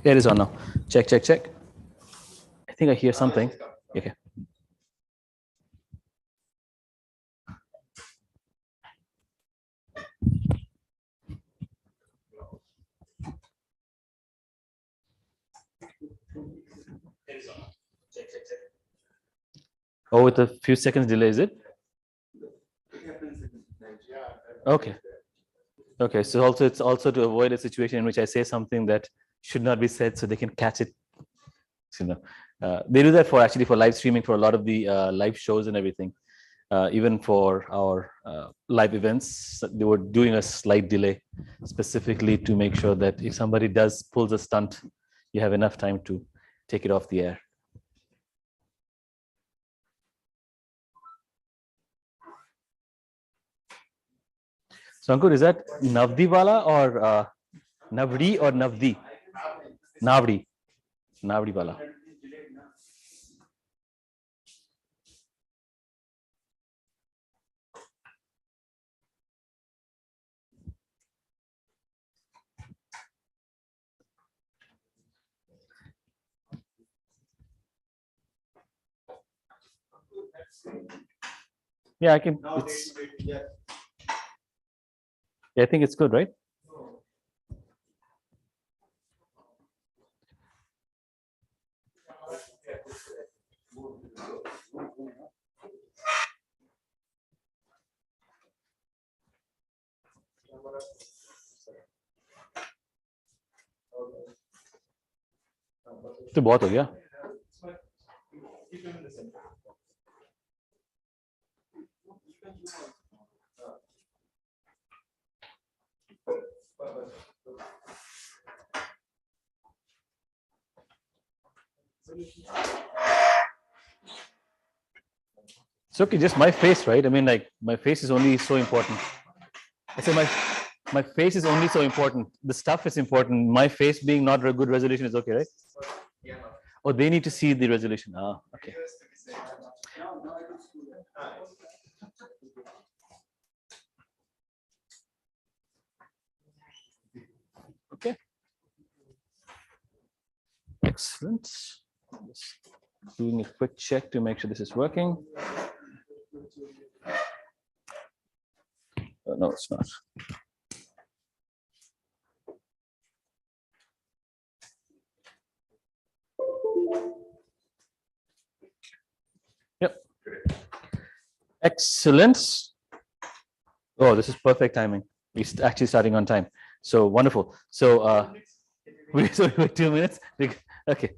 It is on now. Check, check, check. I think I hear something. Okay. Oh, with a few seconds delay, is it? Okay. Okay. So also it's also to avoid a situation in which I say something that should not be said, so they can catch it. You know, they do that for actually for live streaming for a lot of the live shows and everything. Even for our live events, they were doing a slight delay specifically to make sure that if somebody pulls a stunt, you have enough time to take it off the air. So Ankur, is that Navdiwala or Navdi or Navdi? Navdi. Navdiwala. Yeah, I can. Yeah, I think it's good, right? तो बहुत हो गया. It's okay, just my face, right? I mean, like my face is only so important. I say my face is only so important. The stuff is important. My face being not a good resolution is okay, right? Oh, they need to see the resolution. Ah, okay. Okay. Excellent. Just doing a quick check to make sure this is working. No, it's not. Yep. Excellent. Oh, this is perfect timing. We're actually starting on time. So wonderful. So we 2 minutes. Okay.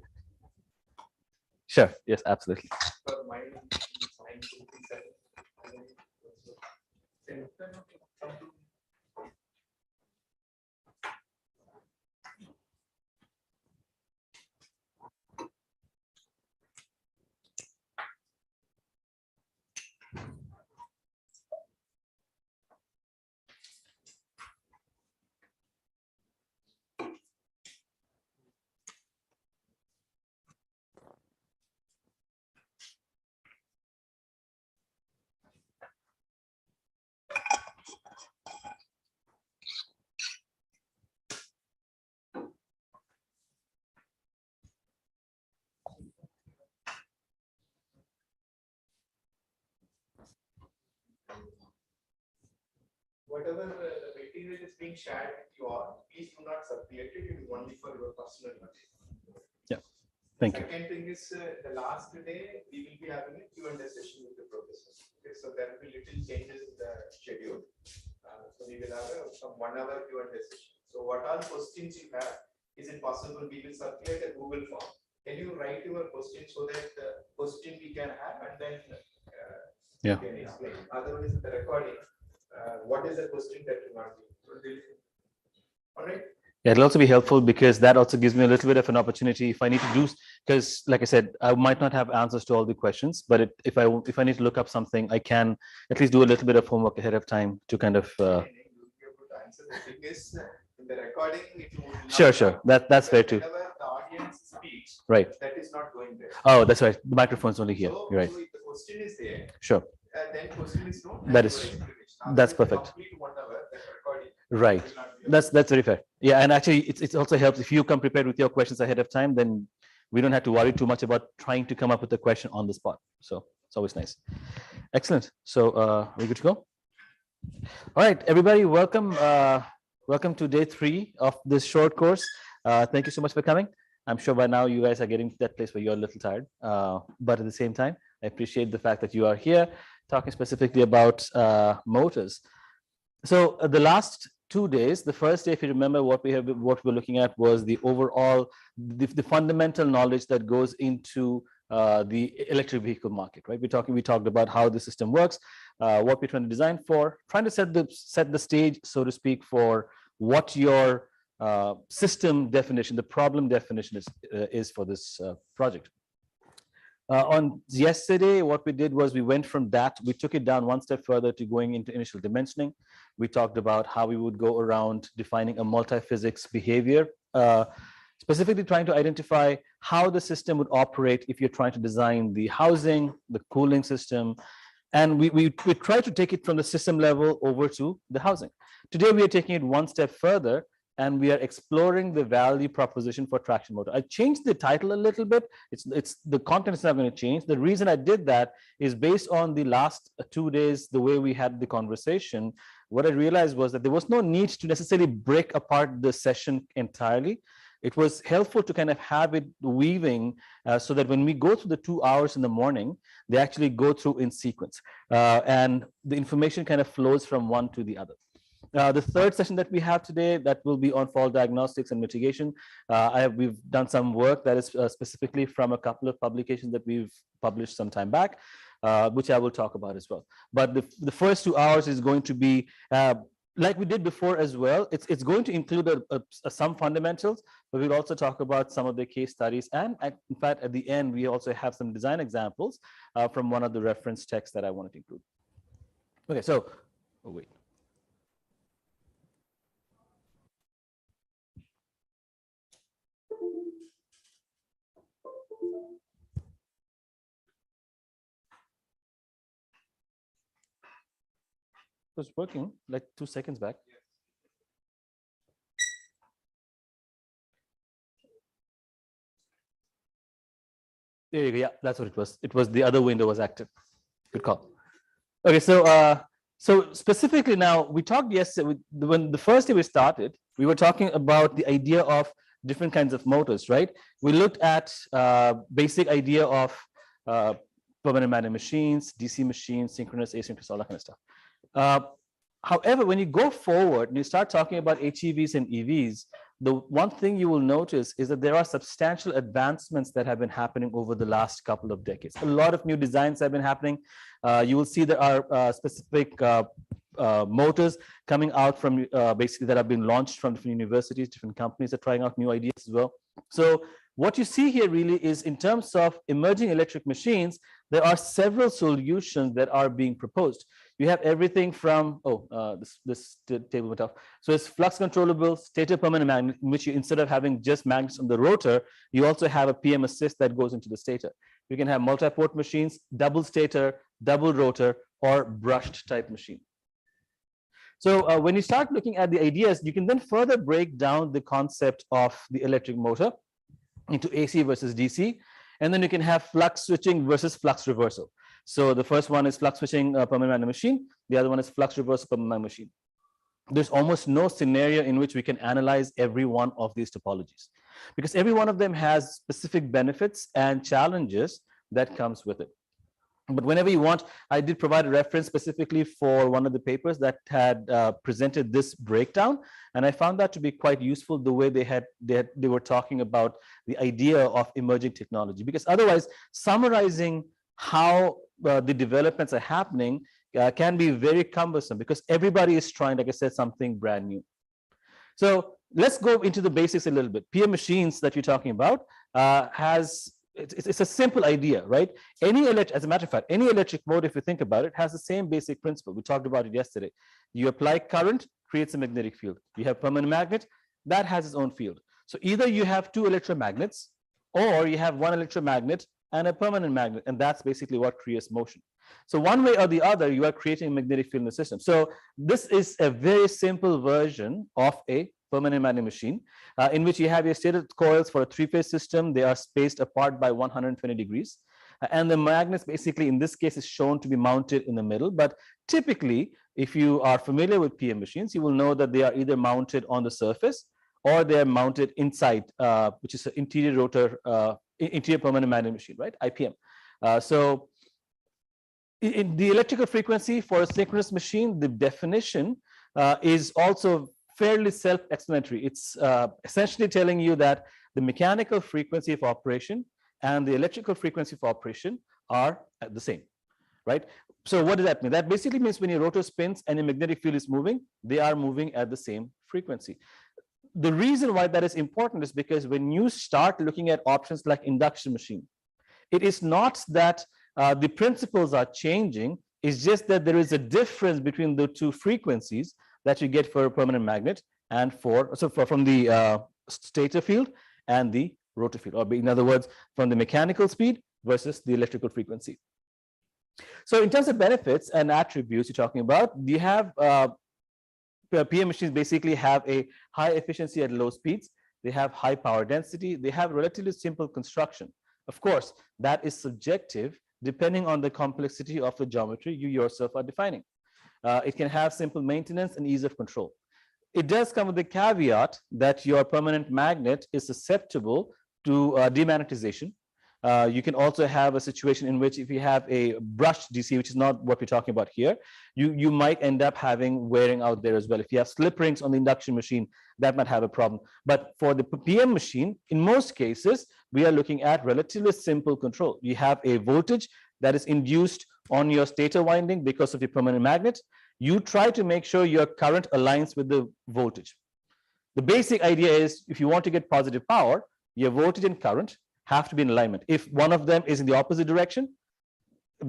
Sure. Yes, absolutely. Whatever the material is being shared with you all, please do not circulate it. It is only for your personal use. Yeah, thank you. Second thing is the last day we will be having a Q&A session with the professor. Okay, so there will be little changes in the schedule. So we will have some 1 hour Q&A session. So what all questions you have, is it possible we will circulate a Google form? Can you write your question so that the question we can have and then yeah. can explain. Otherwise, the recording. What is the question that you want to? All right. Yeah, it'll also be helpful because that also gives me a little bit of an opportunity if I need to do, because like I said, I might not have answers to all the questions, but if I need to look up something, I can at least do a little bit of homework ahead of time to kind of. In the recording, Sure. That's fair too. Whenever the audience speaks, right. That is not going there. Oh, that's right. The microphone's only here. So, You're right. So if the question is there. Sure. Then question is known. That's perfect. 1 hour, that recording. Right. That's very fair. Yeah, and actually, it also helps if you come prepared with your questions ahead of time. Then we don't have to worry too much about trying to come up with a question on the spot. So it's always nice. Excellent. So we're good to go. All right, everybody, welcome. Welcome to day 3 of this short course. Thank you so much for coming. I'm sure by now you guys are getting to that place where you're a little tired, but at the same time, I appreciate the fact that you are here talking specifically about motors. So the last 2 days, the first day, if you remember, what we're looking at was the overall, the fundamental knowledge that goes into the electric vehicle market, right? We talked about how the system works, what we're trying to design for, trying to set the stage, so to speak, for what your system definition, the problem definition is for this project. On yesterday, what we did was we went from that, we took it down one step further to going into initial dimensioning. We talked about how we would go around defining a multi-physics behavior, specifically trying to identify how the system would operate if you're trying to design the housing, the cooling system. And we try to take it from the system level over to the housing. Today, we are taking it one step further, and we are exploring the value proposition for traction motor. I changed the title a little bit. It's the content is not going to change. The reason I did that is based on the last 2 days, the way we had the conversation. What I realized was that there was no need to necessarily break apart the session entirely. It was helpful to kind of have it weaving so that when we go through the 2 hours in the morning, they actually go through in sequence, and the information kind of flows from one to the other. The third session that we have today, that will be on fault diagnostics and mitigation. We've done some work that is specifically from a couple of publications that we've published some time back, which I will talk about as well. But the first 2 hours is going to be, like we did before as well, it's going to include some fundamentals, but we'll also talk about some of the case studies. And in fact, at the end, we also have some design examples from one of the reference texts that I wanted to include. Okay, so, oh, wait. It was working like 2 seconds back. There you go. Yeah, that's what it was. It was the other window was active. Good call. Okay, so specifically now, we talked yesterday, when the first day we started, we were talking about the idea of different kinds of motors, right? We looked at basic idea of permanent magnet machines, DC machines, synchronous, asynchronous, all that kind of stuff. However, when you go forward and you start talking about HEVs and EVs, the one thing you will notice is that there are substantial advancements that have been happening over the last couple of decades. A lot of new designs have been happening. You will see there are specific motors coming out from basically that have been launched from different universities, different companies are trying out new ideas as well. So what you see here really is, in terms of emerging electric machines, there are several solutions that are being proposed. You have everything from, this table went off. So it's flux controllable, stator permanent magnet, in which you, instead of having just magnets on the rotor, you also have a PM assist that goes into the stator. You can have multi-port machines, double stator, double rotor, or brushed type machine. So when you start looking at the ideas, you can then further break down the concept of the electric motor into AC versus DC, and then you can have flux switching versus flux reversal. So the first one is flux switching permanent magnet machine. The other one is flux reversal permanent magnet machine. There's almost no scenario in which we can analyze every one of these topologies, because every one of them has specific benefits and challenges that comes with it. But whenever you want, I did provide a reference specifically for one of the papers that had presented this breakdown, and I found that to be quite useful, the way they were talking about the idea of emerging technology, because otherwise summarizing how the developments are happening can be very cumbersome, because everybody is trying, like I said, something brand new. So let's go into the basics a little bit. PM machines that you're talking about it's a simple idea, right? As a matter of fact, any electric motor, if you think about it, has the same basic principle. We talked about it yesterday. You apply current, creates a magnetic field. You have permanent magnet, that has its own field. So either you have two electromagnets, or you have one electromagnet and a permanent magnet, and that's basically what creates motion. So one way or the other, you are creating a magnetic field in the system. So this is a very simple version of a permanent magnet machine, in which you have your stated coils for a three-phase system. They are spaced apart by 120 degrees. And the magnets basically in this case is shown to be mounted in the middle. But typically, if you are familiar with PM machines, you will know that they are either mounted on the surface or they are mounted inside, which is an interior rotor, interior permanent magnet machine, right? IPM. So in the electrical frequency for a synchronous machine, the definition is also fairly self-explanatory. It's essentially telling you that the mechanical frequency of operation and the electrical frequency of operation are the same, right? So what does that mean? That basically means when your rotor spins and your magnetic field is moving, they are moving at the same frequency. The reason why that is important is because when you start looking at options like induction machine, it is not that the principles are changing, it's just that there is a difference between the two frequencies that you get for a permanent magnet and from the stator field and the rotor field, or in other words, from the mechanical speed versus the electrical frequency. So in terms of benefits and attributes you're talking about, you have PM machines basically have a high efficiency at low speeds. They have high power density. They have relatively simple construction. Of course, that is subjective depending on the complexity of the geometry you yourself are defining. It can have simple maintenance and ease of control. It does come with the caveat that your permanent magnet is susceptible to demagnetization. You can also have a situation in which if you have a brushed DC, which is not what we're talking about here, you might end up having wearing out there as well. If you have slip rings on the induction machine, that might have a problem. But for the PM machine, in most cases, we are looking at relatively simple control. You have a voltage that is induced on your stator winding because of your permanent magnet. You try to make sure your current aligns with the voltage. The basic idea is if you want to get positive power, your voltage and current have to be in alignment. If one of them is in the opposite direction,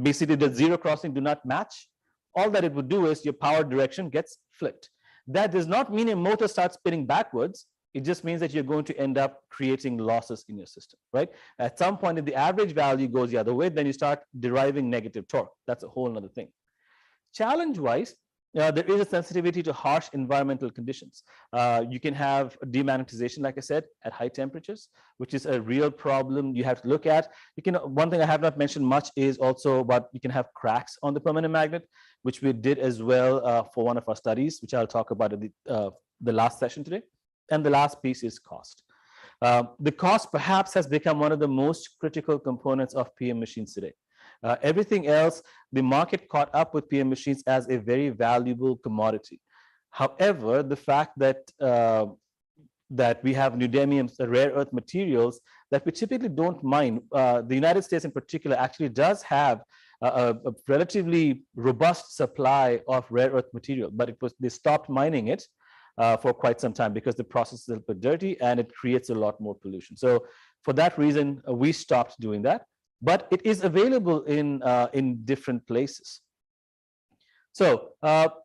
basically the zero crossing do not match, all that it would do is your power direction gets flipped. That does not mean a motor starts spinning backwards. It just means that you're going to end up creating losses in your system, right? At some point, if the average value goes the other way, then you start deriving negative torque. That's a whole other thing. Challenge-wise, there is a sensitivity to harsh environmental conditions. You can have demagnetization, like I said, at high temperatures, which is a real problem you have to look at. One thing I have not mentioned much is also about you can have cracks on the permanent magnet, which we did as well for one of our studies, which I'll talk about at the last session today. And the last piece is cost. The cost perhaps has become one of the most critical components of PM machines today. Everything else, the market caught up with PM machines as a very valuable commodity. However, the fact that that we have neodymiums, the rare earth materials that we typically don't mine. The United States in particular actually does have a relatively robust supply of rare earth material, but they stopped mining it for quite some time because the process is a little bit dirty and it creates a lot more pollution. So for that reason, we stopped doing that. But it is available in different places. So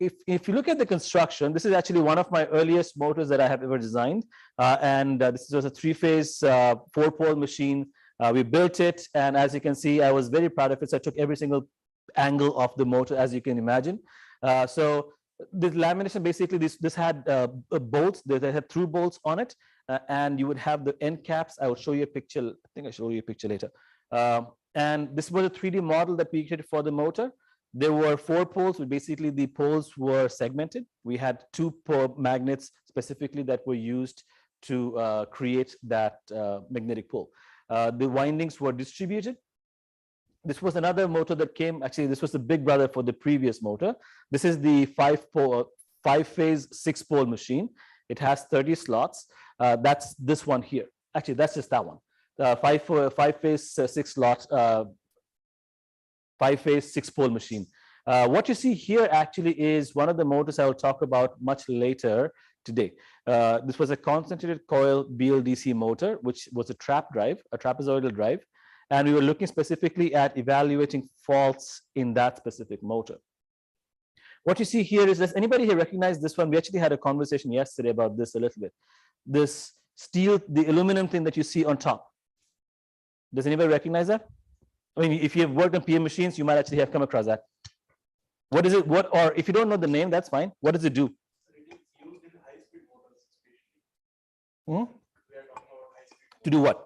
if you look at the construction, this is actually one of my earliest motors that I have ever designed. This was a three-phase, four-pole machine. We built it, and as you can see, I was very proud of it. So I took every single angle of the motor, as you can imagine. So the lamination, basically, this had bolts. They had through bolts on it, and you would have the end caps. I will show you a picture. I think I'll show you a picture later. And this was a 3D model that we created for the motor. There were 4 poles, but basically the poles were segmented. We had 2 magnets specifically that were used to create that magnetic pole. The windings were distributed. This was another motor that came, actually this was the big brother for the previous motor. This is the 5-phase 6-pole machine. It has 30 slots. That's this one here. Actually, that's just that one. 5-phase 6-slot 5-phase 6-pole machine. What you see here actually is one of the motors I will talk about much later today. This was a concentrated coil BLDC motor, which was a trap drive, a trapezoidal drive. And we were looking specifically at evaluating faults in that specific motor. What you see here is, does anybody here recognize this one? We actually had a conversation yesterday about this a little bit. This steel, the aluminum thing that you see on top. Does anybody recognize that? I mean, if you have worked on PM machines, you might actually have come across that. What is it? What, or if you don't know the name, that's fine. What does it do? It is used in high-speed motors, especially. Hmm? We are talking about high-speed. To do what?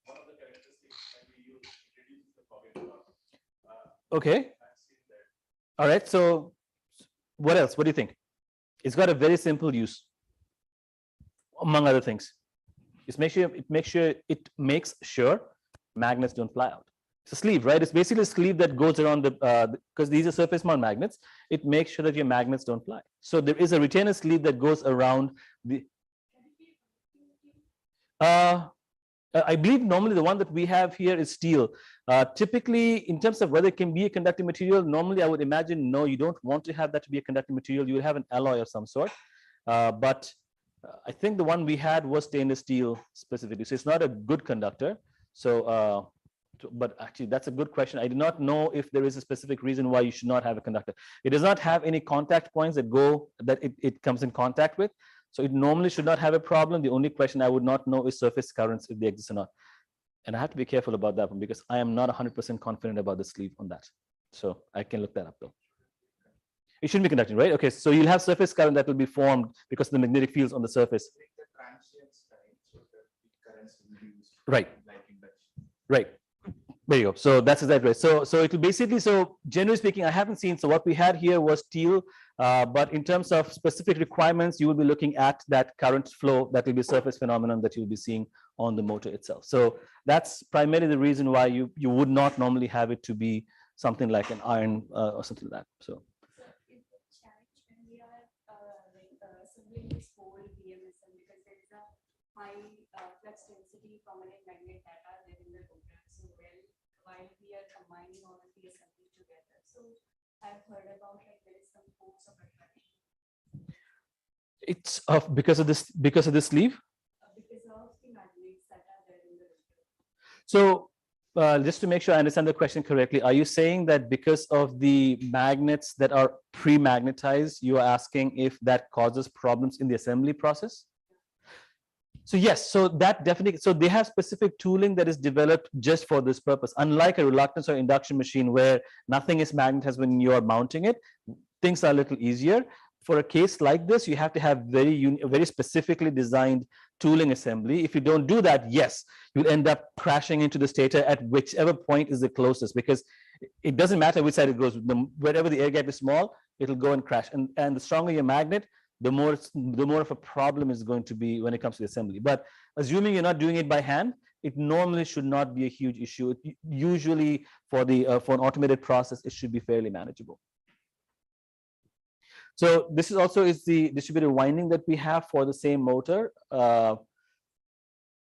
One of the characteristics that we use, it reduces the power loss. Okay. I've seen that. All right. So what else? What do you think? It's got a very simple use, among other things. It makes sure magnets don't fly out. It's a sleeve, right? It's basically a sleeve that goes around the because these are surface mount magnets. It makes sure that your magnets don't fly. So there is a retainer sleeve that goes around the. I believe normally the one that we have here is steel. Typically, in terms of whether it can be a conducting material, normally I would imagine no, you don't want to have that to be a conducting material. You would have an alloy of some sort. But I think the one we had was stainless steel specifically. So it's not a good conductor. So, but actually, that's a good question. I do not know if there is a specific reason why you should not have a conductor. It does not have any contact points that it comes in contact with. So it normally should not have a problem. The only question I would not know is surface currents, if they exist or not. And I have to be careful about that one because I am not 100% confident about the sleeve on that. So I can look that up though. It shouldn't be conducting, right? Okay, so you'll have surface current that will be formed because of the magnetic fields on the surface. Make the transients time so that the currents will be used. Right. Like induction. Right. There you go. So that's exactly right. So it will basically, so generally speaking, I haven't seen, so what we had here was steel, but in terms of specific requirements, you will be looking at that current flow that will be surface phenomenon that you'll be seeing on the motor itself. So that's primarily the reason why you would not normally have it to be something like an iron or something like that. So is the challenge when we are assembling this whole BMSM because there is a high flux density permanent magnet that are there in the rotor. So while we are combining all of the assemblies together, so I've heard about like there is some force of attraction. it's because of this sleeve. Because of the magnets that are there in the rotor. So just to make sure I understand the question correctly, are you saying that because of the magnets that are pre-magnetized, you are asking if that causes problems in the assembly process? So yes, so that definitely, so they have specific tooling that is developed just for this purpose. Unlike a reluctance or induction machine where nothing is magnetized when you are mounting it, things are a little easier. For a case like this, you have to have very specifically designed tooling assembly. If you don't do that, yes, you'll end up crashing into the stator at whichever point is the closest, because it doesn't matter which side it goes. Wherever the air gap is small, it'll go and crash. And the stronger your magnet, the more of a problem is going to be when it comes to the assembly. But assuming you're not doing it by hand, it normally should not be a huge issue. Usually for an automated process, it should be fairly manageable. So this is also the distributed winding that we have for the same motor.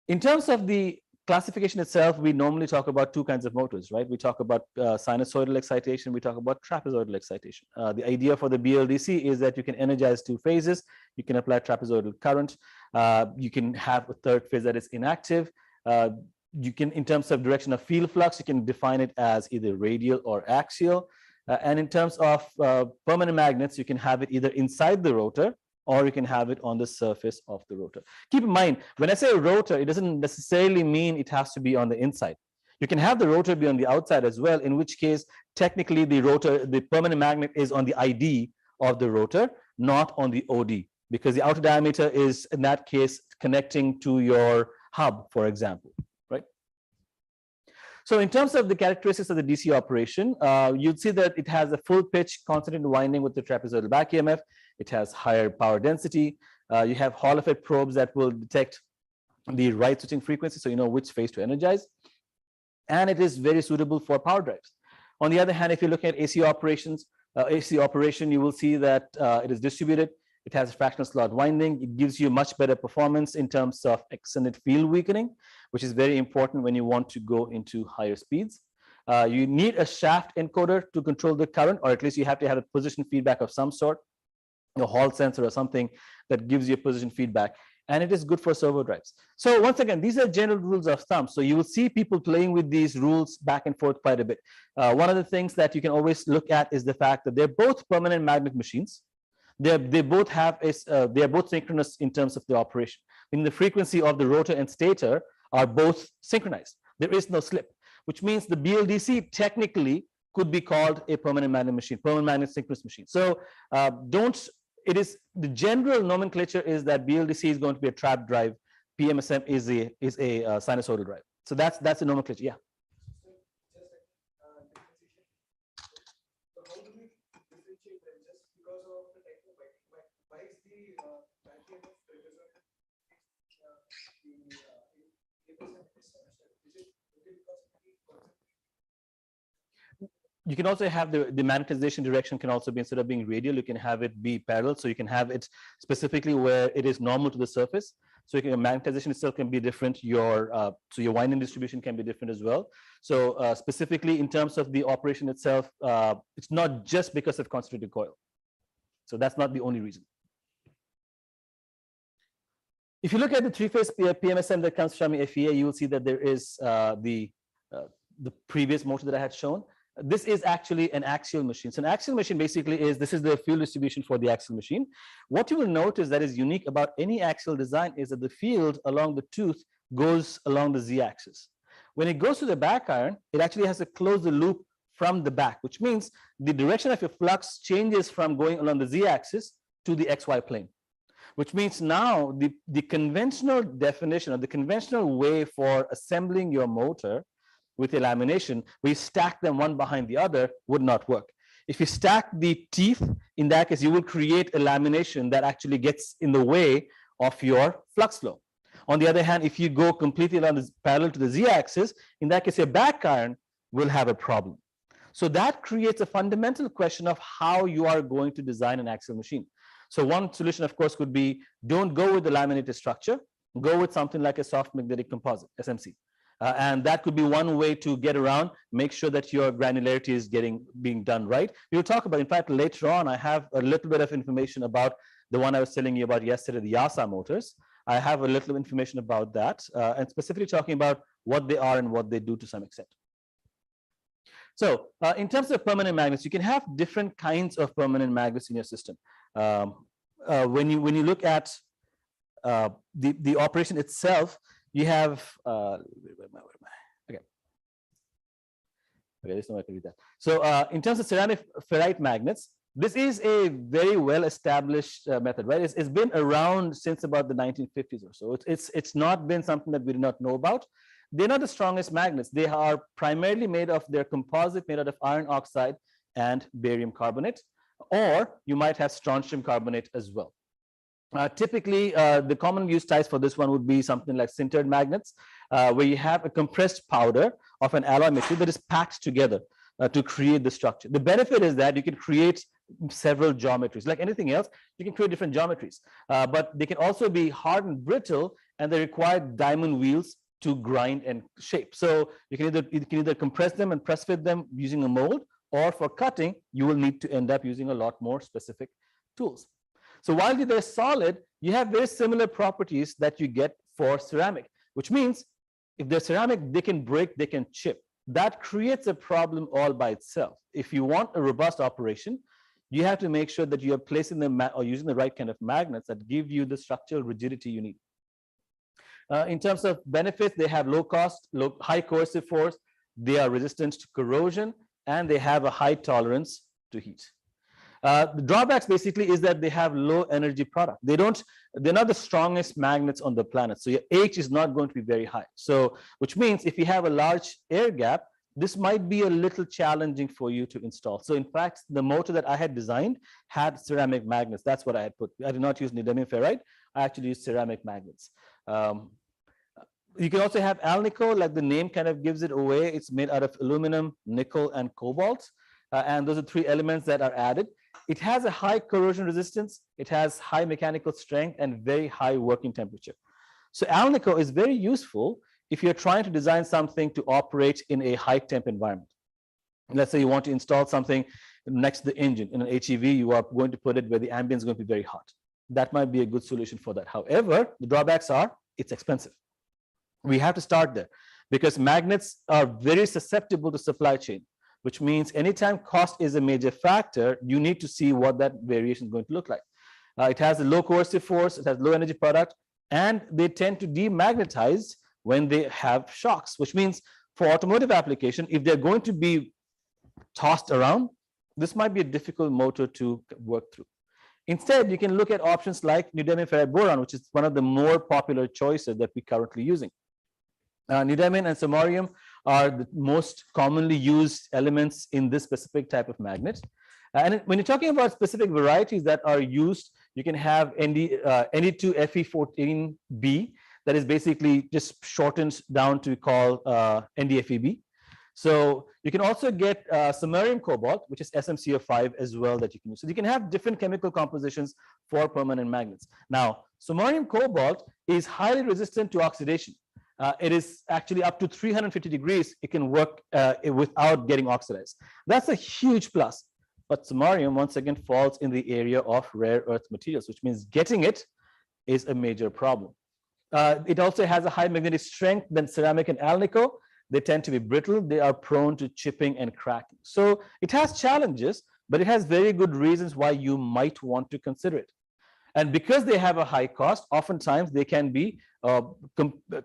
In terms of the classification itself, we normally talk about two kinds of motors, right? We talk about sinusoidal excitation, we talk about trapezoidal excitation. The idea for the BLDC is that you can energize two phases, you can apply trapezoidal current, you can have a third phase that is inactive. You can, in terms of direction of field flux, you can define it as either radial or axial. And in terms of permanent magnets, you can have it either inside the rotor or you can have it on the surface of the rotor. Keep in mind, when I say rotor, it doesn't necessarily mean it has to be on the inside. You can have the rotor be on the outside as well, in which case, technically the permanent magnet is on the ID of the rotor, not on the OD, because the outer diameter is, in that case, connecting to your hub, for example. So in terms of the characteristics of the DC operation, you'd see that it has a full pitch constant winding with the trapezoidal back EMF. It has higher power density. You have Hall effect probes that will detect the right switching frequency, so you know which phase to energize. And it is very suitable for power drives. On the other hand, if you're looking at AC operation, you will see that it is distributed. It has a fractional slot winding. It gives you much better performance in terms of extended field weakening, which is very important when you want to go into higher speeds. You need a shaft encoder to control the current, or at least you have to have a position feedback of some sort, a Hall sensor or something that gives you a position feedback. And it is good for servo drives. So once again, these are general rules of thumb. So you will see people playing with these rules back and forth quite a bit. One of the things that you can always look at is the fact that they're both permanent magnet machines. They both have they are both synchronous in terms of the operation. In the frequency of the rotor and stator are both synchronized. There is no slip, which means the BLDC technically could be called a permanent magnet machine, permanent magnet synchronous machine. So it is the general nomenclature is that BLDC is going to be a trap drive, PMSM is a sinusoidal drive. So that's the nomenclature. Yeah. You can also have the magnetization direction can also be, instead of being radial, you can have it be parallel. So you can have it specifically where it is normal to the surface. So your magnetization itself can be different. So your winding distribution can be different as well. So specifically in terms of the operation itself, it's not just because of concentrated coil. So that's not the only reason. If you look at the three-phase PMSM that comes from FEA, you will see that there is the previous motor that I had shown. This is actually an axial machine. So an axial machine basically is, this is the field distribution for the axial machine. What you will notice that is unique about any axial design is that the field along the tooth goes along the z-axis. When it goes to the back iron, it actually has to close the loop from the back, which means the direction of your flux changes from going along the z-axis to the xy plane, which means now the conventional definition or the conventional way for assembling your motor with a lamination, where you stack them one behind the other, would not work. If you stack the teeth, in that case, you will create a lamination that actually gets in the way of your flux flow. On the other hand, if you go completely along this parallel to the z-axis, in that case, your back iron will have a problem. So that creates a fundamental question of how you are going to design an axial machine. So one solution, of course, could be don't go with the laminated structure, go with something like a soft magnetic composite, SMC. And that could be one way to get around, make sure that your granularity is being done right. We'll talk about, in fact, later on, I have a little bit of information about the one I was telling you about yesterday, the YASA motors. I have a little information about that, and specifically talking about what they are and what they do to some extent. So in terms of permanent magnets, you can have different kinds of permanent magnets in your system. When you look at the operation itself, you have okay, there's no way to read that. So in terms of ceramic ferrite magnets, this is a very well established method, right? It's been around since about the 1950s or so. It's not been something that we do not know about. They're not the strongest magnets. They are primarily made of their composite made out of iron oxide and barium carbonate, or you might have strontium carbonate as well. Typically, the common use types for this one would be something like sintered magnets, where you have a compressed powder of an alloy material that is packed together to create the structure. The benefit is that you can create several geometries. Like anything else, you can create different geometries, but they can also be hard and brittle, and they require diamond wheels to grind and shape. So you can either compress them and press fit them using a mold, or for cutting, you will need to end up using a lot more specific tools. So while they're solid, you have very similar properties that you get for ceramic, which means if they're ceramic, they can break, they can chip. That creates a problem all by itself. If you want a robust operation, you have to make sure that you are placing them or using the right kind of magnets that give you the structural rigidity you need. In terms of benefits, they have low cost, high coercive force, they are resistant to corrosion, and they have a high tolerance to heat. The drawbacks basically is that they have low energy product. They're not the strongest magnets on the planet. So your H is not going to be very high. So which means if you have a large air gap, this might be a little challenging for you to install. So in fact, the motor that I had designed had ceramic magnets. That's what I had put. I did not use neodymium ferrite. I actually used ceramic magnets. You can also have alnico, like the name kind of gives it away. It's made out of aluminum, nickel, and cobalt. And those are three elements that are added. It has a high corrosion resistance, it has high mechanical strength, and very high working temperature. So alnico is very useful if you're trying to design something to operate in a high temp environment. Let's say you want to install something next to the engine. In an HEV, you are going to put it where the ambient is going to be very hot. That might be a good solution for that. However, the drawbacks are it's expensive. We have to start there because magnets are very susceptible to supply chain, which means anytime cost is a major factor, you need to see what that variation is going to look like. It has a low coercive force, it has low energy product, and they tend to demagnetize when they have shocks, which means for automotive application, if they're going to be tossed around, this might be a difficult motor to work through. Instead, you can look at options like neodymium ferrite boron, which is one of the more popular choices that we're currently using. Neodymium and samarium are the most commonly used elements in this specific type of magnet. And when you're talking about specific varieties that are used, you can have ND2Fe14B, that is basically just shortened down to call NDFeB. So you can also get samarium cobalt, which is SMCO5 as well that you can use. So you can have different chemical compositions for permanent magnets. Now, samarium cobalt is highly resistant to oxidation. It is actually up to 350 degrees. It can work without getting oxidized. That's a huge plus. But samarium, once again, falls in the area of rare earth materials, which means getting it is a major problem. It also has a high magnetic strength than ceramic and alnico. They tend to be brittle. They are prone to chipping and cracking. So it has challenges, but it has very good reasons why you might want to consider it. And because they have a high cost, oftentimes they can be,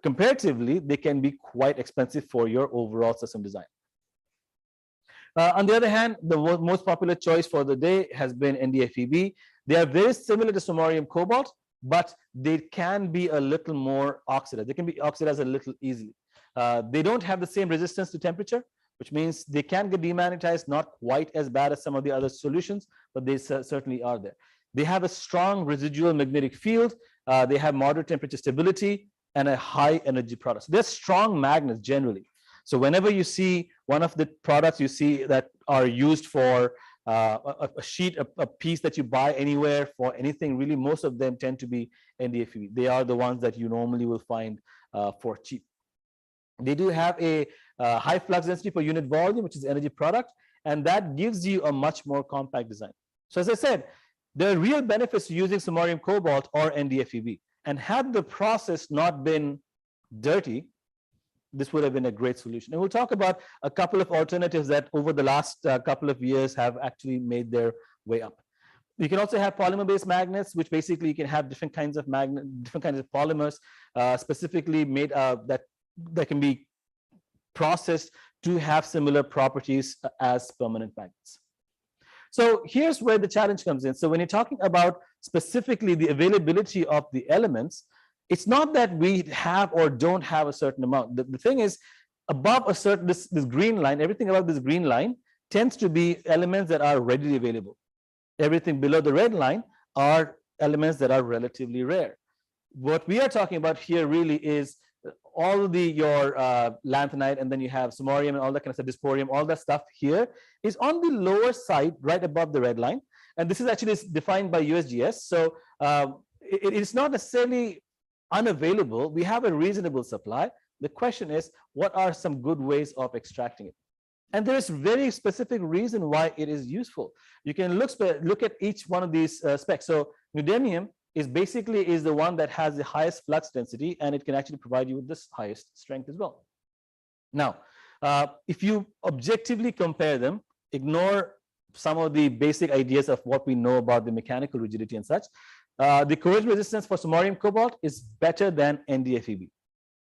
comparatively, they can be quite expensive for your overall system design. On the other hand, the most popular choice for the day has been NDFeB. They are very similar to samarium cobalt, but they can be a little more oxidized. They can be oxidized a little easily. They don't have the same resistance to temperature, which means they can get demagnetized, not quite as bad as some of the other solutions, but they certainly are there. They have a strong residual magnetic field. They have moderate temperature stability and a high energy product. So they're strong magnets generally. So whenever you see one of the products you see that are used for a sheet, a piece that you buy anywhere for anything, really most of them tend to be NDFeB. They are the ones that you normally will find for cheap. They do have a high flux density per unit volume, which is energy product, and that gives you a much more compact design. So as I said, there are real benefits to using samarium cobalt or NDFeB. And had the process not been dirty, this would have been a great solution. And we'll talk about a couple of alternatives that over the last couple of years have actually made their way up. You can also have polymer-based magnets, which basically you can have different kinds of different kinds of polymers, specifically made that can be processed to have similar properties as permanent magnets. So here's where the challenge comes in. So when you're talking about specifically the availability of the elements, it's not that we have or don't have a certain amount. The thing is, above a certain, this green line, everything above this green line tends to be elements that are readily available. Everything below the red line are elements that are relatively rare. What we are talking about here really is all of your lanthanide, and then you have samarium and all that kind of stuff, dysporium, all that stuff here is on the lower side, right above the red line. And this is actually defined by USGS. So it's not necessarily unavailable. We have a reasonable supply. The question is, what are some good ways of extracting it? And there is very specific reason why it is useful. You can look at each one of these specs. So neodymium is the one that has the highest flux density, and it can actually provide you with this highest strength as well. Now, if you objectively compare them, ignore some of the basic ideas of what we know about the mechanical rigidity and such. The corrosion resistance for samarium cobalt is better than NDFeB,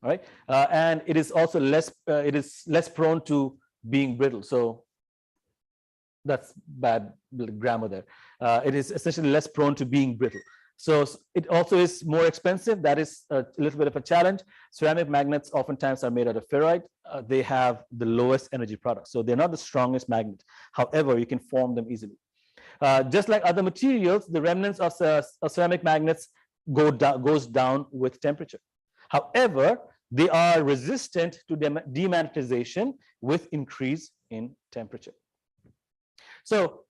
all right? And it is also less prone to being brittle. So that's bad grammar there. It is essentially less prone to being brittle. So it also is more expensive. That is a little bit of a challenge. Ceramic magnets oftentimes are made out of ferrite. They have the lowest energy product. So they're not the strongest magnet. However, you can form them easily. Just like other materials, the remnants of ceramic magnets goes down with temperature. However, they are resistant to demagnetization with increase in temperature. So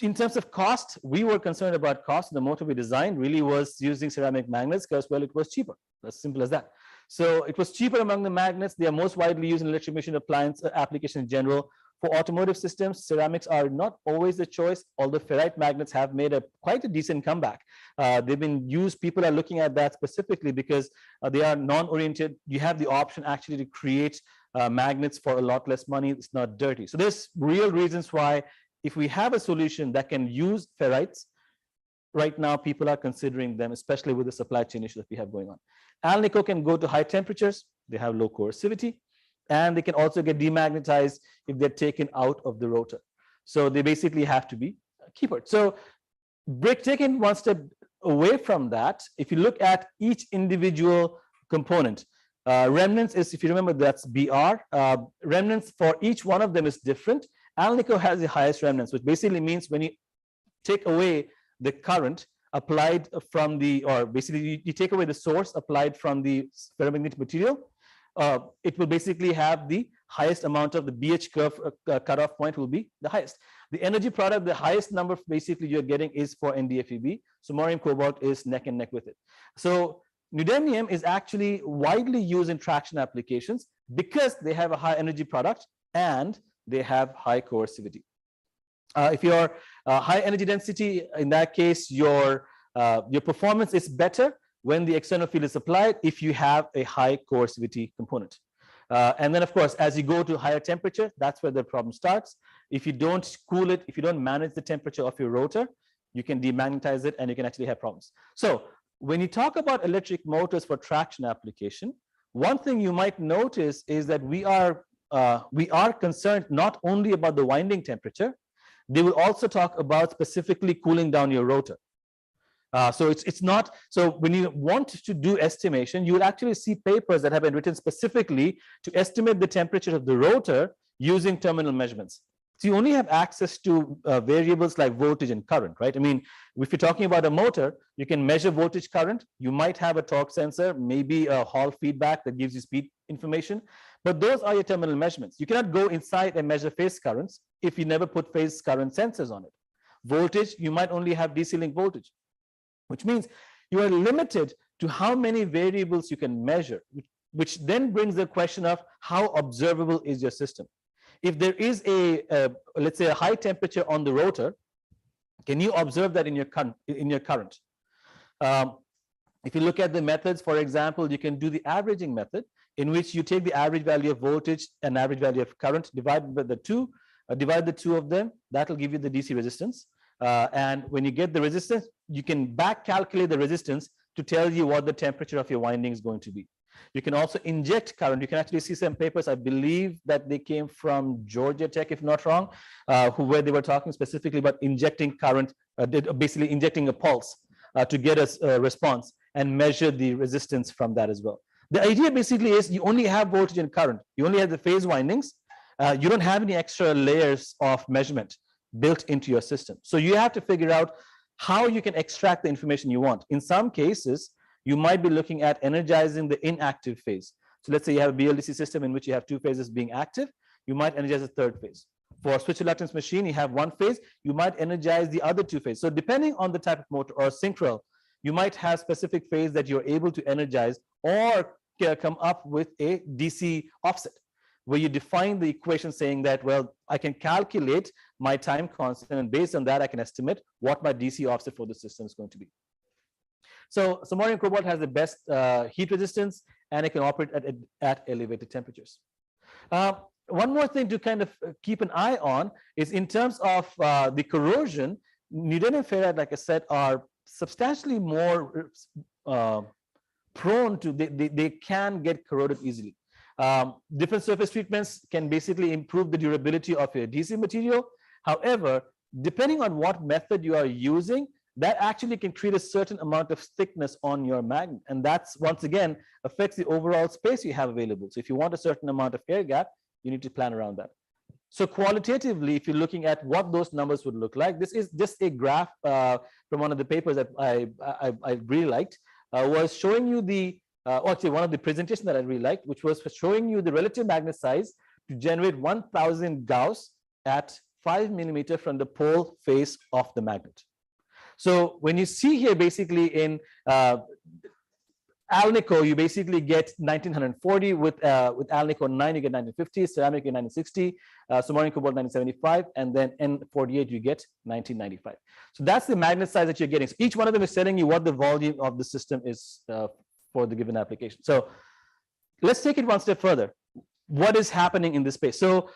in terms of cost, we were concerned about cost. The motor we designed really was using ceramic magnets because, well, it was cheaper. As simple as that. So it was cheaper among the magnets. They are most widely used in electric machine appliance application in general. For automotive systems, ceramics are not always the choice, although ferrite magnets have made quite a decent comeback. They've been used. People are looking at that specifically because they are non-oriented. You have the option actually to create magnets for a lot less money. It's not dirty. So there's real reasons why, if we have a solution that can use ferrites, right now people are considering them, especially with the supply chain issue that we have going on. Alnico can go to high temperatures. they have low coercivity, and they can also get demagnetized if they're taken out of the rotor. So they basically have to be keepered. So taking one step away from that, if you look at each individual component, remnants is, if you remember, that's BR. Remnants for each one of them is different. Alnico has the highest remnants, which basically means when you take away the current applied from the, or basically you take away the source applied from the ferromagnetic material, it will basically have the highest amount of the BH curve cutoff point will be the highest. The energy product, the highest number basically you're getting is for NdFeB. So Samarium cobalt is neck and neck with it. So neodymium is actually widely used in traction applications because they have a high energy product and they have high coercivity. If you're high energy density, in that case, your performance is better when the external field is applied if you have a high coercivity component. And then, of course, as you go to higher temperature, that's where the problem starts. If you don't cool it, if you don't manage the temperature of your rotor, you can demagnetize it and you can actually have problems. So when you talk about electric motors for traction application, one thing you might notice is that we are concerned not only about the winding temperature, they will also talk about specifically cooling down your rotor. So it's not, so when you want to do estimation, you will actually see papers that have been written specifically to estimate the temperature of the rotor using terminal measurements. So you only have access to variables like voltage and current, right? I mean, if you're talking about a motor, you can measure voltage current. You might have a torque sensor, maybe a Hall feedback that gives you speed information, but those are your terminal measurements. You cannot go inside and measure phase currents if you never put phase current sensors on it. Voltage, you might only have DC link voltage, which means you are limited to how many variables you can measure, which then brings the question of how observable is your system. If there is let's say a high temperature on the rotor, can you observe that in your current? If you look at the methods, for example, you can do the averaging method, in which you take the average value of voltage and average value of current, divide by the two of them, that will give you the DC resistance. And when you get the resistance, you can back calculate the resistance to tell you what the temperature of your winding is going to be. You can also inject current. You can actually see some papers, I believe that they came from Georgia Tech, if not wrong, where they were talking specifically about injecting current, basically injecting a pulse to get a response and measure the resistance from that as well. The idea basically is you only have voltage and current. You only have the phase windings. You don't have any extra layers of measurement built into your system. So you have to figure out how you can extract the information you want. In some cases, you might be looking at energizing the inactive phase. So let's say you have a BLDC system in which you have two phases being active, you might energize a third phase. For a switch reluctance machine, you have one phase, you might energize the other two phases. So depending on the type of motor, or synchro, you might have specific phase that you're able to energize or come up with a DC offset, where you define the equation saying that, well, I can calculate my time constant, and based on that, I can estimate what my DC offset for the system is going to be. So samarium cobalt has the best heat resistance, and it can operate at elevated temperatures. One more thing to kind of keep an eye on is in terms of the corrosion, neodymium ferrite, like I said, are substantially more prone to, they can get corroded easily. Different surface treatments can basically improve the durability of your adhesive material. However, depending on what method you are using, that actually can create a certain amount of thickness on your magnet. And that's, once again, affects the overall space you have available. So if you want a certain amount of air gap, you need to plan around that. So qualitatively, if you're looking at what those numbers would look like, this is just a graph from one of the papers that I really liked, was showing you the, actually one of the presentations that I really liked, which was showing you the relative magnet size to generate 1000 Gauss at 5 millimeter from the pole face of the magnet. So when you see here, basically in Alnico, you basically get 1940. With Alnico 9, you get 1950. Ceramic, you get 1960. Samarium cobalt 1975, and then N48, you get 1995. So that's the magnet size that you're getting. So each one of them is telling you what the volume of the system is for the given application. So let's take it one step further. What is happening in this space? So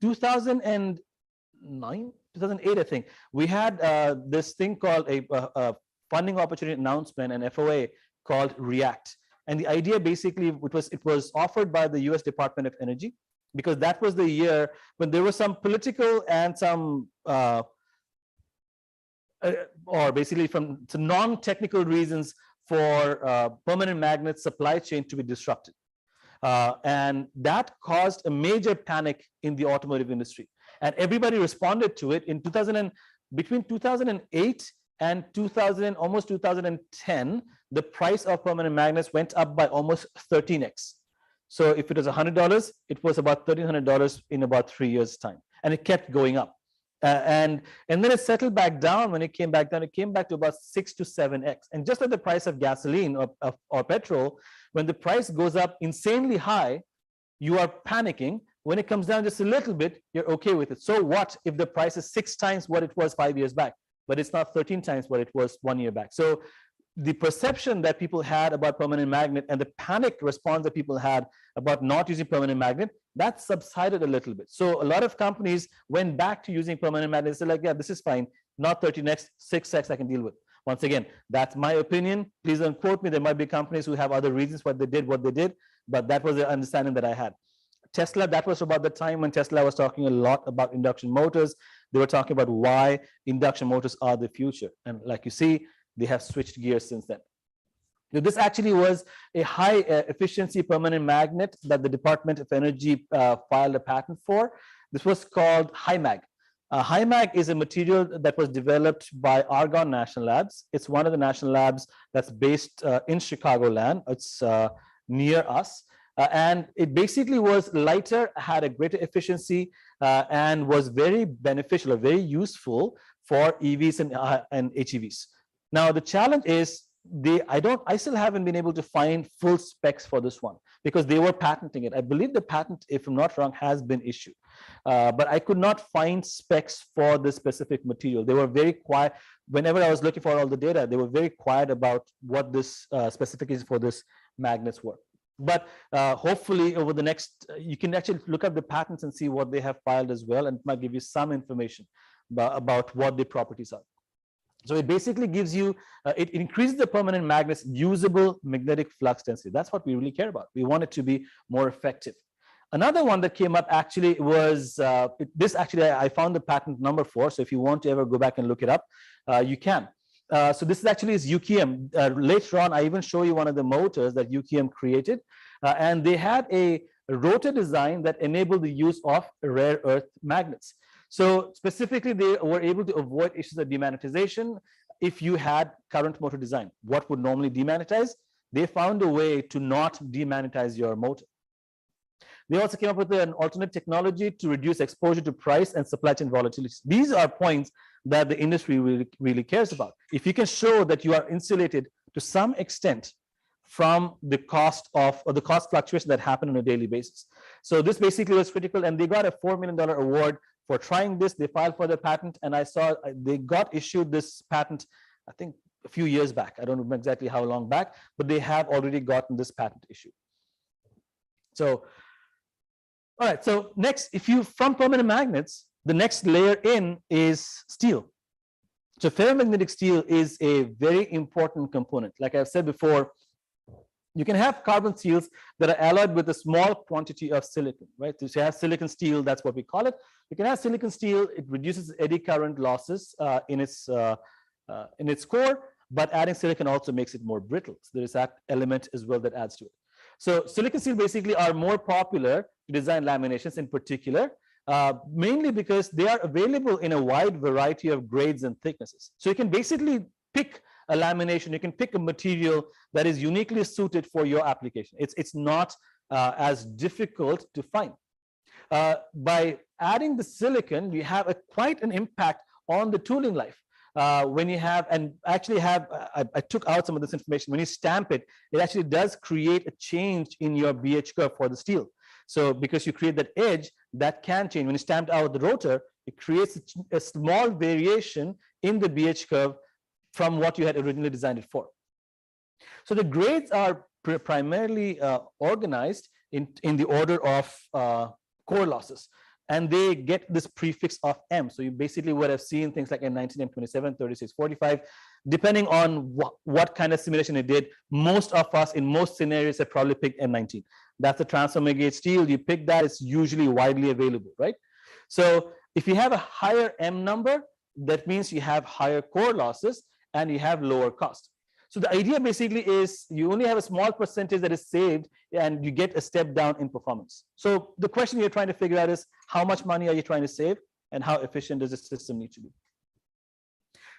2008, I think, we had this thing called a funding opportunity announcement, an FOA called REACT. And the idea basically, it was offered by the US Department of Energy, because that was the year when there was some political and some or basically from some non-technical reasons for permanent magnet supply chain to be disrupted. And that caused a major panic in the automotive industry. And everybody responded to it in between 2008 and almost 2010, the price of permanent magnets went up by almost 13x. So if it was $100, it was about $1,300 in about 3 years' time. And it kept going up. And then it settled back down. When it came back down, it came back to about 6 to 7x. And just like the price of gasoline or petrol, when the price goes up insanely high, you are panicking. When it comes down just a little bit, you're okay with it. So what if the price is 6 times what it was 5 years back, but it's not 13 times what it was 1 year back? So the perception that people had about permanent magnet and the panicked response that people had about not using permanent magnet, that subsided a little bit. So a lot of companies went back to using permanent magnets. They're like, yeah, this is fine, not 13x, 6x I can deal with. Once again, that's my opinion. Please don't quote me. There might be companies who have other reasons why they did what they did, but that was the understanding that I had. Tesla, that was about the time when Tesla was talking a lot about induction motors. They were talking about why induction motors are the future. And like you see, they have switched gears since then. So this actually was a high efficiency permanent magnet that the Department of Energy filed a patent for. This was called HIMAG. HIMAG is a material that was developed by Argonne National Labs. It's one of the national labs that's based in Chicagoland. It's near us. And it basically was lighter, had a greater efficiency, and was very beneficial or very useful for EVs and HEVs. Now, the challenge is I still haven't been able to find full specs for this one because they were patenting it. I believe the patent, if I'm not wrong, has been issued, but I could not find specs for this specific material. They were very quiet. Whenever I was looking for all the data, they were very quiet about what this specifications for this magnets were. But hopefully over the next, you can actually look up the patents and see what they have filed as well, and it might give you some information about what the properties are. So it basically gives you, it increases the permanent magnet's usable magnetic flux density. That's what we really care about. We want it to be more effective. Another one that came up actually was, I found the patent number 4. So if you want to ever go back and look it up, you can. So this is actually UKM. Later on, I even show you one of the motors that UKM created. And they had a rotor design that enabled the use of rare earth magnets. So specifically, they were able to avoid issues of demagnetization. If you had current motor design, what would normally demagnetize? They found a way to not demagnetize your motor. They also came up with an alternate technology to reduce exposure to price and supply chain volatility. These are points that the industry really cares about. If you can show that you are insulated to some extent from the cost fluctuation that happen on a daily basis. So this basically was critical, and they got a $4 million award for trying this. They filed for the patent, and I saw they got issued this patent, I think a few years back. I don't know exactly how long back, but they have already gotten this patent issued. So, all right, so next, from permanent magnets, the next layer in is steel. So ferromagnetic steel is a very important component. Like I've said before, you can have carbon steels that are alloyed with a small quantity of silicon, right? So you have silicon steel, that's what we call it. You can have silicon steel, it reduces eddy current losses in its core, but adding silicon also makes it more brittle. So there is that element as well that adds to it. So silicon steel basically are more popular to design laminations in particular, mainly because they are available in a wide variety of grades and thicknesses. So you can basically pick a lamination, you can pick a material that is uniquely suited for your application. It's not as difficult to find. By adding the silicon, you have quite an impact on the tooling life. When you have, and actually have, I took out some of this information, when you stamp it, it actually does create a change in your BH curve for the steel. So because you create that edge, that can change. When you stamped out the rotor, it creates a small variation in the BH curve from what you had originally designed it for. So the grades are primarily organized in the order of core losses, and they get this prefix of M. So you basically would have seen things like M19, M27, 36, 45. depending on what kind of simulation it did. Most of us in most scenarios have probably picked M19. That's the transformer gauge steel. You pick that, it's usually widely available, right? So if you have a higher M number, that means you have higher core losses and you have lower cost. So the idea basically is you only have a small percentage that is saved and you get a step down in performance. So the question you're trying to figure out is how much money are you trying to save and how efficient does the system need to be?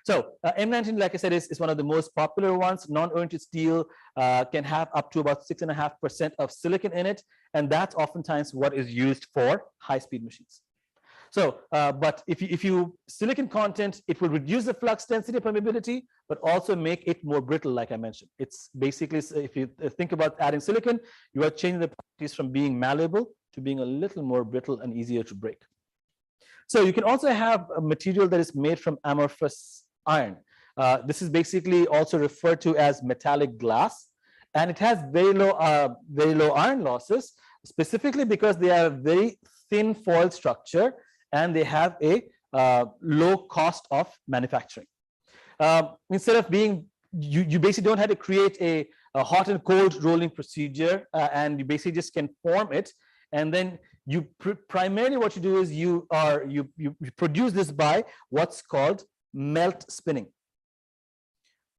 So M19, like I said, is one of the most popular ones. Non-oriented steel can have up to about 6.5% of silicon in it, and that's oftentimes what is used for high-speed machines. So, but if you silicon content, it will reduce the flux density permeability, but also make it more brittle, like I mentioned. It's basically, if you think about adding silicon, you are changing the properties from being malleable to being a little more brittle and easier to break. So you can also have a material that is made from amorphous iron. This is basically also referred to as metallic glass, and it has very low iron losses, specifically because they are a very thin foil structure and they have a low cost of manufacturing. Instead of being, you basically don't have to create a hot and cold rolling procedure, and you basically just can form it, and then you primarily what you do is you produce this by what's called melt spinning.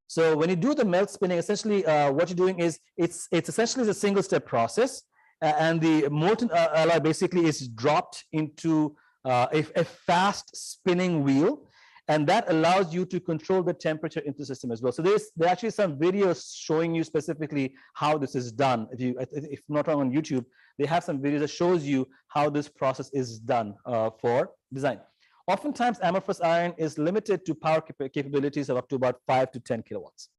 So when you do the melt spinning, essentially what you're doing is it's essentially a single step process, and the molten alloy basically is dropped into a fast spinning wheel, and that allows you to control the temperature in the system as well. So there are actually some videos showing you specifically how this is done. If not wrong, on YouTube, they have some videos that shows you how this process is done for design. Oftentimes, amorphous iron is limited to power capabilities of up to about 5 to 10 kilowatts.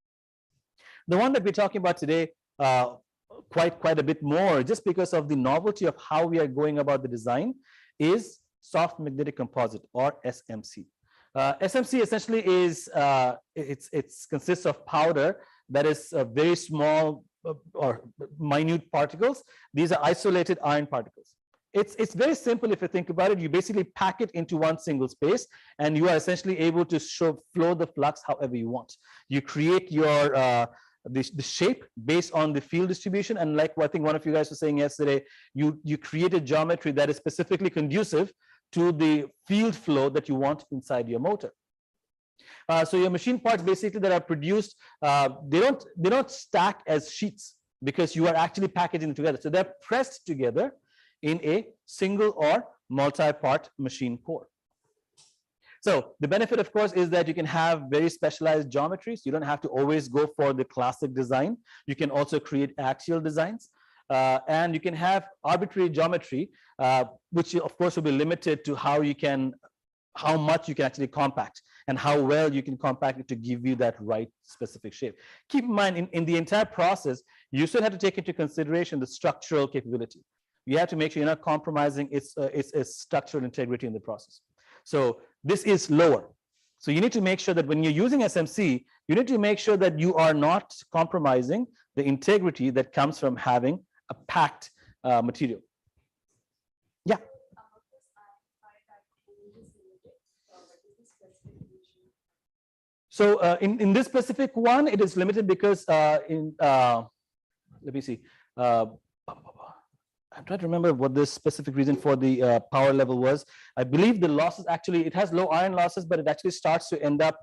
The one that we're talking about today, quite a bit more, just because of the novelty of how we are going about the design, is soft magnetic composite, or SMC. SMC essentially is it consists of powder that is very small or minute particles. These are isolated iron particles. It's very simple if you think about it. You basically pack it into one single space, and you are essentially able to flow the flux however you want. You create your the shape based on the field distribution, and like I think one of you guys was saying yesterday, you create a geometry that is specifically conducive to the field flow that you want inside your motor. So your machine parts basically that are produced, they don't stack as sheets because you are actually packaging them together. So they're pressed together in a single or multi-part machine core. So the benefit, of course, is that you can have very specialized geometries. You don't have to always go for the classic design. You can also create axial designs. And you can have arbitrary geometry, which of course will be limited to how much you can actually compact and how well you can compact it to give you that right specific shape. Keep in mind, in the entire process, you still have to take into consideration the structural capability. You have to make sure you're not compromising its structural integrity in the process. So this is lower. So you need to make sure that when you're using SMC, you need to make sure that you are not compromising the integrity that comes from having a packed material. Yeah. So in this specific one, it is limited because let me see. I'm trying to remember what the specific reason for the power level was. I believe the losses actually, it has low iron losses, but it actually starts to end up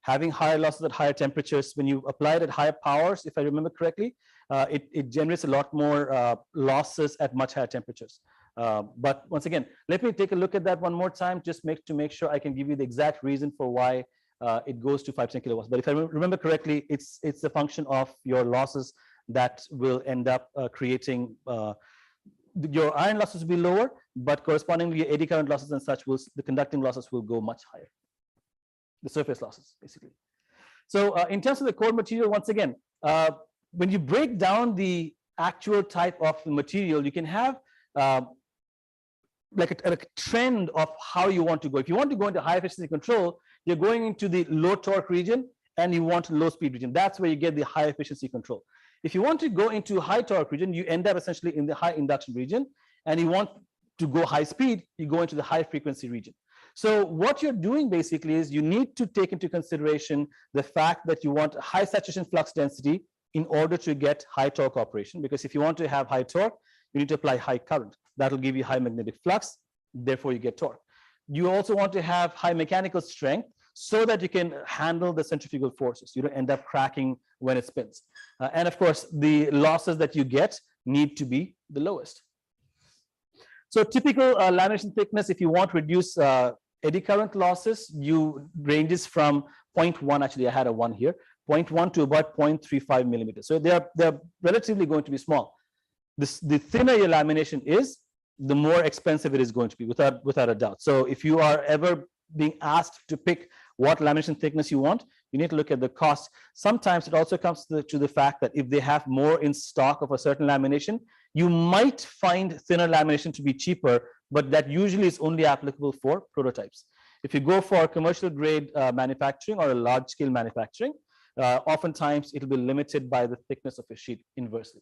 having higher losses at higher temperatures. When you apply it at higher powers, if I remember correctly, it generates a lot more losses at much higher temperatures. But once again, let me take a look at that one more time, just to make sure I can give you the exact reason for why it goes to 5 to 10 kilowatts. But if I remember correctly, it's a function of your losses that will end up creating your iron losses will be lower, but correspondingly your eddy current losses and such the conducting losses will go much higher. The surface losses, basically. So in terms of the core material, once again, when you break down the actual type of material, you can have like a trend of how you want to go. If you want to go into high efficiency control, you're going into the low torque region and you want low speed region. That's where you get the high efficiency control. If you want to go into high torque region, you end up essentially in the high induction region, and you want to go high speed, you go into the high frequency region. So what you're doing basically is you need to take into consideration the fact that you want high saturation flux density in order to get high torque operation, because if you want to have high torque, you need to apply high current. That will give you high magnetic flux, therefore you get torque. You also want to have high mechanical strength so that you can handle the centrifugal forces. You don't end up cracking when it spins. And of course, the losses that you get need to be the lowest. So typical lamination thickness, if you want to reduce eddy current losses, you ranges from 0.1, actually I had a 1 here, 0.1 to about 0.35 millimeters. So they're relatively going to be small. The thinner your lamination is, the more expensive it is going to be, without a doubt. So if you are ever being asked to pick what lamination thickness you want, you need to look at the cost. Sometimes it also comes to the fact that if they have more in stock of a certain lamination, you might find thinner lamination to be cheaper, but that usually is only applicable for prototypes. If you go for commercial grade manufacturing or a large scale manufacturing, oftentimes it will be limited by the thickness of a sheet inversely.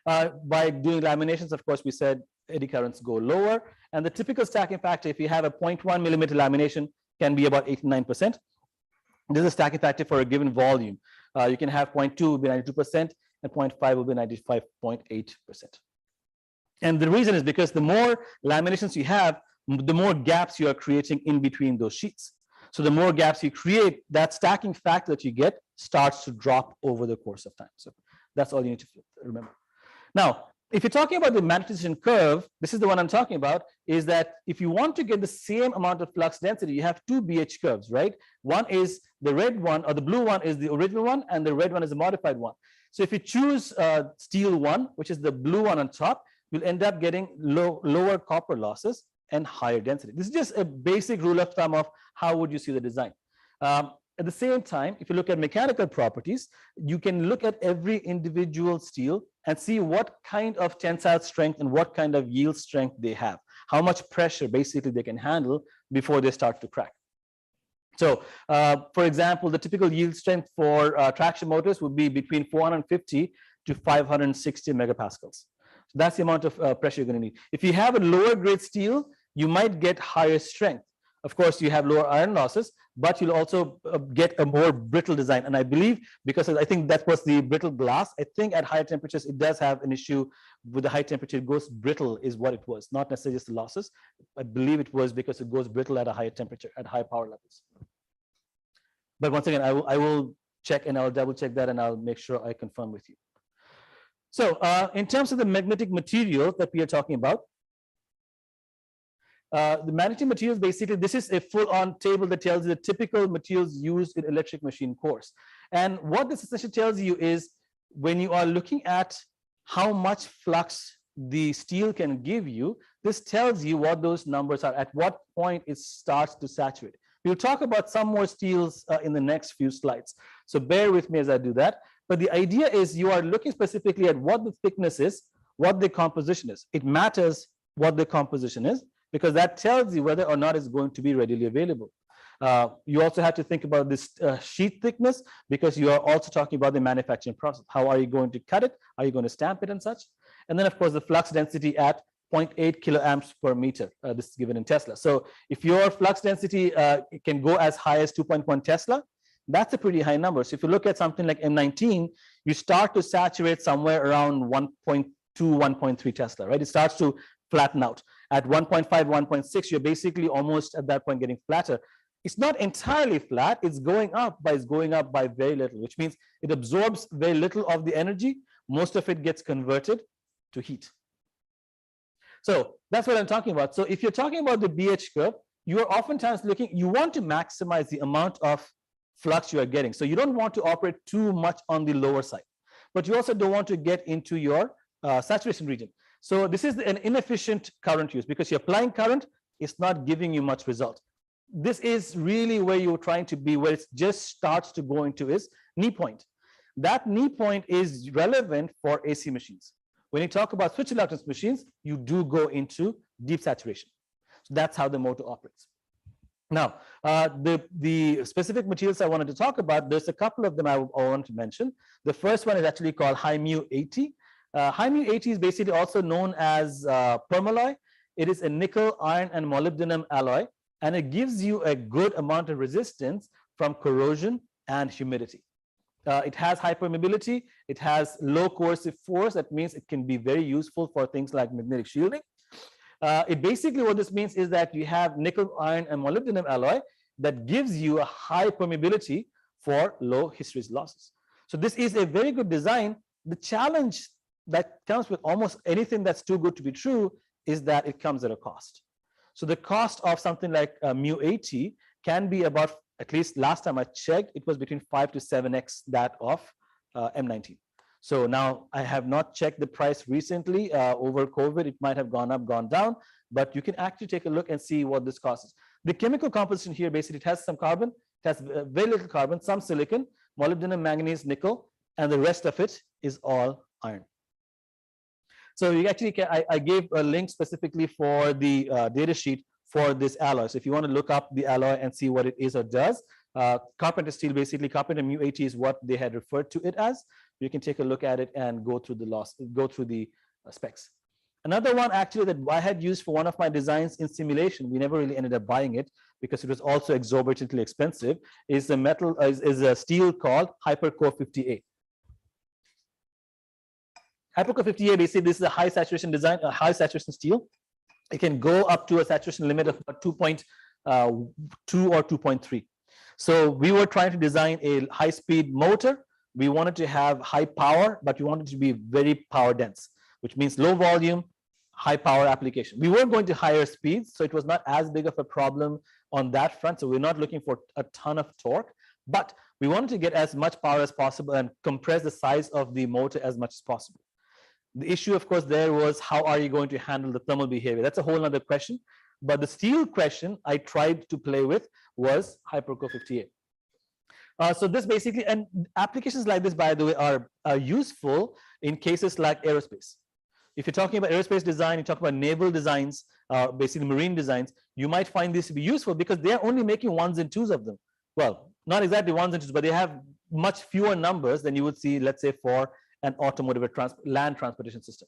By doing laminations, of course, we said eddy currents go lower, and the typical stacking factor, if you have a 0.1 millimeter lamination, can be about 89%. This is a stacking factor for a given volume. You can have 0.2 will be 92%, and 0.5 will be 95.8%. And the reason is because the more laminations you have, the more gaps you are creating in between those sheets. So the more gaps you create, that stacking factor that you get starts to drop over the course of time. So that's all you need to remember. Now, if you're talking about the magnetization curve, this is the one I'm talking about, is that if you want to get the same amount of flux density, you have two BH curves, right? One is the red one, or the blue one is the original one, and the red one is the modified one. So if you choose steel 1, which is the blue one on top, you'll end up getting lower copper losses and higher density. This is just a basic rule of thumb of how would you see the design. At the same time, if you look at mechanical properties, you can look at every individual steel and see what kind of tensile strength and what kind of yield strength they have, how much pressure basically they can handle before they start to crack. So, for example, the typical yield strength for traction motors would be between 450 to 560 megapascals. So that's the amount of pressure you're going to need. If you have a lower grade steel, you might get higher strength. Of course, you have lower iron losses, but you'll also get a more brittle design. And I believe, because I think that was the brittle glass, I think at higher temperatures, it does have an issue with the high temperature. It goes brittle is what it was, not necessarily just the losses. I believe it was because it goes brittle at a higher temperature, at high power levels. But once again, I will check, and I'll double check that, and I'll make sure I confirm with you. So in terms of the magnetic material that we are talking about, the magnetic materials, basically, this is a full-on table that tells you the typical materials used in electric machine course. And what this essentially tells you is, when you are looking at how much flux the steel can give you, this tells you what those numbers are, at what point it starts to saturate. We'll talk about some more steels in the next few slides. So bear with me as I do that. But the idea is you are looking specifically at what the thickness is, what the composition is. It matters what the composition is, because that tells you whether or not it's going to be readily available. You also have to think about this sheet thickness, because you are also talking about the manufacturing process. How are you going to cut it? Are you going to stamp it and such? And then, of course, the flux density at 0.8 kiloamps per meter. This is given in Tesla. So if your flux density can go as high as 2.1 Tesla, that's a pretty high number. So if you look at something like M19, you start to saturate somewhere around 1.2, 1.3 Tesla, right? It starts to flatten out. At 1.5, 1.6, you're basically almost at that point getting flatter. It's not entirely flat, it's going up, but it's going up by very little, which means it absorbs very little of the energy. Most of it gets converted to heat. So that's what I'm talking about. So if you're talking about the BH curve, you are oftentimes looking, you want to maximize the amount of flux you are getting. So you don't want to operate too much on the lower side, but you also don't want to get into your saturation region. So this is an inefficient current use, because you're applying current, it's not giving you much result. This is really where you're trying to be, where it just starts to go into its knee point. That knee point is relevant for AC machines. When you talk about switch reluctance machines, you do go into deep saturation. So that's how the motor operates. Now, the specific materials I wanted to talk about, there's a couple of them I want to mention. The first one is actually called high mu 80. High mu 80 is basically also known as permalloy. It is a nickel, iron, and molybdenum alloy. and it gives you a good amount of resistance from corrosion and humidity. It has hypermobility, it has low coercive force. That means it can be very useful for things like magnetic shielding. It basically, what this means is that you have nickel, iron, and molybdenum alloy that gives you a high permeability for low hysteresis losses. So this is a very good design. The challenge that comes with almost anything that's too good to be true is that it comes at a cost. So the cost of something like mu-80 can be about, at least last time I checked, it was between 5 to 7x that of M19. So now I have not checked the price recently over COVID. It might have gone up, gone down, but you can actually take a look and see what this costs. The chemical composition here, basically, it has some carbon, it has very little carbon, some silicon, molybdenum, manganese, nickel, and the rest of it is all iron. So you actually can, I gave a link specifically for the data sheet for this alloy. So if you want to look up the alloy and see what it is or does, carpenter steel, basically carpenter mu-80 is what they had referred to it as. You can take a look at it and go through the specs. Another one actually that I had used for one of my designs in simulation, we never really ended up buying it because it was also exorbitantly expensive, is a metal is a steel called Hypercore 50A. Hypercore 50A, basically this is a high saturation design, a high saturation steel. It can go up to a saturation limit of about 2.2 or 2.3. So we were trying to design a high-speed motor. We wanted to have high power, but we wanted to be very power dense, which means low volume, high power application. We were going to higher speeds, so it was not as big of a problem on that front. So we're not looking for a ton of torque, but we wanted to get as much power as possible and compress the size of the motor as much as possible. The issue, of course, there was how are you going to handle the thermal behavior? That's a whole other question. But the steel question I tried to play with was Hypercore 50A. So this basically, and applications like this, by the way, are useful in cases like aerospace. If you're talking about aerospace design, you talk about naval designs, basically marine designs, you might find this to be useful because they're only making ones and twos of them. Well, not exactly ones and twos, but they have much fewer numbers than you would see, let's say, for an automotive or land transportation system.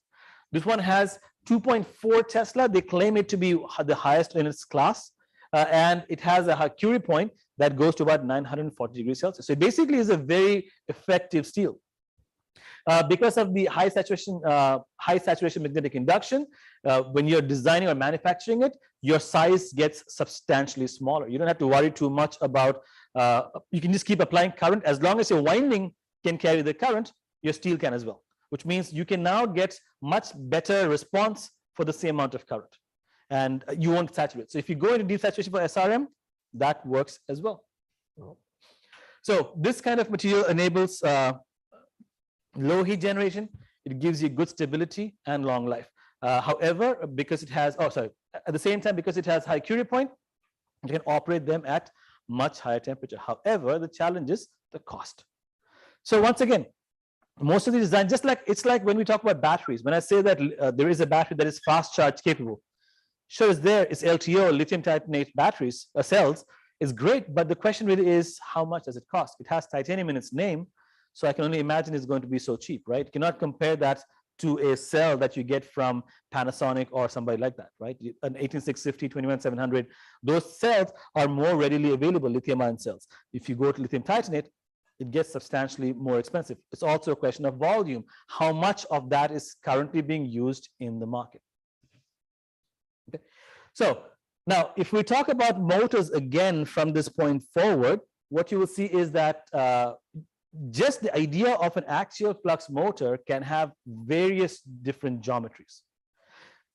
This one has 2.4 Tesla. They claim it to be the highest in its class, and it has a Curie point that goes to about 940 degrees Celsius. So it basically is a very effective steel. Because of the high saturation magnetic induction, when you're designing or manufacturing it, your size gets substantially smaller. You don't have to worry too much about, you can just keep applying current. As long as your winding can carry the current, your steel can as well, which means you can now get much better response for the same amount of current, and you won't saturate. So if you go into deep saturation for SRM, that works as well. So this kind of material enables low heat generation. It gives you good stability and long life. However, because it has, at the same time, because it has high Curie point, you can operate them at much higher temperature. However, the challenge is the cost. So once again, most of the design, just like it's like when we talk about batteries, when I say that there is a battery that is fast charge capable, sure, it's there, it's LTO, lithium titanate batteries, cells, is great, but the question really is, how much does it cost? It has titanium in its name, so I can only imagine it's going to be so cheap, right? You cannot compare that to a cell that you get from Panasonic or somebody like that, right? An 18650, 21700, those cells are more readily available, lithium ion cells. If you go to lithium titanate, it gets substantially more expensive. It's also a question of volume. How much of that is currently being used in the market? Okay. So now, if we talk about motors again from this point forward, what you will see is that just the idea of an axial flux motor can have various different geometries.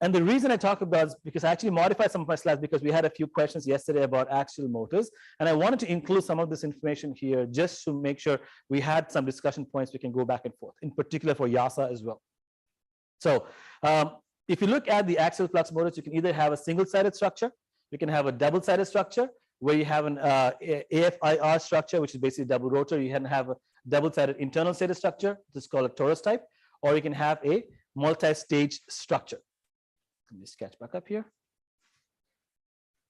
And the reason I talk about is because I actually modified some of my slides because we had a few questions yesterday about axial motors, and I wanted to include some of this information here just to make sure we had some discussion points we can go back and forth, in particular for YASA as well. So if you look at the axial flux motors, you can either have a single-sided structure, you can have a double-sided structure where you have an AFIR structure, which is basically double rotor. You can have a double-sided internal stator structure, this is called a torus type, or you can have a multi-stage structure. Let me sketch back up here.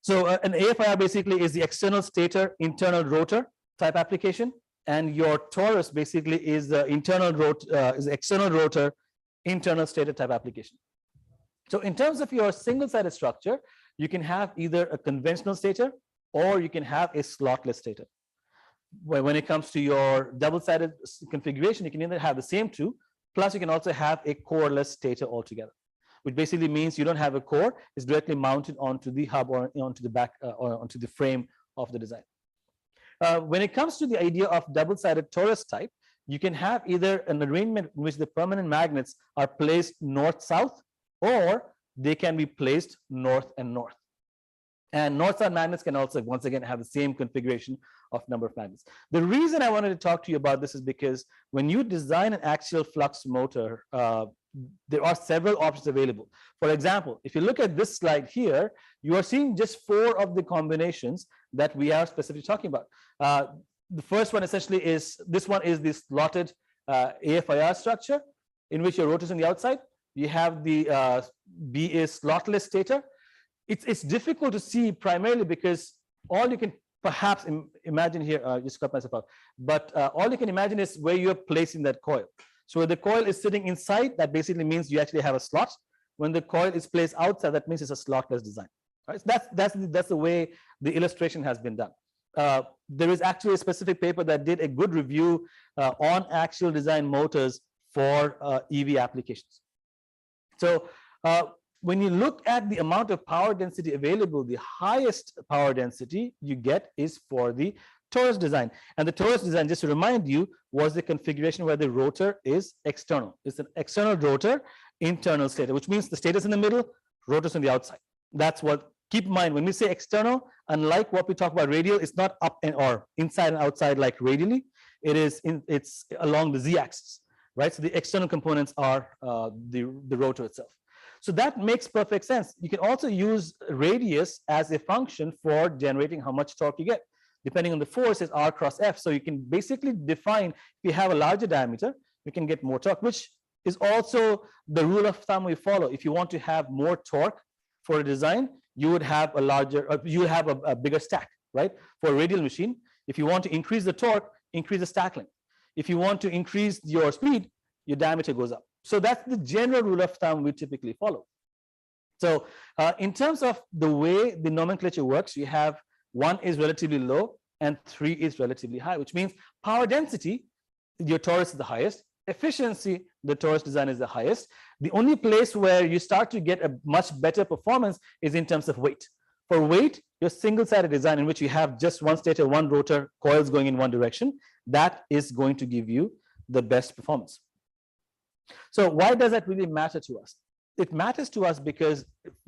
So an AFIR basically is the external stator, internal rotor type application, and your torus basically is the internal rotor, is the external rotor, internal stator type application. So in terms of your single-sided structure, you can have either a conventional stator or you can have a slotless stator. When it comes to your double-sided configuration, you can either have the same two, plus you can also have a coreless stator altogether, which basically means you don't have a core, it's directly mounted onto the hub or onto the back or onto the frame of the design. When it comes to the idea of double-sided torus type, you can have either an arrangement in which the permanent magnets are placed north-south, or they can be placed north and north. And north-south magnets can also, once again, have the same configuration of number of magnets. The reason I wanted to talk to you about this is because when you design an axial flux motor, there are several options available. For example, if you look at this slide here, you are seeing just 4 of the combinations that we are specifically talking about. The first one essentially is, this one is the slotted AFIR structure in which your rotor is on the outside. You have the B is slotless stator. It's difficult to see primarily because all you can perhaps imagine here, just cut myself out, but all you can imagine is where you're placing that coil. So when the coil is sitting inside, that basically means you actually have a slot. When the coil is placed outside, that means it's a slotless design. Right? So that's the way the illustration has been done. There is actually a specific paper that did a good review on axial design motors for EV applications. So when you look at the amount of power density available, the highest power density you get is for the torus design. And the torus design, just to remind you, was the configuration where the rotor is external. It's an external rotor, internal stator, which means the stator's in the middle, rotor's on the outside. That's what, keep in mind, when we say external, unlike what we talk about radial, it's not up and or inside and outside like radially. It's along the z-axis, right? So the external components are the rotor itself. So that makes perfect sense. You can also use radius as a function for generating how much torque you get. Depending on the force, is R cross F. So you can basically define, if you have a larger diameter, you can get more torque, which is also the rule of thumb we follow. If you want to have more torque for a design, you would have a larger, you have a bigger stack, right? For a radial machine, if you want to increase the torque, increase the stack length. If you want to increase your speed, your diameter goes up. So that's the general rule of thumb we typically follow. So in terms of the way the nomenclature works, you have 1 is relatively low and 3 is relatively high, which means power density, your torus is the highest. Efficiency, the torus design is the highest. The only place where you start to get a much better performance is in terms of weight. For weight, your single-sided design in which you have just one stator, one rotor, coils going in one direction, that is going to give you the best performance. So why does that really matter to us? It matters to us because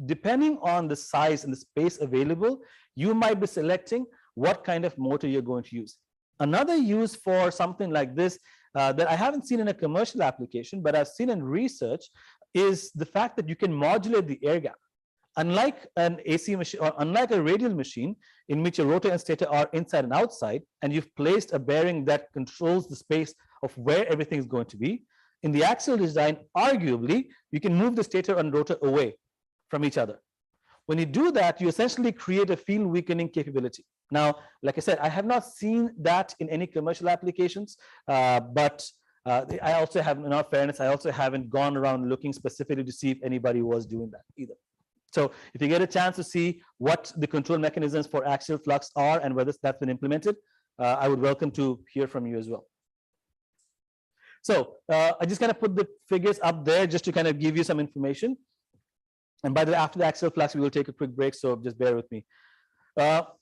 depending on the size and the space available, you might be selecting what kind of motor you're going to use. Another use for something like this that I haven't seen in a commercial application, but I've seen in research, is the fact that you can modulate the air gap. Unlike an AC machine or unlike a radial machine in which a rotor and stator are inside and outside, and you've placed a bearing that controls the space of where everything is going to be, in the axial design, arguably, you can move the stator and rotor away from each other. When you do that, you essentially create a field weakening capability. Now, like I said, I have not seen that in any commercial applications, but I also have, in all fairness, I also haven't gone around looking specifically to see if anybody was doing that either. So if you get a chance to see what the control mechanisms for axial flux are and whether that's been implemented, I would welcome to hear from you as well. So I just kind of put the figures up there just to kind of give you some information. And by the way, after the axial flux, we will take a quick break, so just bear with me.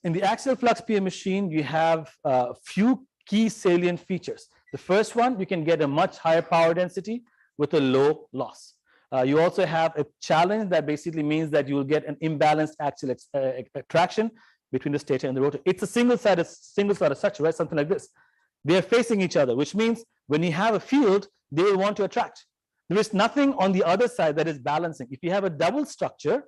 In the axial flux PM machine, you have a few key salient features. The first one, you can get a much higher power density with a low loss. You also have a challenge that basically means that you will get an imbalanced axial attraction between the stator and the rotor. It's a single-sided structure, right? Something like this. They are facing each other, which means when you have a field, they will want to attract. There is nothing on the other side that is balancing. If you have a double structure,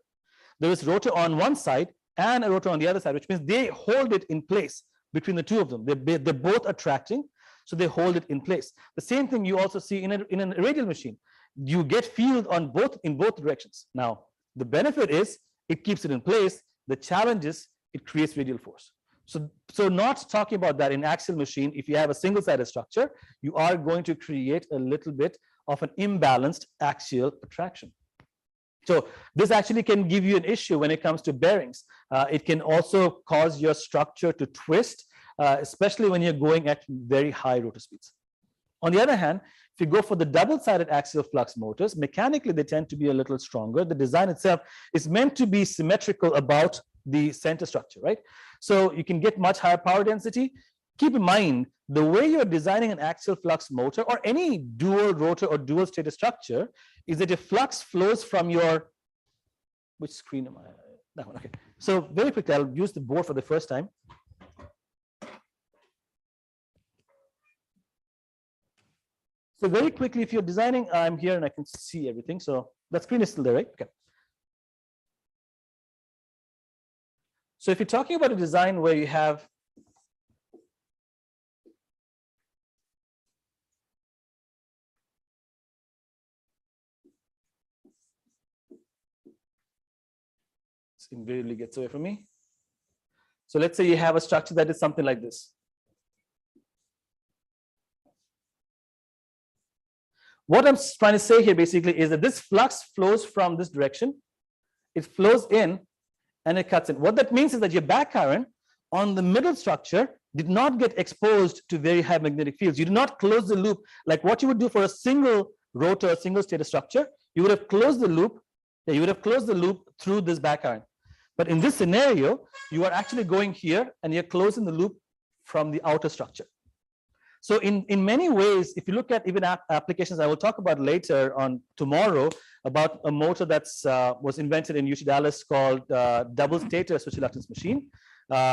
there is rotor on one side and a rotor on the other side, which means they hold it in place between the two of them. They're both attracting, so they hold it in place. The same thing you also see in a radial machine. You get field on in both directions. Now, the benefit is it keeps it in place. The challenge is it creates radial force. So not talking about that in axial machine, if you have a single-sided structure, you are going to create a little bit of an imbalanced axial attraction. So this actually can give you an issue when it comes to bearings. It can also cause your structure to twist, especially when you're going at very high rotor speeds. On the other hand, if you go for the double-sided axial flux motors, mechanically they tend to be a little stronger. The design itself is meant to be symmetrical about the center structure, right? So you can get much higher power density. Keep in mind, the way you're designing an axial flux motor or any dual rotor or dual stator structure is that your flux flows from your, which screen am I? That one, okay. So very quickly, I'll use the board for the first time. So very quickly, if you're designing, I'm here and I can see everything. So that screen is still there, right? Okay. So if you're talking about a design where you have this invariably gets away from me. So let's say you have a structure that is something like this. What I'm trying to say here basically is that this flux flows from this direction. It flows in and it cuts in. What that means is that your back current on the middle structure did not get exposed to very high magnetic fields. You do not close the loop like what you would do for a single rotor, a single stator structure. You would have closed the loop. You would have closed the loop through this back current. But in this scenario, you are actually going here and you're closing the loop from the outer structure. So in many ways, if you look at even applications, I will talk about later on tomorrow about a motor that's was invented in UT Dallas called double stator switch reluctance machine.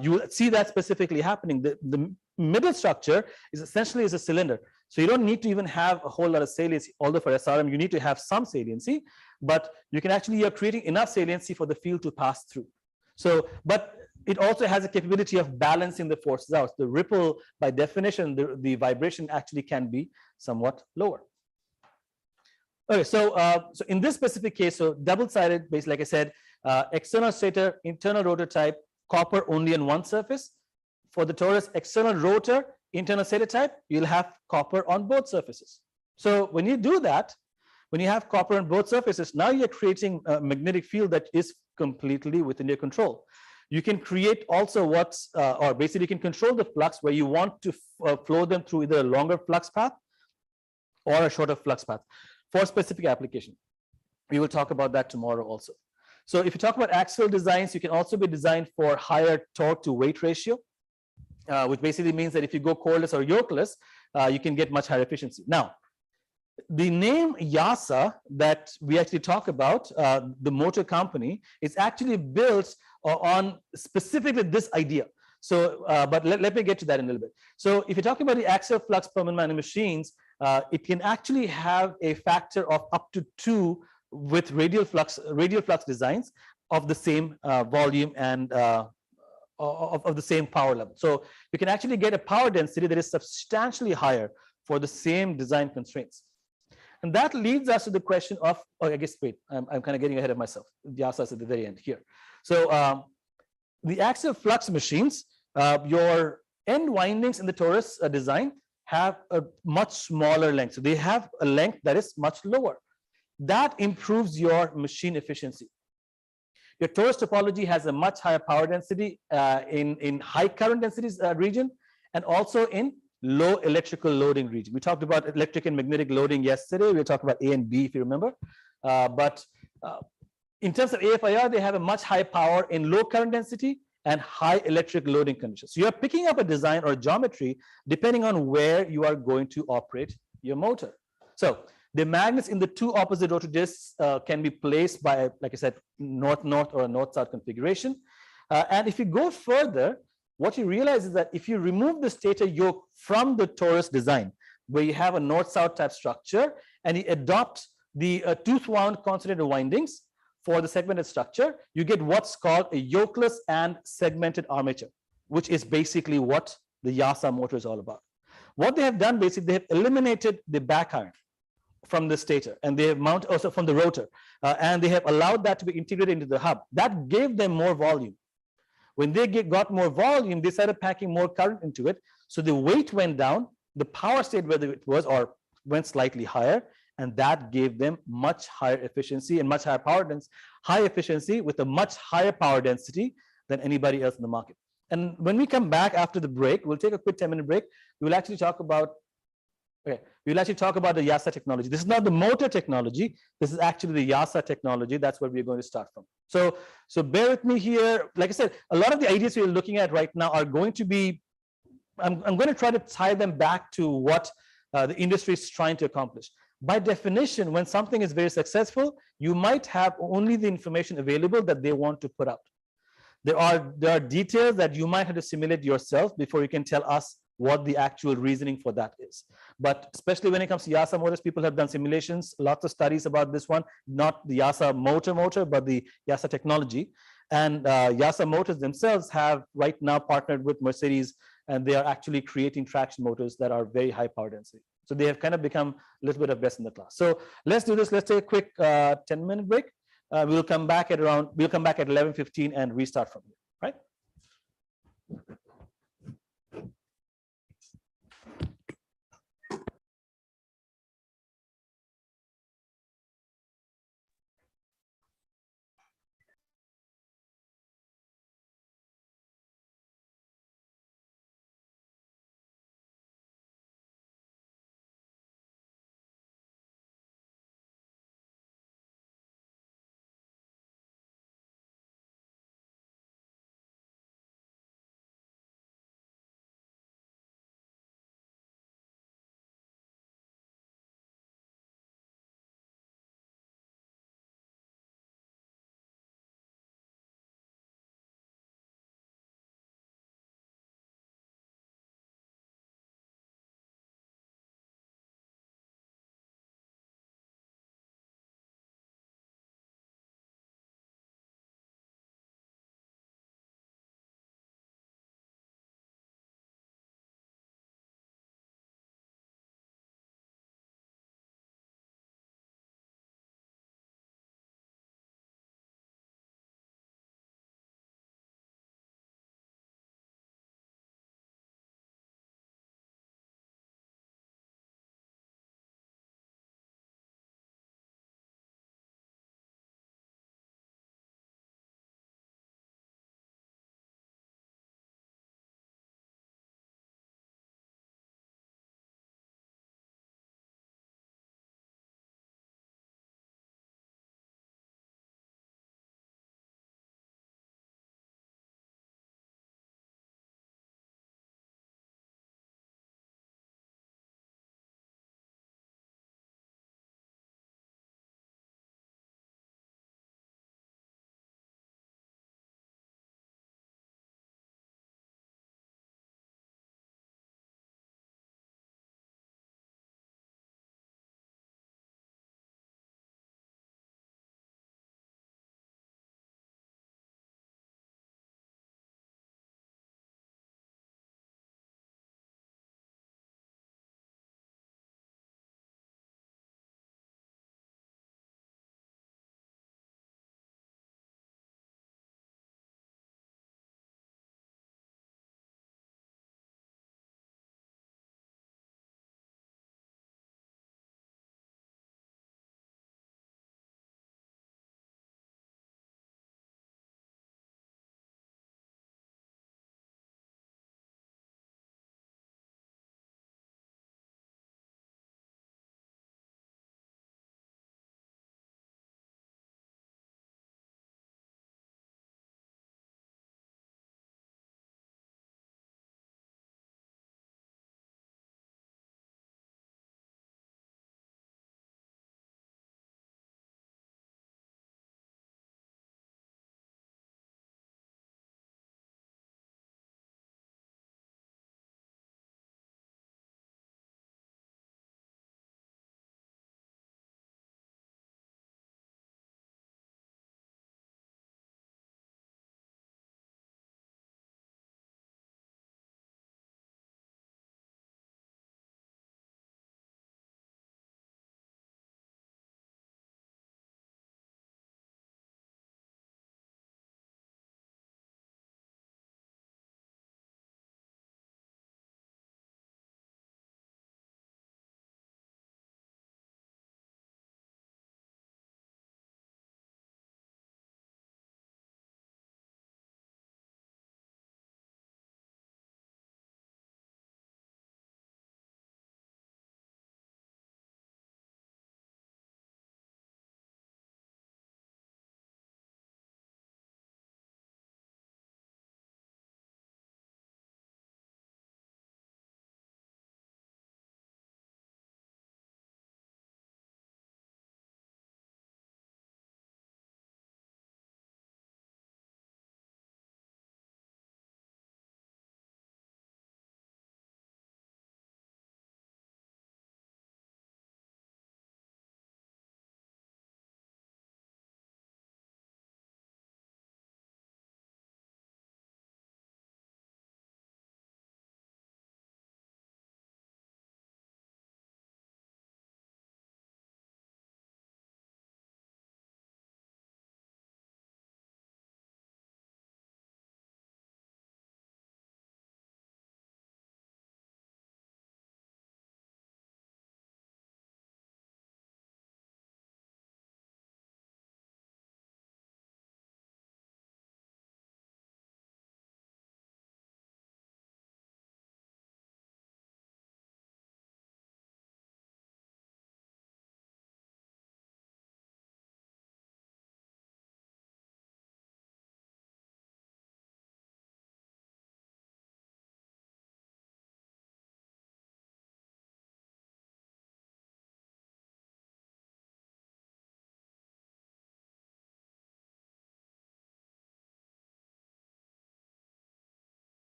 You will see that specifically happening. The middle structure is essentially a cylinder. So you don't need to even have a whole lot of saliency, although for SRM, you need to have some saliency, but you can actually, you're creating enough saliency for the field to pass through. So, but it also has a capability of balancing the forces out. The ripple, by definition, the vibration actually can be somewhat lower. Okay, so so in this specific case, so double-sided, basically, like I said, external stator, internal rotor type, copper only on one surface. For the torus, external rotor, internal stator type, you'll have copper on both surfaces. So when you do that, when you have copper on both surfaces, now you're creating a magnetic field that is completely within your control. You can create also what's, or basically you can control the flux where you want to flow them through either a longer flux path or a shorter flux path for specific application. We will talk about that tomorrow also. So if you talk about axial designs, you can also be designed for higher torque to weight ratio, which basically means that if you go coreless or yokeless, you can get much higher efficiency. Now, the name YASA that we actually talk about, the motor company, is actually built on specifically this idea. So, but let me get to that in a little bit. So if you're talking about the axial flux permanent magnet machines, it can actually have a factor of up to 2 with radial flux designs of the same volume and of the same power level. So you can actually get a power density that is substantially higher for the same design constraints. And that leads us to the question of, oh, I guess, wait, I'm kind of getting ahead of myself. YASA is at the very end here. So the axial flux machines, your end windings in the torus design have a much smaller length. So they have a length that is much lower. That improves your machine efficiency. Your torus topology has a much higher power density in high current densities region, and also in low electrical loading region. We talked about electric and magnetic loading yesterday. We were talking about A and B, if you remember. But in terms of AFIR, they have a much higher power in low current density and high electric loading conditions. So you're picking up a design or geometry depending on where you are going to operate your motor. So the magnets in the 2 opposite rotor discs can be placed by, like I said, north-north or a north-south configuration. And if you go further, what you realize is that if you remove the stator yoke from the torus design, where you have a north-south type structure, and you adopt the tooth-wound concentrated windings for the segmented structure, you get what's called a yokeless and segmented armature, which is basically what the YASA motor is all about. What they have done, basically, they have eliminated the back iron from the stator, and they have mounted also from the rotor, and they have allowed that to be integrated into the hub. That gave them more volume. When they got more volume, they started packing more current into it. So the weight went down, the power stayed whether it was or went slightly higher, and that gave them much higher efficiency and much higher power density, high efficiency with a much higher power density than anybody else in the market. And when we come back after the break, we'll take a quick 10-minute break. We'll actually talk about the YASA technology. This is not the motor technology. This is actually the YASA technology. That's where we're going to start from. So bear with me here. Like I said, a lot of the ideas we're looking at right now are going to be, I'm going to try to tie them back to what the industry is trying to accomplish. By definition, when something is very successful, you might have only the information available that they want to put out. There are details that you might have to simulate yourself before you can tell us what the actual reasoning for that is. But especially when it comes to YASA motors, people have done simulations, lots of studies about this one, not the YASA motor, but the YASA technology. And YASA motors themselves have right now partnered with Mercedes, and they are actually creating traction motors that are very high power density. So they have kind of become a little bit of best in the class. So let's do this. Let's take a quick 10-minute break. We'll come back at 11:15 and restart from here, right?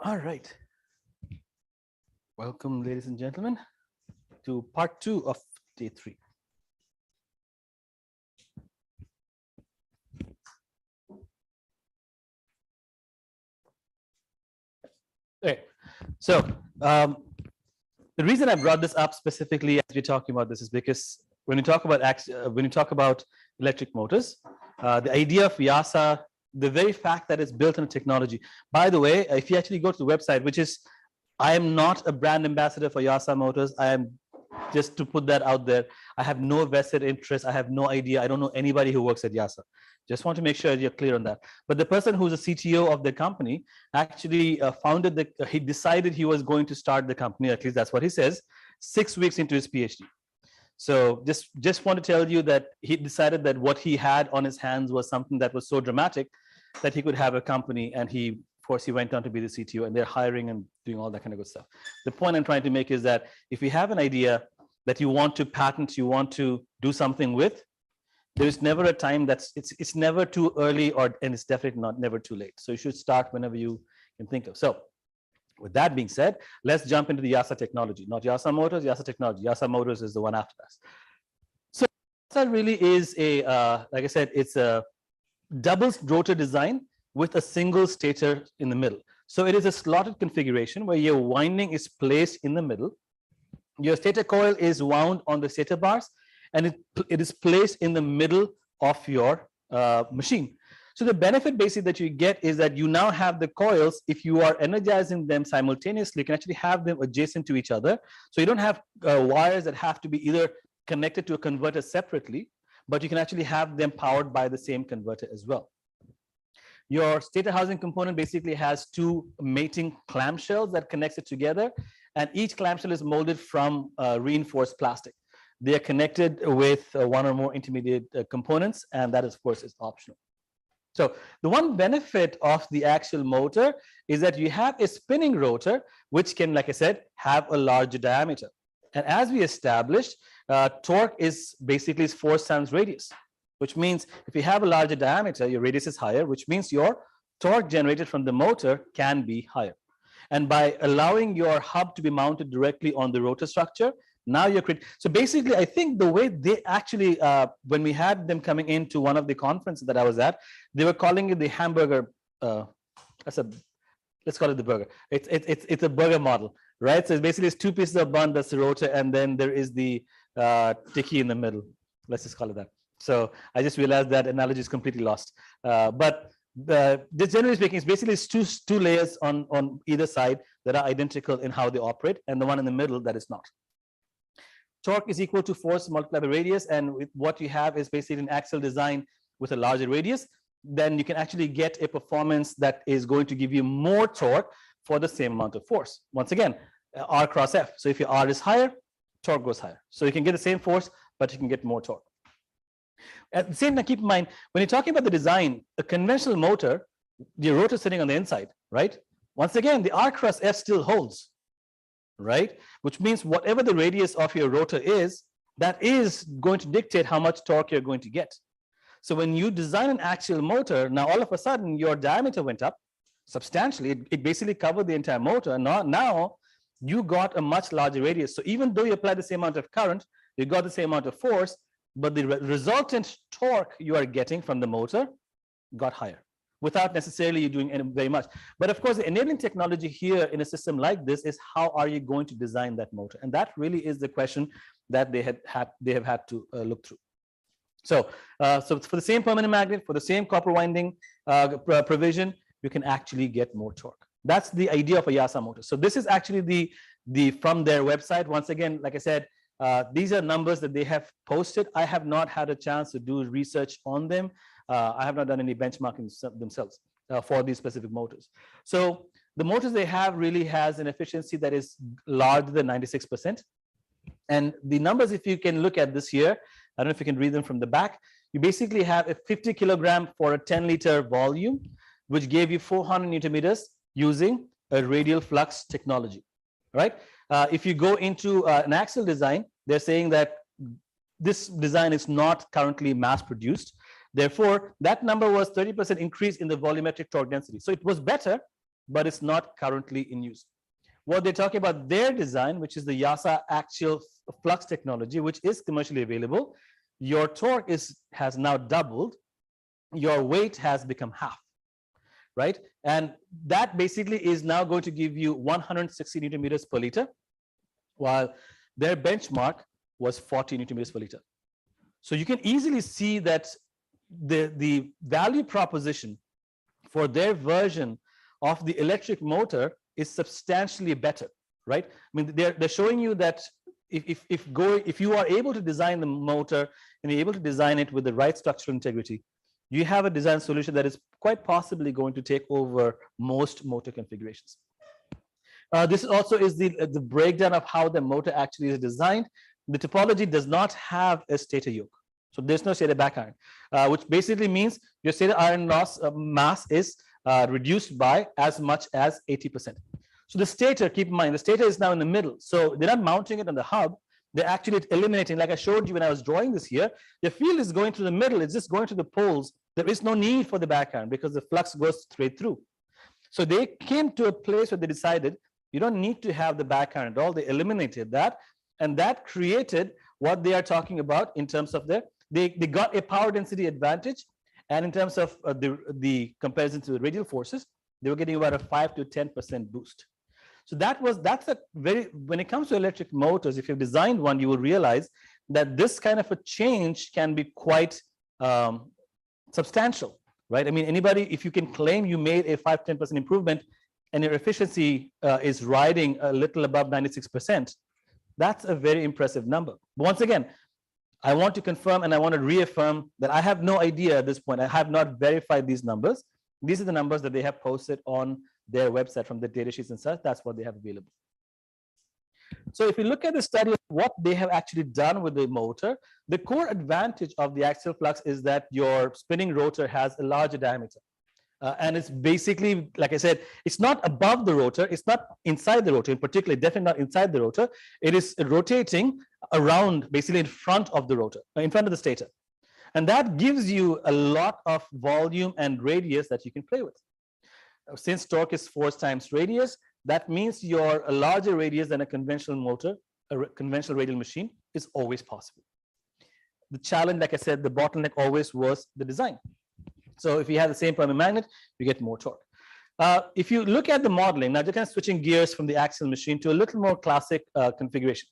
All right. Welcome, ladies and gentlemen, to part 2 of day 3. Okay, so the reason I brought this up specifically as we're talking about this is because when you talk about electric motors, the idea of YASA, the very fact that it's built on a technology. By the way, if you actually go to the website, which is, I am not a brand ambassador for YASA Motors. I am, just to put that out there, I have no vested interest. I have no idea. I don't know anybody who works at YASA. Just want to make sure you're clear on that. But the person who's the CTO of the company actually he decided he was going to start the company, at least that's what he says, 6 weeks into his PhD. So just want to tell you that he decided that what he had on his hands was something that was so dramatic that he could have a company, and of course he went on to be the CTO, and they're hiring and doing all that kind of good stuff. The point I'm trying to make is that if you have an idea that you want to patent, you want to do something with, there is never a time it's never too early, and it's definitely never too late. So you should start whenever you can think of. So with that being said, let's jump into the YASA technology, not YASA Motors, YASA technology. YASA Motors is the one after us. So YASA really is like I said, it's a double rotor design with a single stator in the middle. So it is a slotted configuration where your winding is placed in the middle. Your stator coil is wound on the stator bars, and it is placed in the middle of your machine. So the benefit basically that you get is that you now have the coils, if you are energizing them simultaneously, you can actually have them adjacent to each other. So you don't have wires that have to be either connected to a converter separately, but you can actually have them powered by the same converter as well. Your stator housing component basically has 2 mating clamshells that connects it together, and each clamshell is molded from reinforced plastic. They are connected with 1 or more intermediate components, and that, of course, is optional. So the one benefit of the actual motor is that you have a spinning rotor, which can, like I said, have a larger diameter. And as we established, torque is basically force times radius, which means if you have a larger diameter, your radius is higher, which means your torque generated from the motor can be higher. And by allowing your hub to be mounted directly on the rotor structure, now you're so basically, I think the way they actually, when we had them coming into one of the conferences that I was at, they were calling it the hamburger. Let's call it the burger. It's a burger model, right? So basically, it's 2 pieces of bun, that's the rotor, and then there is the tikkie in the middle. Let's just call it that. So I just realized that analogy is completely lost. But just generally speaking, it's basically two layers on either side that are identical in how they operate, and the one in the middle that is not. Torque is equal to force multiplied by radius, and with what you have is basically an axial design with a larger radius. Then you can actually get a performance that is going to give you more torque for the same amount of force. Once again, R cross F. So if your R is higher, torque goes higher. So you can get the same force, but you can get more torque. At the same time, keep in mind, when you're talking about the design, a conventional motor, the rotor is sitting on the inside, right? Once again, the R cross F still holds, right? Which means whatever the radius of your rotor is, that is going to dictate how much torque you're going to get. So when you design an axial motor, now all of a sudden your diameter went up substantially. It basically covered the entire motor. Now you got a much larger radius. So even though you apply the same amount of current, you got the same amount of force, but the resultant torque you are getting from the motor got higher. without necessarily you doing very much. But of course, the enabling technology here in a system like this is how are you going to design that motor? And that really is the question that they have had to look through. So, so for the same permanent magnet, for the same copper winding provision, you can actually get more torque. That's the idea of a YASA motor. So this is actually the from their website. Once again, like I said, these are numbers that they have posted. I have not had a chance to do research on them. I have not done any benchmarking themselves for these specific motors. So the motors they have really has an efficiency that is larger than 96%. And the numbers, if you can look at this here, I don't know if you can read them from the back. You basically have a 50 kilogram for a 10-liter volume, which gave you 400 Newton meters using a radial flux technology, right? If you go into an axle design, they're saying that this design is not currently mass produced. Therefore, that number was 30% increase in the volumetric torque density. So it was better, but it's not currently in use. What they're talking about their design, which is the YASA axial flux technology, which is commercially available, your torque has now doubled, your weight has become half, right? And that basically is now going to give you 160 Newton meters per liter, while their benchmark was 40 Newton meters per liter. So you can easily see that the value proposition for their version of the electric motor is substantially better, right? I mean, they're showing you that if you are able to design the motor and you're able to design it with the right structural integrity, you have a design solution that is quite possibly going to take over most motor configurations. This also is the breakdown of how the motor actually is designed. The topology does not have a stator yoke. So there's no stator back iron, which basically means your stator iron loss mass is reduced by as much as 80%. So the stator, keep in mind, the stator is now in the middle. So they're not mounting it on the hub. They're actually eliminating, like I showed you when I was drawing this here, the field is going through the middle. It's just going to the poles. There is no need for the back iron because the flux goes straight through. So they came to a place where they decided you don't need to have the back iron at all. They eliminated that. And that created what they are talking about in terms of they got a power density advantage. And in terms of the comparison to the radial forces, they were getting about a 5 to 10% boost. So that's a when it comes to electric motors, if you've designed one, you will realize that this kind of a change can be quite substantial, right? I mean, anybody, if you can claim you made a 5 to 10% improvement and your efficiency is riding a little above 96%, that's a very impressive number. But once again, I want to confirm and I want to reaffirm that I have no idea at this point. I have not verified these numbers. These are the numbers that they have posted on their website from the data sheets and such. That's what they have available. So if you look at the study of what they have actually done with the motor, the core advantage of the axial flux is that your spinning rotor has a larger diameter. And it's basically, like I said, it's not above the rotor, it's not inside the rotor, in particular, definitely not inside the rotor. It is rotating around, basically in front of the rotor, in front of the stator. And that gives you a lot of volume and radius that you can play with. Since torque is force times radius, that means you're a larger radius than a conventional motor, a conventional radial machine is always possible. The challenge, like I said, the bottleneck always was the design. So if you have the same permanent magnet, you get more torque. If you look at the modeling, now just kind of switching gears from the axial machine to a little more classic configuration.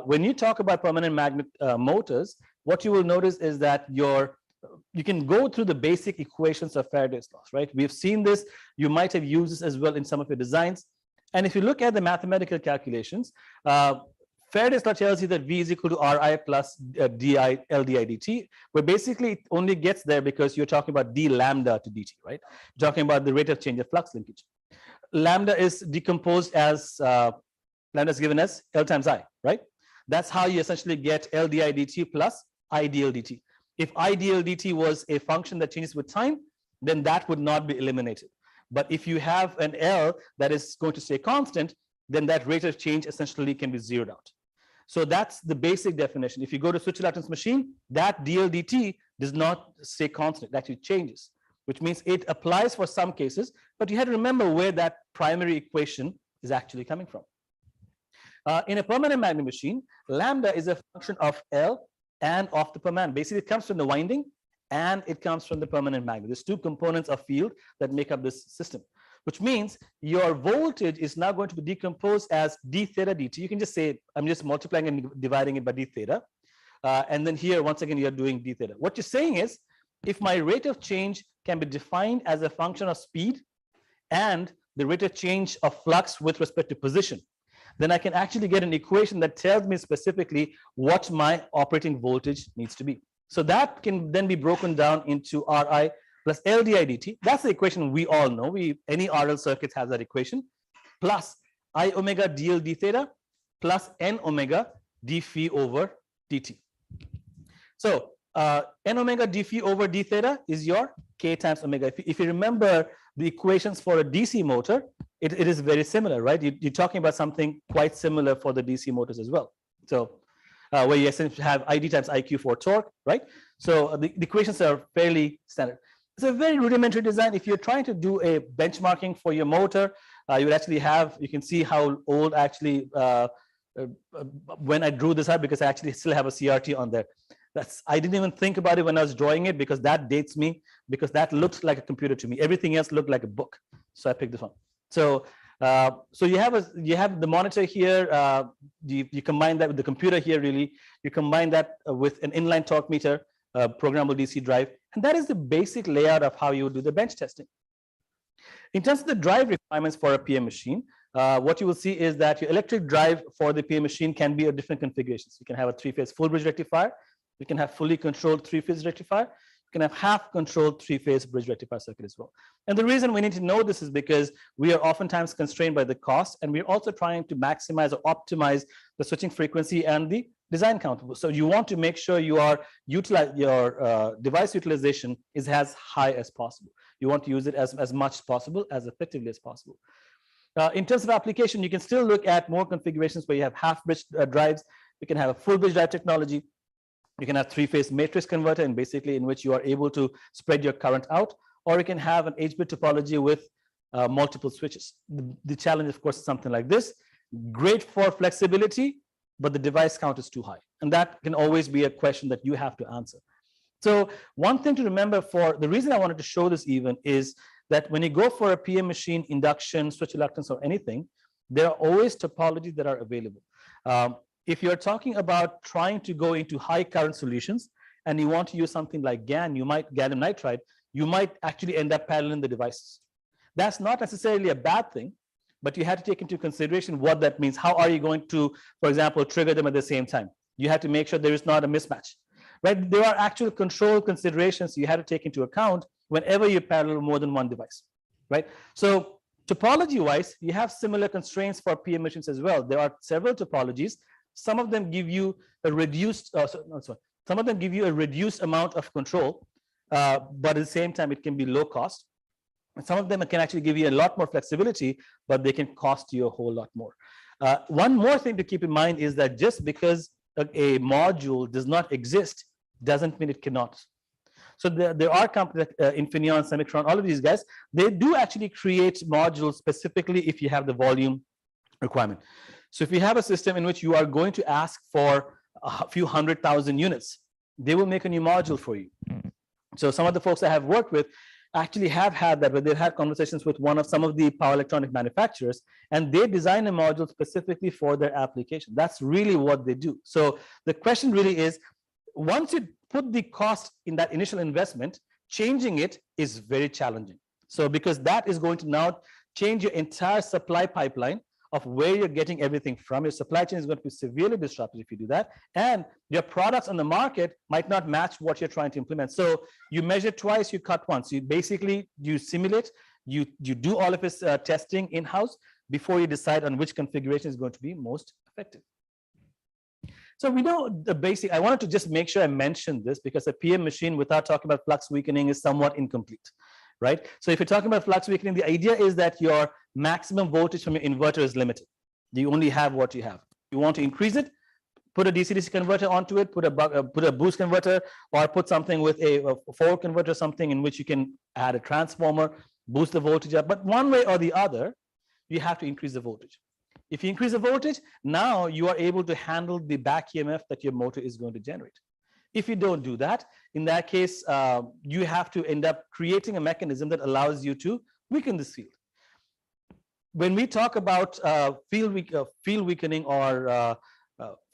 When you talk about permanent magnet motors, what you will notice is that you can go through the basic equations of Faraday's laws, right? We've seen this. You might have used this as well in some of your designs. And if you look at the mathematical calculations, Faraday's law tells you that V is equal to Ri plus di LDI dt, where basically it only gets there because you're talking about d lambda to dt, right? You're talking about the rate of change of flux linkage. Lambda is decomposed as, lambda is given as L times I, right? That's how you essentially get LDI dt plus IDL dt. If IDL dt was a function that changes with time, then that would not be eliminated. But if you have an L that is going to stay constant, then that rate of change essentially can be zeroed out. So that's the basic definition. If you go to switch reluctance machine, that DL dt does not stay constant, it actually changes, which means it applies for some cases, but you have to remember where that primary equation is actually coming from. In a permanent magnet machine, lambda is a function of L and of the permanent. Basically, it comes from the winding and it comes from the permanent magnet. There's two components of field that make up this system, which means your voltage is now going to be decomposed as d theta dt. You can just say, I'm just multiplying and dividing it by d theta. And then here, once again, you're doing d theta. What you're saying is, if my rate of change can be defined as a function of speed and the rate of change of flux with respect to position, then I can actually get an equation that tells me specifically what my operating voltage needs to be. So that can then be broken down into Ri plus LDI dt. That's the equation we all know. Any RL circuit has that equation, plus I omega dl d theta plus n omega d phi over dt. So n omega d phi over d theta is your k times omega. If you remember the equations for a DC motor, it is very similar, right? You're talking about something quite similar for the DC motors as well. So where you essentially have ID times IQ for torque, right? So the equations are fairly standard. It's a very rudimentary design. If you're trying to do a benchmarking for your motor, you would actually have, you can see how old actually when I drew this out, because I actually still have a CRT on there. I didn't even think about it when I was drawing it, because that dates me, because that looks like a computer to me. Everything else looked like a book, so I picked this one. So so you have the monitor here. You combine that with the computer here. Really, you combine that with an inline torque meter, programmable DC drive, and that is the basic layout of how you would do the bench testing. In terms of the drive requirements for a PM machine, what you will see is that your electric drive for the PM machine can be of different configurations. You can have a 3-phase full bridge rectifier. You can have fully controlled 3-phase rectifier. You can have half controlled 3-phase bridge rectifier circuit as well. And the reason we need to know this is because we are oftentimes constrained by the cost, and we're also trying to maximize or optimize the switching frequency and the design count. So you want to make sure your device utilization is as high as possible. You want to use it as much as possible, as effectively as possible. In terms of application, you can still look at more configurations where you have half bridge drives. You can have a full bridge drive technology. You can have 3-phase matrix converter, and basically in which you are able to spread your current out, or you can have an H-bit topology with multiple switches. The challenge, of course, is something like this. Great for flexibility, but the device count is too high, and that can always be a question that you have to answer. So one thing to remember, for the reason I wanted to show this even, is that when you go for a PM machine, induction, switch reluctance, or anything, there are always topologies that are available. If you're talking about trying to go into high current solutions and you want to use something like GAN, gallium nitride, you might actually end up paralleling the devices. That's not necessarily a bad thing, but you have to take into consideration what that means. How are you going to, for example, trigger them at the same time? You have to make sure there is not a mismatch, right? There are actual control considerations you have to take into account whenever you parallel more than one device, right? So topology-wise, you have similar constraints for PM machines as well. There are several topologies. Some of them give you a reduced, some of them give you a reduced amount of control, but at the same time, it can be low cost. And some of them can actually give you a lot more flexibility, but they can cost you a whole lot more. One more thing to keep in mind is that just because a module does not exist, doesn't mean it cannot. So there are companies like Infineon, Semicron, all of these guys, they do actually create modules specifically if you have the volume requirement. So if you have a system in which you are going to ask for a few 100,000 units, they will make a new module for you. So some of the folks I have worked with actually have had that, where they've had conversations with some of the power electronic manufacturers, and they design a module specifically for their application. That's really what they do. So the question really is, once you put the cost in that initial investment, changing it is very challenging. So because that is going to now change your entire supply pipeline of where you're getting everything from. Your supply chain is going to be severely disrupted if you do that, and your products on the market might not match what you're trying to implement. So you measure twice, you cut once. You basically, you simulate, you do all of this testing in-house before you decide on which configuration is going to be most effective. So we know the basic. I wanted to just make sure I mentioned this, because a PM machine without talking about flux weakening is somewhat incomplete, right? So if you're talking about flux weakening, the idea is that your maximum voltage from your inverter is limited. You only have what you have. You want to increase it, put a DC-DC converter onto it, put a boost converter, or put something with a forward converter, something in which you can add a transformer, boost the voltage up. But one way or the other, you have to increase the voltage. If you increase the voltage, now you are able to handle the back EMF that your motor is going to generate. If you don't do that, in that case, you have to end up creating a mechanism that allows you to weaken this field. When we talk about field weakening or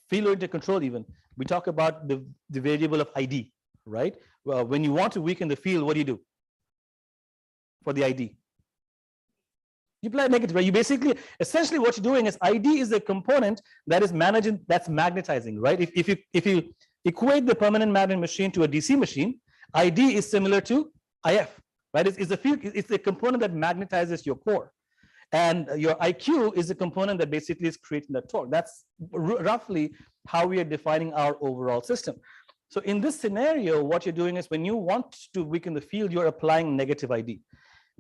field-oriented control even, we talk about the variable of ID, right? Well, when you want to weaken the field, what do? For the ID? You apply negative, right? You basically, essentially what you're doing is ID is the component that is managing, that's magnetizing, right? If you equate the permanent magnet machine to a DC machine, ID is similar to IF, right? It's the field, it's the component that magnetizes your core. And your IQ is the component that basically is creating that torque. That's roughly how we are defining our overall system. So in this scenario, what you're doing is when you want to weaken the field, you're applying negative ID.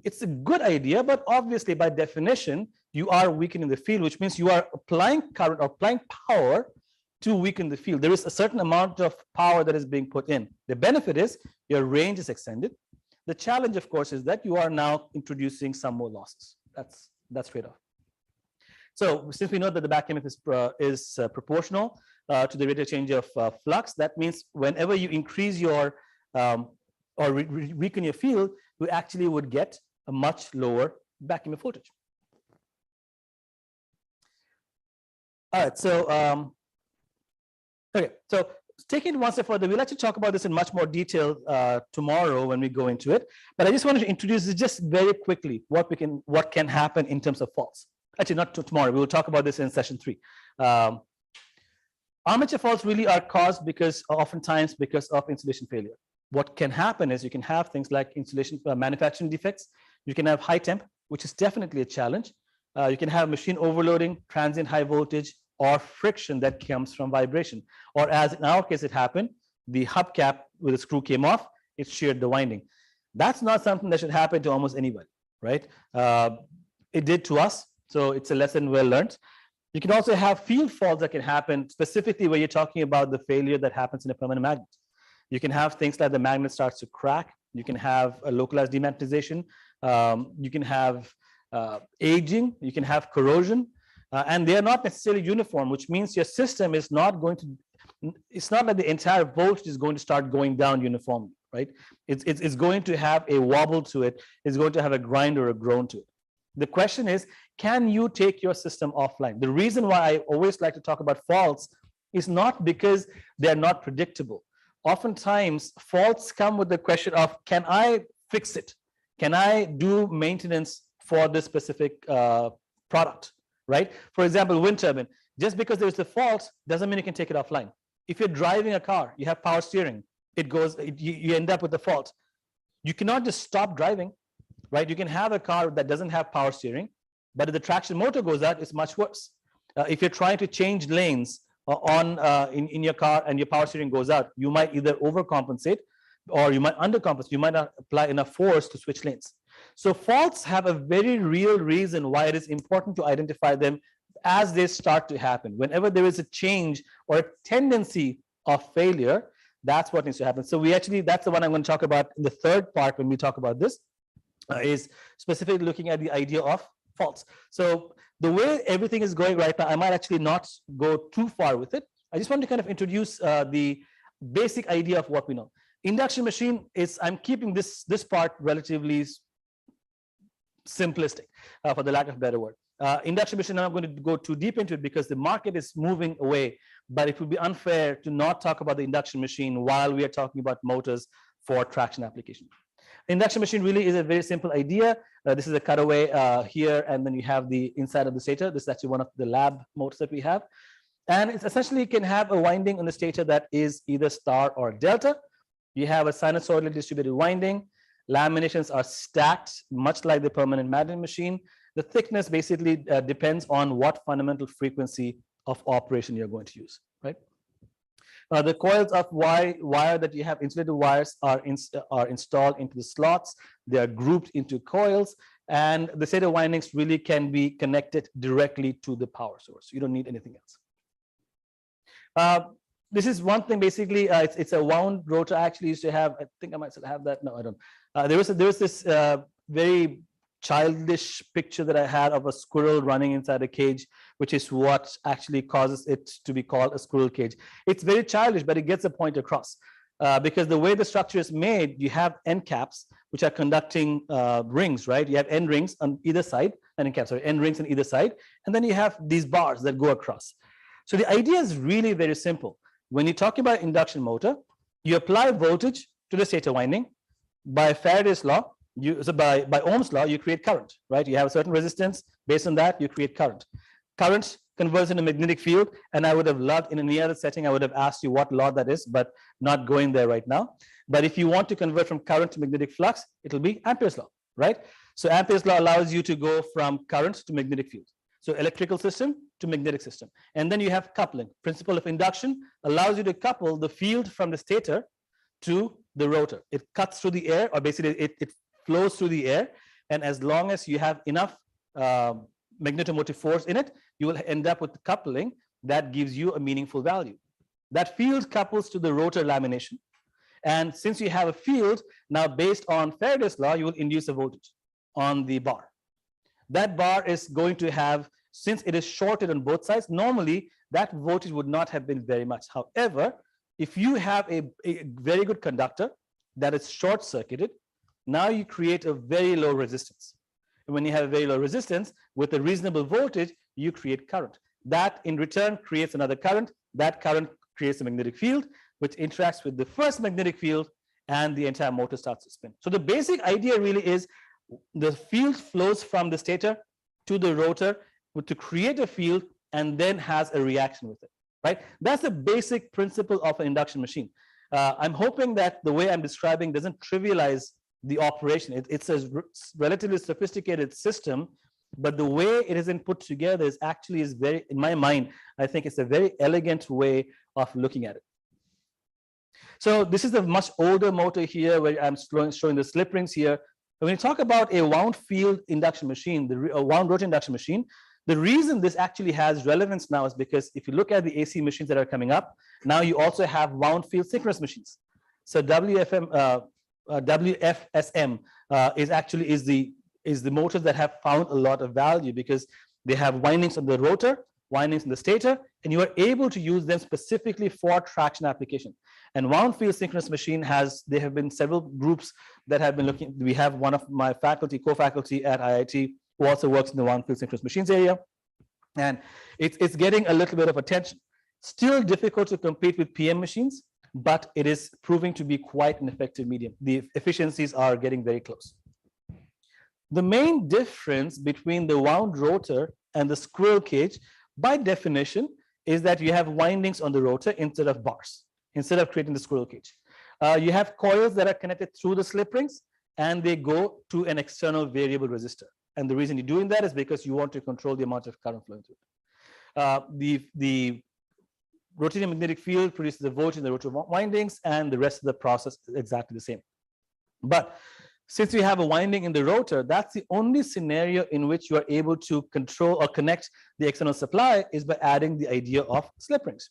It's a good idea, but obviously by definition, you are weakening the field, which means you are applying current or applying power to weaken the field. There is a certain amount of power that is being put in. The benefit is your range is extended. The challenge, of course, is that you are now introducing some more losses. That's trade-off. So since we know that the back EMF is proportional to the rate of change of flux, that means whenever you increase your or weaken your field, you actually would get a much lower back EMF voltage. All right, so okay, so taking it one step further, we'll actually talk about this in much more detail tomorrow when we go into it. But I just wanted to introduce this just very quickly, what can happen in terms of faults. Actually, not tomorrow. We will talk about this in session 3. Armature faults really are caused oftentimes because of insulation failure. What can happen is you can have things like insulation manufacturing defects. You can have high temp, which is definitely a challenge. You can have machine overloading, transient high voltage, or friction that comes from vibration. Or as in our case it happened, the hubcap with a screw came off, it sheared the winding. That's not something that should happen to almost anybody, right? It did to us, so it's a lesson well learned. You can also have field faults that can happen, specifically where you're talking about the failure that happens in a permanent magnet. You can have things like the magnet starts to crack. You can have a localized demagnetization. You can have aging. You can have corrosion. And they are not necessarily uniform, which means your system is not going to, it's not that the entire voltage is going to start going down uniformly, right? It's going to have a wobble to it. It's going to have a grind or a groan to it. The question is, can you take your system offline? The reason why I always like to talk about faults is not because they're not predictable. Oftentimes, faults come with the question of, can I fix it? Can I do maintenance for this specific product? Right? For example, wind turbine, just because there's a fault doesn't mean you can take it offline. If you're driving a car, you have power steering, you end up with a fault. You cannot just stop driving, right? You can have a car that doesn't have power steering, but if the traction motor goes out, it's much worse. If you're trying to change lanes in your car and your power steering goes out, you might either overcompensate or you might undercompensate. You might not apply enough force to switch lanes. So faults have a very real reason why it is important to identify them as they start to happen. Whenever there is a change or a tendency of failure, that's what needs to happen. So that's the one I'm going to talk about in the third part when we talk about this, is specifically looking at the idea of faults. So the way everything is going right now, I might actually not go too far with it. I just want to kind of introduce the basic idea of what we know. Induction machine is, I'm keeping this part relatively simplistic, for the lack of a better word. Induction machine, I'm not going to go too deep into it because the market is moving away, but it would be unfair to not talk about the induction machine while we are talking about motors for traction application. Induction machine really is a very simple idea. This is a cutaway here, and then you have the inside of the stator. This is actually one of the lab motors that we have. And it's essentially can have a winding on the stator that is either star or delta. You have a sinusoidally distributed winding. Laminations are stacked, much like the permanent magnet machine. The thickness basically depends on what fundamental frequency of operation you're going to use, right? The coils of wire that you have, insulated wires, are installed into the slots. They are grouped into coils, and the stator windings really can be connected directly to the power source. You don't need anything else. This is one thing, basically, it's a wound rotor. I actually used to have, I think I might still have that. No, I don't. There was this very childish picture that I had of a squirrel running inside a cage, which is what actually causes it to be called a squirrel cage. It's very childish, but it gets the point across. Because the way the structure is made, you have end caps, which are conducting rings, right? You have end rings on either side, and end rings on either side, and then you have these bars that go across. So the idea is really very simple. When you talk about induction motor, you apply voltage to the stator winding. By Faraday's law, by Ohm's law, you create current, right? You have a certain resistance. Based on that, you create current. Current converts into magnetic field, and I would have loved in any other setting, I would have asked you what law that is, but not going there right now. But if you want to convert from current to magnetic flux, it'll be Ampere's law, right? So Ampere's law allows you to go from current to magnetic field. So electrical system to magnetic system. And then you have coupling. Principle of induction allows you to couple the field from the stator to the rotor. It cuts through the air, or basically it flows through the air. And as long as you have enough magnetomotive force in it, you will end up with coupling that gives you a meaningful value. That field couples to the rotor lamination. And since you have a field, now based on Faraday's law, you will induce a voltage on the bar. That bar is going to have, since it is shorted on both sides, normally that voltage would not have been very much. However, if you have a very good conductor that is short circuited, now you create a very low resistance. And when you have a very low resistance with a reasonable voltage, you create current. That in return creates another current. That current creates a magnetic field, which interacts with the first magnetic field, and the entire motor starts to spin. So the basic idea really is the field flows from the stator to the rotor to create a field, and then has a reaction with it, right? That's the basic principle of an induction machine. I'm hoping that the way I'm describing doesn't trivialize the operation. It's a relatively sophisticated system, but the way it isn't put together is actually very, in my mind, I think it's a very elegant way of looking at it. So this is a much older motor here, where I'm showing the slip rings here. When you talk about a wound field induction machine, a wound rotor induction machine, the reason this actually has relevance now is because if you look at the AC machines that are coming up, now you also have wound field synchronous machines. So WFSM is the motors that have found a lot of value, because they have windings on the rotor, windings in the stator, and you are able to use them specifically for traction application. And wound field synchronous machine there have been several groups that have been looking. We have one of my co-faculty at IIT who also works in the wound field synchronous machines area, and it's getting a little bit of attention. Still difficult to compete with PM machines, but it is proving to be quite an effective medium. The efficiencies are getting very close. The main difference between the wound rotor and the squirrel cage, by definition, is that you have windings on the rotor instead of bars, instead of creating the squirrel cage. You have coils that are connected through the slip rings, and they go to an external variable resistor. And the reason you're doing that is because you want to control the amount of current flowing through it. The rotating magnetic field produces the voltage in the rotor windings, and the rest of the process is exactly the same. But since we have a winding in the rotor, that's the only scenario in which you are able to control or connect the external supply, is by adding the idea of slip rings.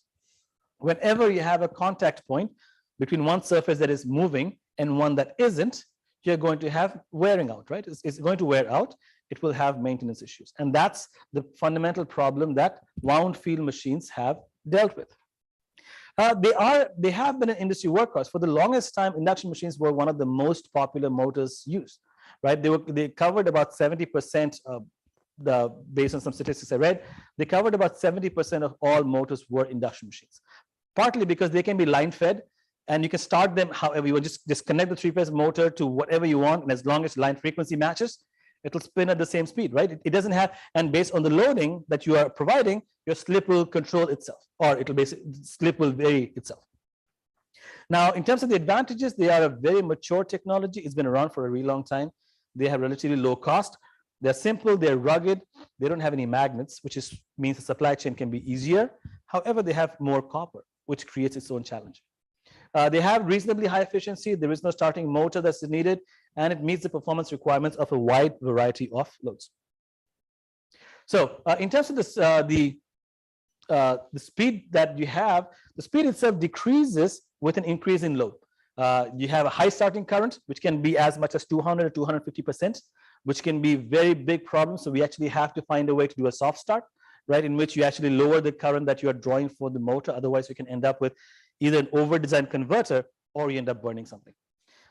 Whenever you have a contact point between one surface that is moving and one that isn't, you're going to have wearing out, right? It's going to wear out. It will have maintenance issues. And that's the fundamental problem that wound field machines have dealt with. They have been an industry workhorse. For the longest time, induction machines were one of the most popular motors used, right? They covered about 70% of based on some statistics I read, they covered about 70% of all motors were induction machines. Partly because they can be line fed, and you can start them however you want. Just connect the three-phase motor to whatever you want, and as long as line frequency matches, it'll spin at the same speed, right? It doesn't have, and based on the loading that you are providing, your slip will control itself, or it'll basically, slip will vary itself. Now, in terms of the advantages, they are a very mature technology. It's been around for a really long time. They have relatively low cost. They're simple, they're rugged, they don't have any magnets, which means the supply chain can be easier. However, they have more copper, which creates its own challenge. They have reasonably high efficiency. There is no starting motor that's needed, and it meets the performance requirements of a wide variety of loads. So in terms of this, the speed that you have, the speed itself decreases with an increase in load. You have a high starting current, which can be as much as 200 to 250%, which can be very big problems. So we actually have to find a way to do a soft start, right, in which you actually lower the current that you are drawing for the motor. Otherwise, you can end up with either an over-designed converter or you end up burning something.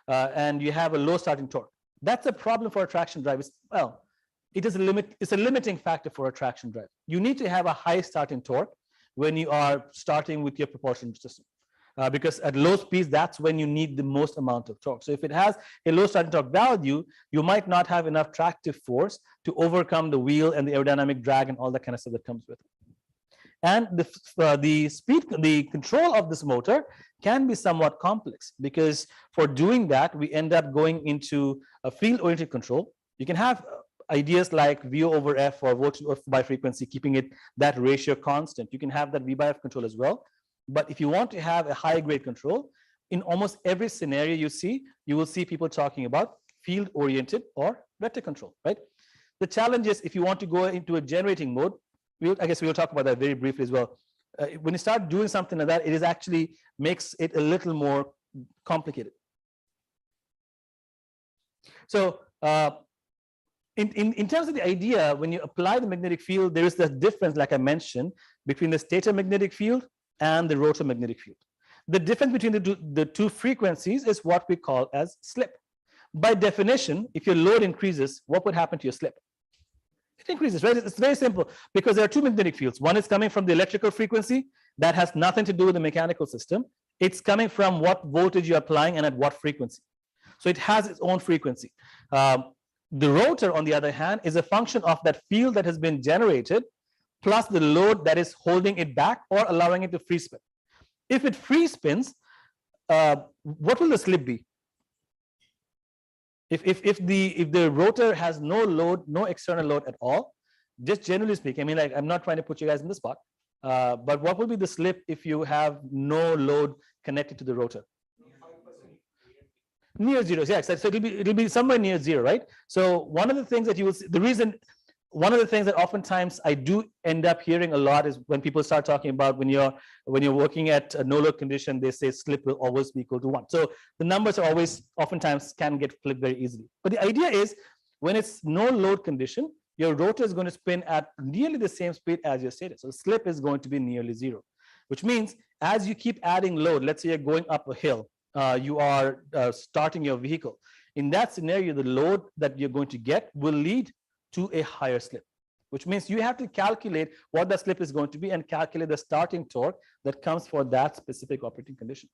And you have a low starting torque. That's a problem for a traction drive. Well, it's a limiting factor for a traction drive. You need to have a high starting torque when you are starting with your propulsion system. Because at low speeds, that's when you need the most amount of torque. So if it has a low starting torque value, you might not have enough tractive force to overcome the wheel and the aerodynamic drag and all that kind of stuff that comes with it. And the control of this motor can be somewhat complex, because for doing that, we end up going into a field-oriented control. You can have ideas like VO over F or voltage by frequency, keeping it that ratio constant. You can have that V by F control as well. But if you want to have a high grade control, in almost every scenario you will see people talking about field oriented or vector control, right? The challenge is, if you want to go into a generating mode, I guess we'll talk about that very briefly as well. When you start doing something like that, it is actually makes it a little more complicated. So in terms of the idea, when you apply the magnetic field, there is the difference, like I mentioned, between the stator magnetic field and the rotor magnetic field. The difference between the two frequencies is what we call as slip. By definition, if your load increases, what would happen to your slip? It increases, right? It's very simple, because there are two magnetic fields. One is coming from the electrical frequency that has nothing to do with the mechanical system. It's coming from what voltage you're applying and at what frequency. So it has its own frequency. The rotor, on the other hand, is a function of that field that has been generated plus the load that is holding it back or allowing it to free spin. If it free spins, what will the slip be? If the rotor has no load, no external load at all, just generally speaking, I mean, like, I'm not trying to put you guys in the spot, but what will be the slip if you have no load connected to the rotor? Near zero, yes. So it'll be somewhere near zero, right? So one of the things that you will see, one of the things that oftentimes I do end up hearing a lot is when people start talking about when you're working at a no load condition, they say slip will always be equal to 1. So the numbers are always oftentimes can get flipped very easily. But the idea is, when it's no load condition, your rotor is going to spin at nearly the same speed as your stator. So slip is going to be nearly zero, which means as you keep adding load, let's say you're going up a hill, you are starting your vehicle. In that scenario, the load that you're going to get will lead to a higher slip, which means you have to calculate what the slip is going to be and calculate the starting torque that comes for that specific operating condition.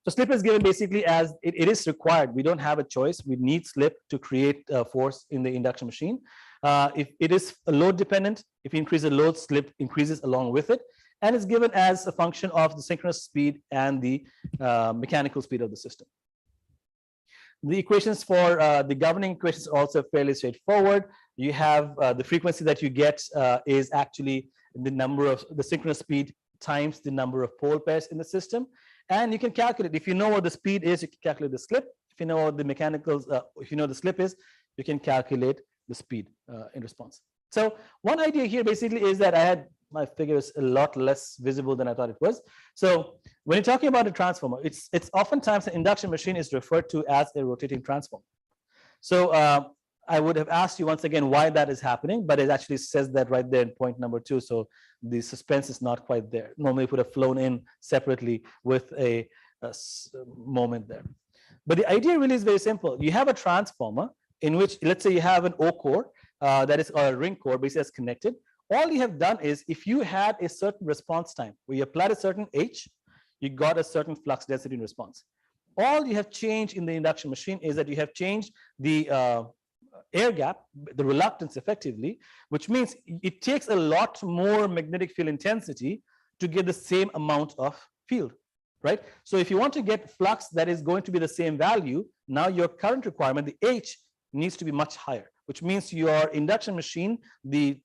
So slip is given basically as it is required. We don't have a choice. We need slip to create force in the induction machine. If it is load dependent, if you increase the load, slip increases along with it, and it's given as a function of the synchronous speed and the mechanical speed of the system. The equations for the governing equations are also fairly straightforward. You have the frequency that you get is actually the number of the synchronous speed times the number of pole pairs in the system. And you can calculate, if you know what the speed is, you can calculate the slip. If you know what the mechanicals, if you know the slip is, you can calculate the speed in response. So one idea here basically is that I had my figure is a lot less visible than I thought it was. So when you're talking about a transformer, it's oftentimes an induction machine is referred to as a rotating transformer. So I would have asked you once again why that is happening, but it actually says that right there in point number 2. So the suspense is not quite there. Normally it would have flown in separately with a moment there. But the idea really is very simple. You have a transformer in which, let's say you have an O core that is a ring core basically that's connected. All you have done is, if you had a certain response time where you applied a certain H, you got a certain flux density in response. All you have changed in the induction machine is that you have changed the air gap, the reluctance effectively, which means it takes a lot more magnetic field intensity to get the same amount of field, right? So if you want to get flux that is going to be the same value, now your current requirement, the H, needs to be much higher, which means your induction machine, the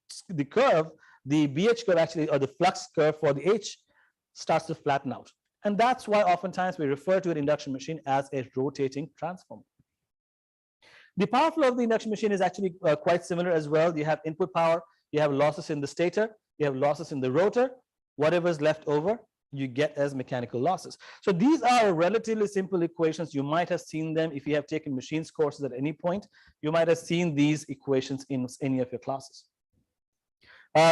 curve, the BH curve actually, or the flux curve for the H, starts to flatten out. And that's why oftentimes we refer to an induction machine as a rotating transformer. The power flow of the induction machine is actually quite similar as well. You have input power, you have losses in the stator, you have losses in the rotor. Whatever is left over you get as mechanical losses. So these are relatively simple equations. You might have seen them if you have taken machines courses at any point. You might have seen these equations in any of your classes.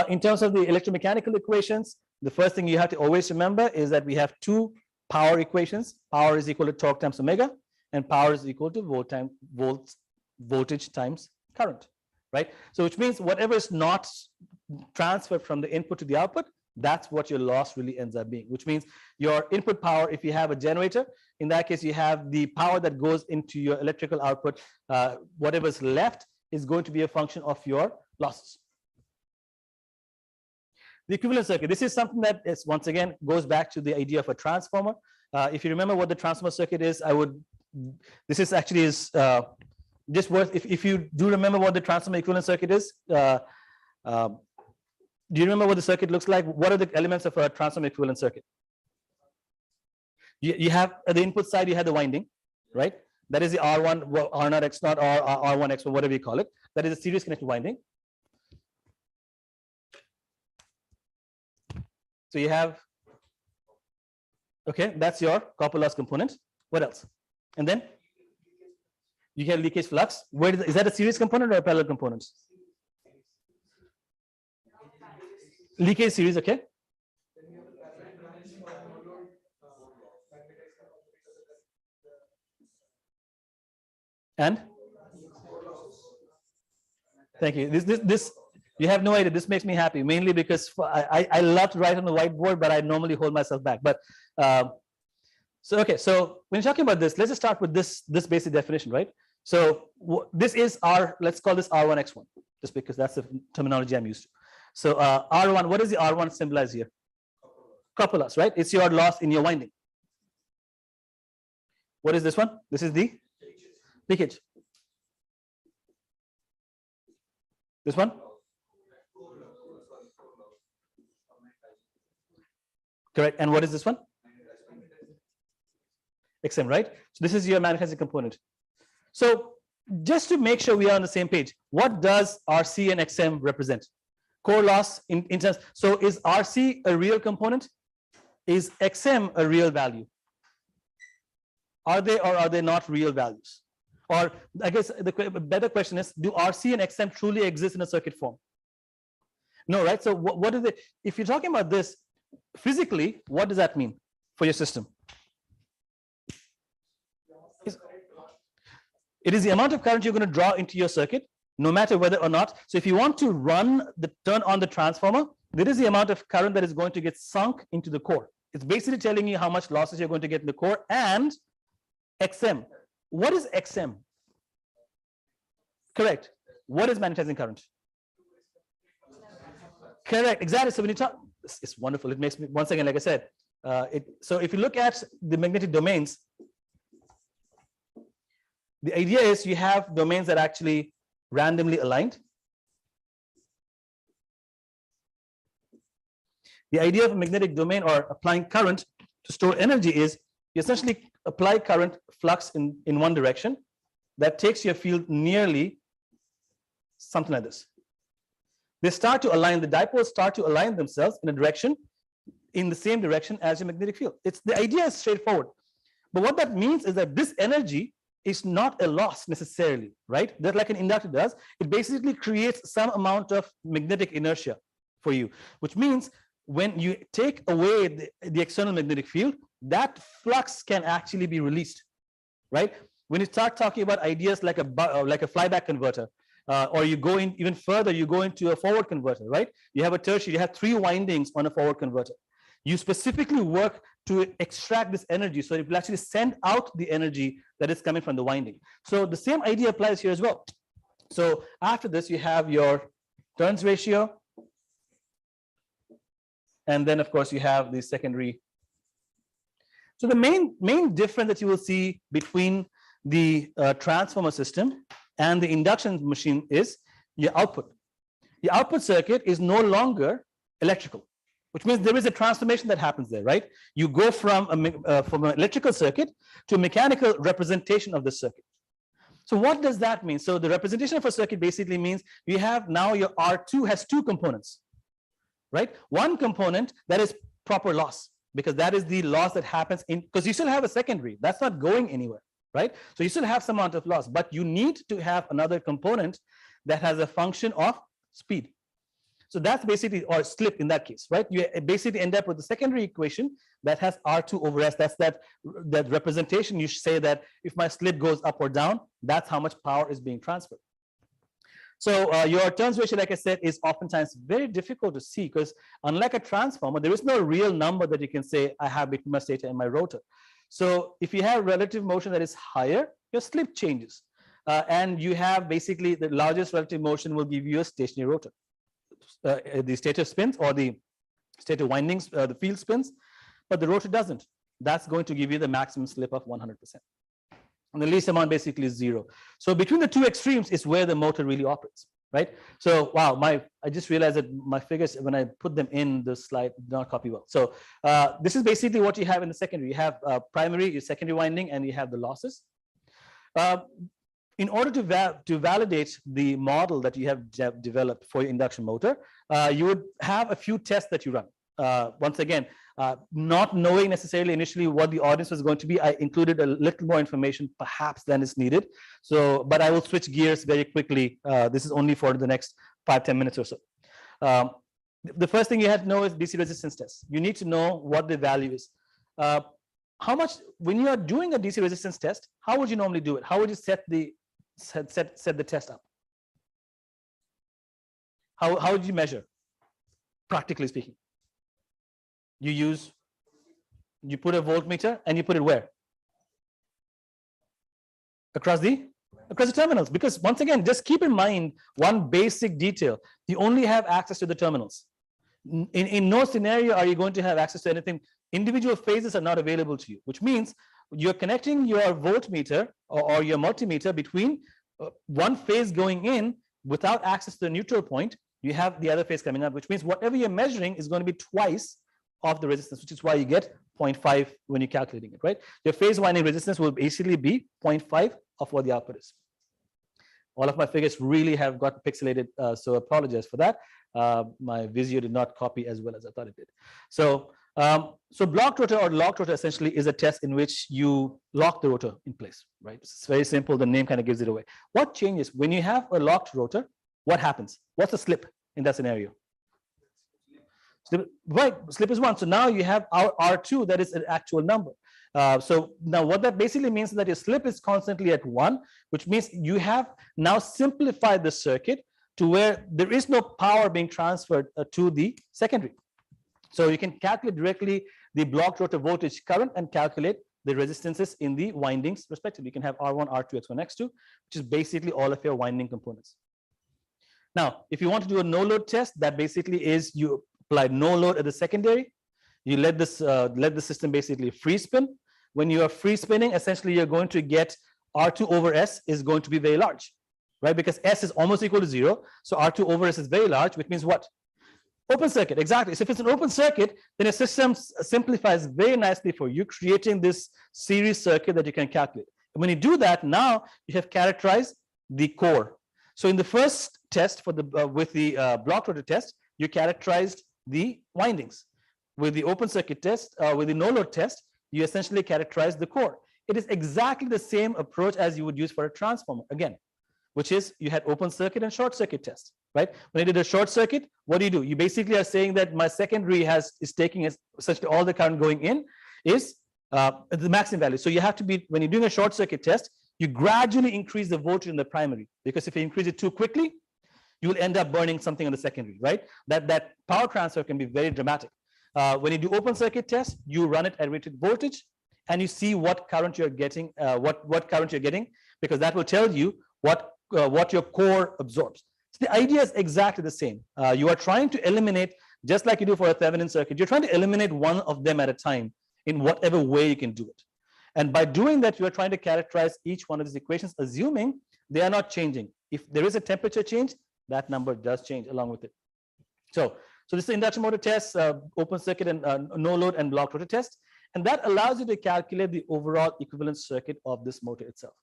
In terms of the electromechanical equations, the first thing you have to always remember is that we have two power equations. Power is equal to torque times omega, and power is equal to voltage times current, right? So which means whatever is not transferred from the input to the output, that's what your loss really ends up being, which means your input power, if you have a generator, in that case, you have the power that goes into your electrical output. Whatever's left is going to be a function of your losses. The equivalent circuit, this is something that is, once again, goes back to the idea of a transformer. If you remember what the transformer circuit is, this is actually just worth, if you do remember what the transformer equivalent circuit is, do you remember what the circuit looks like? What are the elements of a transformer equivalent circuit? You have at the input side, you have the winding, right? That is the R1, R0, X0, or R1, X1, whatever you call it. That is a series connected winding. So you have, okay, that's your copper loss component. What else? And then you get leakage flux. Is that a series component or a parallel component? Leakage series, okay. And thank you. This you have no idea. This makes me happy, mainly because I love to write on the whiteboard, but I normally hold myself back. But so okay, so when you're talking about this, let's just start with this basic definition, right? So this is let's call this R1 X1, just because that's the terminology I'm used to. So R1, what does the R1 symbolize here? Copper loss, right? It's your loss in your winding. What is this one? This is the leakage. This one? Correct. And what is this one? XM, right? So this is your magnetizing component. So just to make sure we are on the same page, what does RC and XM represent? Core loss in terms. So is RC a real component? Is XM a real value? Are they or are they not real values? Or I guess the better question is, do RC and XM truly exist in a circuit form? No, right? So what is it? If you're talking about this physically, what does that mean for your system? It is the amount of current you're going to draw into your circuit, no matter whether or not. So if you want to turn on the transformer, there is the amount of current that is going to get sunk into the core. It's basically telling you how much losses you're going to get in the core. And XM. What is XM? Correct. What is magnetizing current? Correct. Exactly. So when you talk, it's wonderful. It makes me, once again, like I said, so if you look at the magnetic domains, the idea is you have domains that are actually randomly aligned. The idea of a magnetic domain or applying current to store energy is you essentially apply current flux in one direction that takes your field nearly something like this. They start to align, the dipoles start to align themselves in a direction, in the same direction as your magnetic field. The idea is straightforward. But what that means is that this energy is not a loss necessarily, right? That like an inductor does, it basically creates some amount of magnetic inertia for you, which means when you take away the external magnetic field, that flux can actually be released, right? When you start talking about ideas like a flyback converter, or you go in even further, you go into a forward converter, right? You have a tertiary, you have 3 windings on a forward converter. You specifically work to extract this energy, so it will actually send out the energy that is coming from the winding. So the same idea applies here as well. So after this, you have your turns ratio, and then of course you have the secondary. So the main difference that you will see between the transformer system and the induction machine is your output. The output circuit is no longer electrical, which means there is a transformation that happens there, right? You go from an electrical circuit to a mechanical representation of the circuit. So what does that mean? So the representation of a circuit basically means you have now your R2 has 2 components, right? One component that is proper loss. because that is the loss that happens in, because you still have a secondary that's not going anywhere, right? So you still have some amount of loss, but you need to have another component that has a function of speed. So that's basically, or slip in that case, right? You basically end up with the secondary equation that has R2 over S. That's that representation. You say that if my slip goes up or down, that's how much power is being transferred. So your turns ratio, like I said, is oftentimes very difficult to see, because unlike a transformer, there is no real number that you can say I have between my stator and my rotor. So if you have relative motion that is higher, your slip changes. And you have basically the largest relative motion will give you a stationary rotor. The stator spins, or the stator windings, the field spins, but the rotor doesn't. That's going to give you the maximum slip of 100%. And the least amount basically is 0. So between the two extremes is where the motor really operates, right? So wow, I just realized that my figures, when I put them in the slide, did not copy well. So this is basically what you have in the secondary. You have primary, your secondary winding, and you have the losses. In order to validate the model that you have developed for your induction motor, you would have a few tests that you run. Once again, not knowing necessarily initially what the audience was going to be, I included a little more information perhaps than is needed. So, but I will switch gears very quickly. This is only for the next 5-10 minutes or so. The first thing you have to know is DC resistance test. You need to know what the value is. How much, when you are doing a DC resistance test, how would you normally do it? How would you set the test up? How would you measure, practically speaking? You put a voltmeter and you put it where? Across the terminals, because once again, just keep in mind one basic detail: you only have access to the terminals. In no scenario are you going to have access to anything. Individual phases are not available to you, which means you're connecting your voltmeter or your multimeter between one phase going in without access to the neutral point. You have the other phase coming up, which means whatever you're measuring is going to be twice of the resistance, which is why you get 0.5 when you're calculating it, right? Your phase winding resistance will basically be 0.5 of what the output is. All of my figures really have got pixelated, so apologize for that. My Visio did not copy as well as I thought it did. So blocked rotor or locked rotor essentially is a test in which you lock the rotor in place, right? It's very simple. The name kind of gives it away. What changes when you have a locked rotor? What happens? What's the slip in that scenario? Right, slip is 1. So now you have our R2, that is an actual number. So now what that basically means is that your slip is constantly at 1, which means you have now simplified the circuit to where there is no power being transferred to the secondary. So you can calculate directly the blocked rotor voltage current and calculate the resistances in the windings respectively. You can have R1, R2, X1, X2, which is basically all of your winding components. Now, if you want to do a no load test, that basically is you apply no load at the secondary. You let the system basically free spin. When you are free spinning, essentially you're going to get R2 over S is going to be very large, right? Because S is almost equal to 0. So R2 over S is very large, which means what? Open circuit, exactly. So if it's an open circuit, then a system simplifies very nicely for you, creating this series circuit that you can calculate. And when you do that, now you have characterized the core. So in the first test for the with the blocked rotor test, you characterized the windings. With the open circuit test, with the no load test, you essentially characterize the core. It is exactly the same approach as you would use for a transformer again, which is you had open circuit and short circuit test, right? When you did a short circuit, what do? You basically are saying that my secondary is taking essentially all the current going in is the maximum value. So you have to be, when you're doing a short circuit test, you gradually increase the voltage in the primary, because if you increase it too quickly, you will end up burning something on the secondary, right? That power transfer can be very dramatic. When you do open circuit test, you run it at rated voltage and you see what current you're getting, what current you're getting, because that will tell you what your core absorbs. So the idea is exactly the same. You are trying to eliminate, just like you do for a Thevenin circuit, you're trying to eliminate one of them at a time in whatever way you can do it. And by doing that, you are trying to characterize each one of these equations, assuming they are not changing. If there is a temperature change, that number does change along with it. So this is the induction motor test, open circuit and no load and blocked rotor test. And that allows you to calculate the overall equivalent circuit of this motor itself.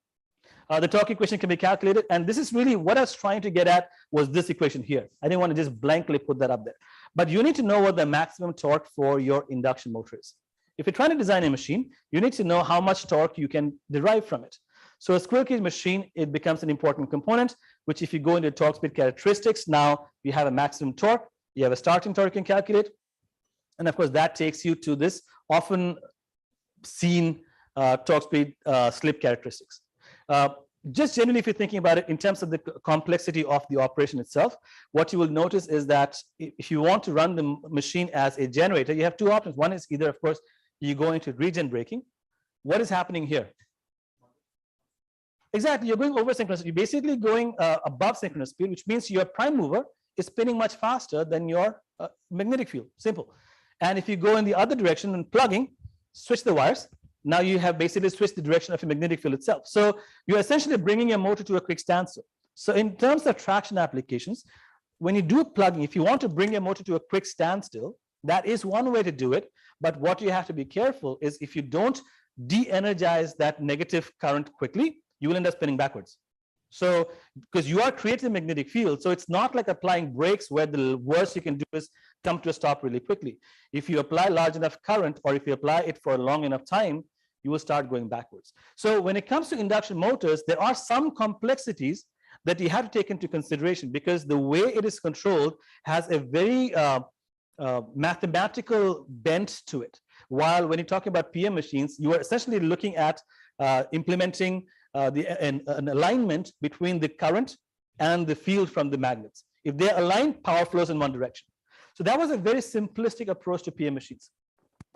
The torque equation can be calculated, and this is really what I was trying to get at was this equation here. I didn't want to just blankly put that up there, but you need to know what the maximum torque for your induction motor is. If you're trying to design a machine, you need to know how much torque you can derive from it. So a squirrel cage machine, it becomes an important component, which if you go into torque speed characteristics, now you have a maximum torque, you have a starting torque you can calculate, and of course that takes you to this often seen torque speed slip characteristics. Just generally, if you're thinking about it in terms of the complexity of the operation itself, what you will notice is that if you want to run the machine as a generator, you have two options. One is either, of course, you go into regen braking. What is happening here? Exactly, you're going over synchronous. You're basically going above synchronous speed, which means your prime mover is spinning much faster than your magnetic field. Simple. And if you go in the other direction and plugging, switch the wires. Now you have basically switched the direction of your magnetic field itself. So you're essentially bringing your motor to a quick standstill. So in terms of traction applications, when you do plugging, if you want to bring your motor to a quick standstill, that is one way to do it. But what you have to be careful is if you don't de-energize that negative current quickly, you will end up spinning backwards. So because you are creating a magnetic field, so it's not like applying brakes where the worst you can do is come to a stop really quickly. If you apply large enough current, or if you apply it for a long enough time, you will start going backwards. So when it comes to induction motors, there are some complexities that you have to take into consideration, because the way it is controlled has a very mathematical bent to it. While when you're talking about PM machines, you are essentially looking at implementing an alignment between the current and the field from the magnets. If they're aligned, power flows in one direction. So that was a very simplistic approach to PM machines.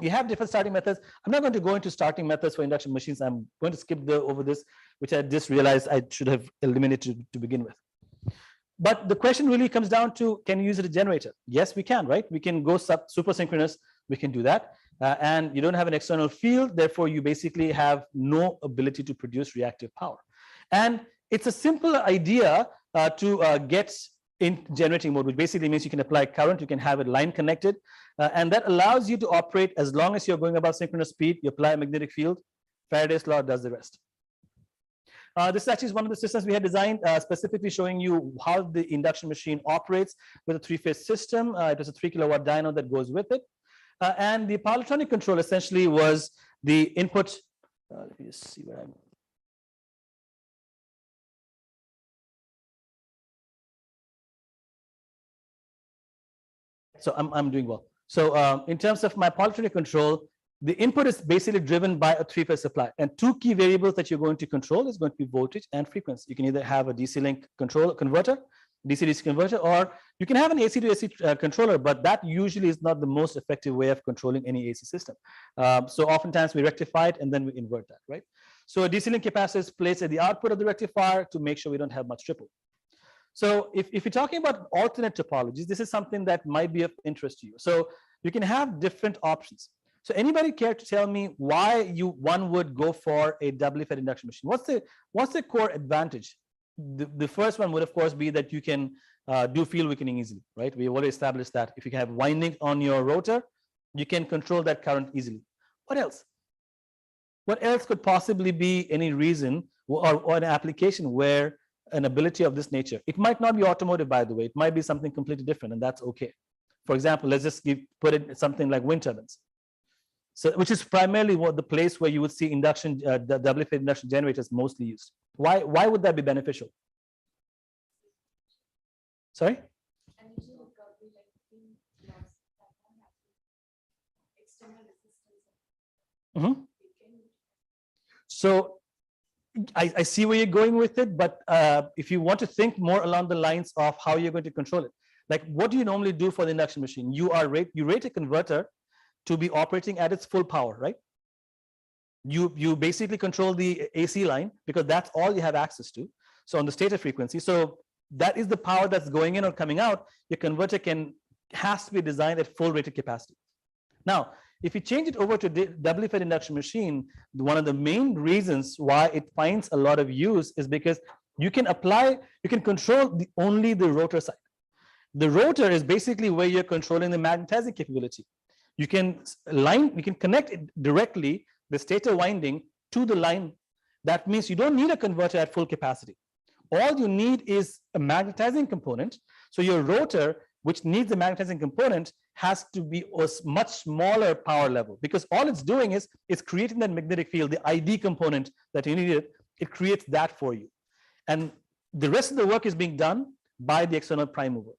You have different starting methods. I'm not going to go into starting methods for induction machines. I'm going to skip over this, which I just realized I should have eliminated to begin with. But the question really comes down to, can you use it as a generator? Yes, we can, right? We can go super synchronous. We can do that. And you don't have an external field. Therefore, you basically have no ability to produce reactive power. And it's a simple idea to get in generating mode, which basically means you can apply current, you can have it line connected, and that allows you to operate as long as you're going above synchronous speed. You apply a magnetic field, Faraday's law does the rest. This actually is one of the systems we had designed, specifically showing you how the induction machine operates with a three-phase system. It was a 3 kilowatt dyno that goes with it. And the power electronic control essentially was the input. Let me just see where I'm. So I'm doing well. So in terms of my power electronic control, the input is basically driven by a three-phase supply, and two key variables that you're going to control is going to be voltage and frequency. You can either have a DC link converter, DC-DC converter, or you can have an AC to AC controller, but that usually is not the most effective way of controlling any AC system. So oftentimes we rectify it and then we invert that, right? So a DC link capacitor is placed at the output of the rectifier to make sure we don't have much ripple. So if you're talking about alternate topologies, this is something that might be of interest to you. So you can have different options. So anybody care to tell me why one would go for a doubly fed induction machine? What's the core advantage? The first one would of course be that you can do field weakening easily, right? We've already established that. If you can have winding on your rotor, you can control that current easily. What else? What else could possibly be any reason or an application where an ability of this nature? It might not be automotive, by the way. It might be something completely different, and that's okay. For example, let's just put it something like wind turbines. So, which is primarily the place where you would see induction, the doubly fed induction generators mostly used. Why would that be beneficial? Sorry? Mm-hmm. So I see where you're going with it, but if you want to think more along the lines of how you're going to control it, like what do you normally do for the induction machine? You rate a converter to be operating at its full power, right? You basically control the AC line because that's all you have access to. So on the stator frequency, so that is the power that's going in or coming out. Your converter has to be designed at full rated capacity. Now, if you change it over to doubly fed induction machine, one of the main reasons why it finds a lot of use is because you can control only the rotor side. The rotor is basically where you're controlling the magnetizing capability. You can connect it directly, the stator winding, to the line That means you don't need a converter at full capacity. All you need is a magnetizing component. So your rotor, which needs a magnetizing component, has to be a much smaller power level, because all it's doing is it's creating that magnetic field, the ID component that you needed. It creates that for you. And the rest of the work is being done by the external prime mover.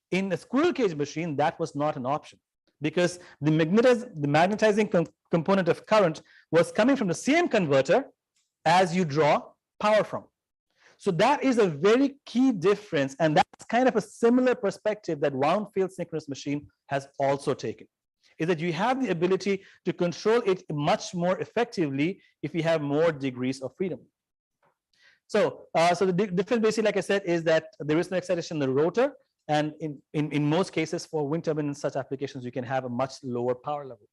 In a squirrel cage machine, that was not an option, because the magnetizing component of current was coming from the same converter as you draw power from. So that is a very key difference, and that's kind of a similar perspective that wound field synchronous machine has also taken, is that you have the ability to control it much more effectively if you have more degrees of freedom. So, so the difference basically, like I said, is that there is no excitation in the rotor, and in most cases for wind turbine and such applications, you can have a much lower power level.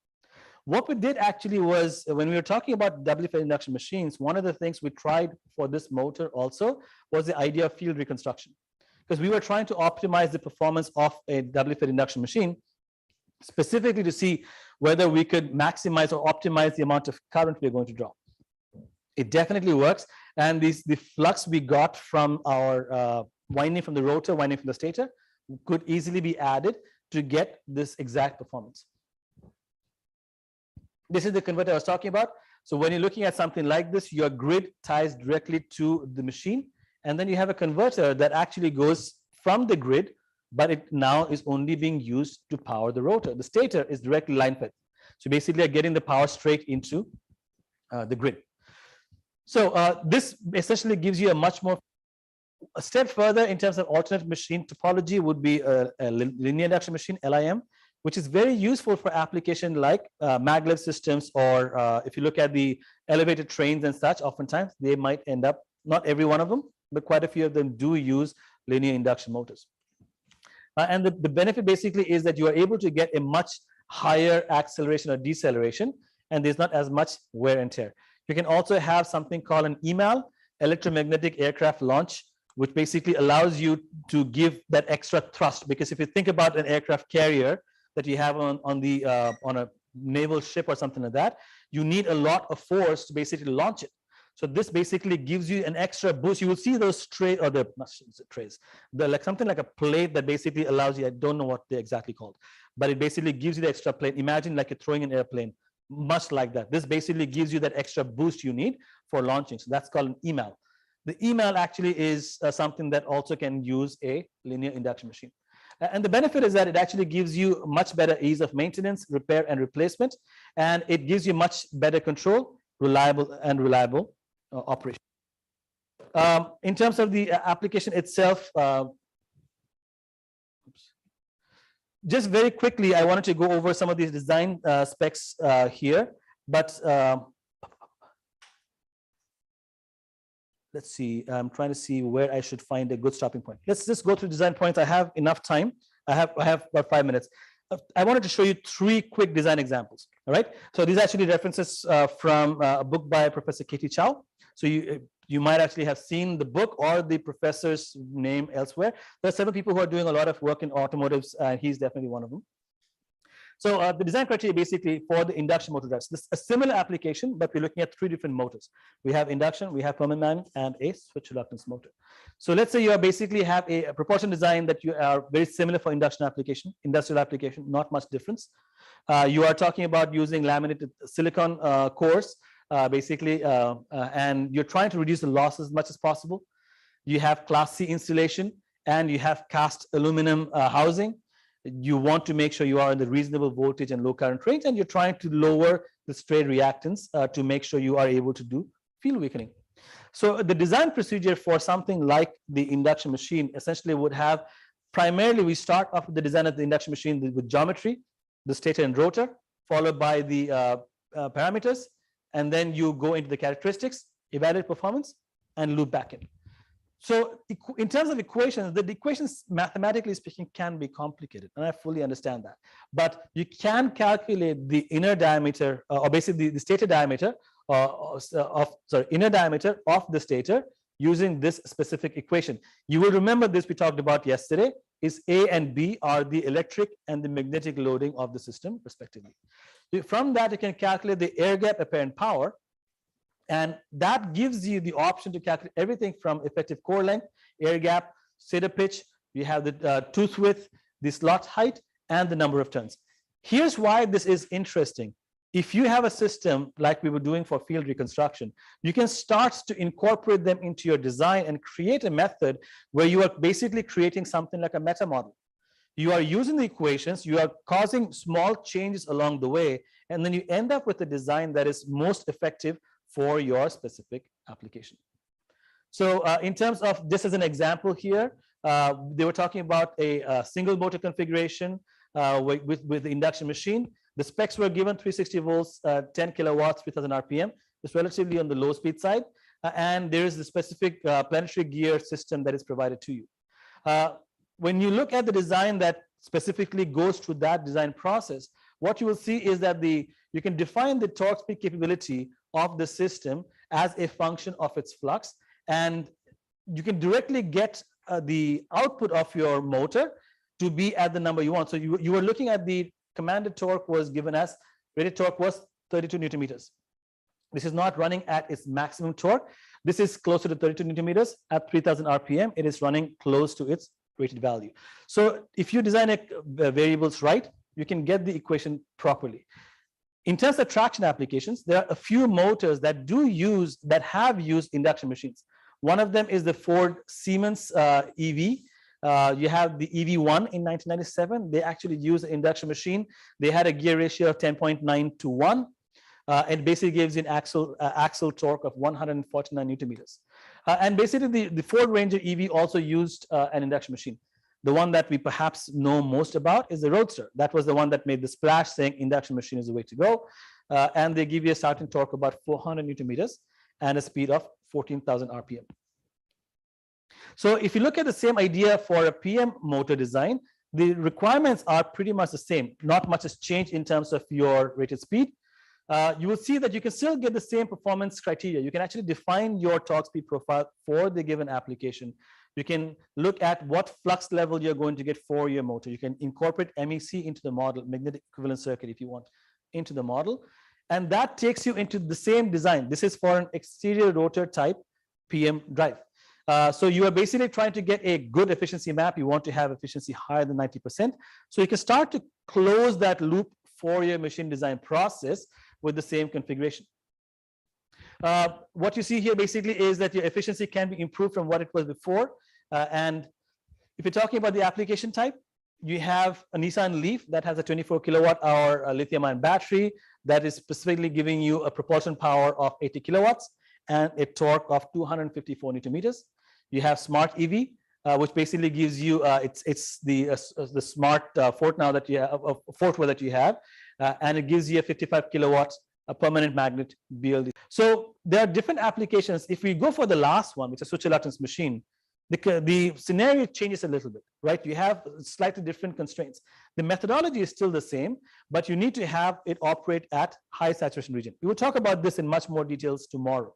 What we did actually was, when we were talking about doubly-fed induction machines, one of the things we tried for this motor also was the idea of field reconstruction, because we were trying to optimize the performance of a doubly-fed induction machine, specifically to see whether we could maximize or optimize the amount of current we're going to draw. It definitely works, and the flux we got from our winding from the rotor, winding from the stator, could easily be added to get this exact performance. This is the converter I was talking about. So when you're looking at something like this, your grid ties directly to the machine, and then you have a converter that actually goes from the grid, but it now is only being used to power the rotor. The stator is directly line fed. So basically, you're getting the power straight into the grid. So this essentially gives you a step further in terms of alternate machine topology would be a linear induction machine, LIM, which is very useful for application like maglev systems, or if you look at the elevated trains and such, oftentimes they might end up, not every one of them, but quite a few of them do use linear induction motors. And the benefit basically is that you are able to get a much higher acceleration or deceleration, and there's not as much wear and tear. You can also have something called an EMAL, electromagnetic aircraft launch, which basically allows you to give that extra thrust, because if you think about an aircraft carrier that you have on a naval ship or something like that, you need a lot of force to basically launch it. So this basically gives you an extra boost. You will see those trays, or the trays, like something like a plate that basically allows you, I don't know what they're exactly called, but it basically gives you the extra plate. Imagine like you're throwing an airplane, much like that. This basically gives you that extra boost you need for launching. So that's called an EMAL. The EMAL actually is something that also can use a linear induction machine. And the benefit is that it actually gives you much better ease of maintenance, repair, and replacement, and it gives you much better control, reliable operation. In terms of the application itself, just very quickly, I wanted to go over some of these design specs here, but let's see, I'm trying to see where I should find a good stopping point. Let's just go through design points. I have enough time. I have about 5 minutes. I wanted to show you 3 quick design examples. All right. So these are actually references from a book by Professor Katie Chow. So you might actually have seen the book or the professor's name elsewhere. There are several people who are doing a lot of work in automotives, and he's definitely one of them. So the design criteria basically for the induction motor drives. This is a similar application, but we're looking at 3 different motors. We have induction, we have permanent magnet, and a switch reluctance motor. So let's say you basically have a propulsion design that you are very similar for induction application, industrial application, not much difference. You are talking about using laminated silicon cores, basically, and you're trying to reduce the loss as much as possible. You have Class C installation, and you have cast aluminum housing. You want to make sure you are in the reasonable voltage and low current range, and you're trying to lower the stray reactance to make sure you are able to do field weakening. So the design procedure for something like the induction machine essentially would have, primarily we start off with the design of the induction machine with geometry, the stator and rotor, followed by the parameters, and then you go into the characteristics, evaluate performance, and loop back in. So in terms of equations, the equations, mathematically speaking, can be complicated, and I fully understand that. But you can calculate the inner diameter, or basically the stator diameter, inner diameter of the stator using this specific equation. You will remember this we talked about yesterday, is A and B are the electric and the magnetic loading of the system, respectively. From that, you can calculate the air gap apparent power, And that gives you the option to calculate everything from effective core length, air gap, stator pitch. You have the tooth width, the slot height, and the number of turns. Here's why this is interesting. If you have a system like we were doing for field reconstruction, you can start to incorporate them into your design and create a method where you are basically creating something like a meta model. You are using the equations, you are causing small changes along the way, and then you end up with a design that is most effective for your specific application. So in terms of this as an example here, they were talking about a single motor configuration with the induction machine. The specs were given 360 volts, 10 kilowatts, 3000 RPM. It's relatively on the low speed side. And there is the specific planetary gear system that is provided to you. When you look at the design that specifically goes through that design process, what you will see is that you can define the torque speed capability of the system as a function of its flux, and you can directly get the output of your motor to be at the number you want. So you were looking at the commanded torque was given as rated torque was 32 Newton meters. This is not running at its maximum torque. This is closer to 32 Newton meters at 3000 RPM. It is running close to its rated value. So if you design variables right, you can get the equation properly. In terms of traction applications, there are a few motors that have used induction machines. One of them is the Ford Siemens EV. You have the EV1 in 1997. They actually used an induction machine. They had a gear ratio of 10.9 to 1. It basically gives you an axle torque of 149 Newton meters. And basically the Ford Ranger EV also used an induction machine. The one that we perhaps know most about is the Roadster. That was the one that made the splash saying induction machine is the way to go. And they give you a starting torque of about 400 Newton meters and a speed of 14,000 RPM. So if you look at the same idea for a PM motor design, the requirements are pretty much the same. Not much has changed in terms of your rated speed. You will see that you can still get the same performance criteria. You can actually define your torque speed profile for the given application. You can look at what flux level you're going to get for your motor. You can incorporate MEC into the model, magnetic equivalent circuit if you want, into the model. And that takes you into the same design. This is for an exterior rotor type PM drive. So you are basically trying to get a good efficiency map. You want to have efficiency higher than 90%. So you can start to close that loop for your machine design process with the same configuration. What you see here basically is that your efficiency can be improved from what it was before. And if you're talking about the application type, you have a Nissan Leaf that has a 24 kilowatt hour lithium-ion battery that is specifically giving you a propulsion power of 80 kilowatts and a torque of 254 Newton meters. You have Smart EV, which basically gives you it's the smart Fort now that you have, Fortware that you have, and it gives you a 55 kilowatts a permanent magnet BLD. So there are different applications. If we go for the last one, which is switch reluctance machine, the scenario changes a little bit, right? You have slightly different constraints. The methodology is still the same, but you need to have it operate at high saturation region. We will talk about this in much more details tomorrow.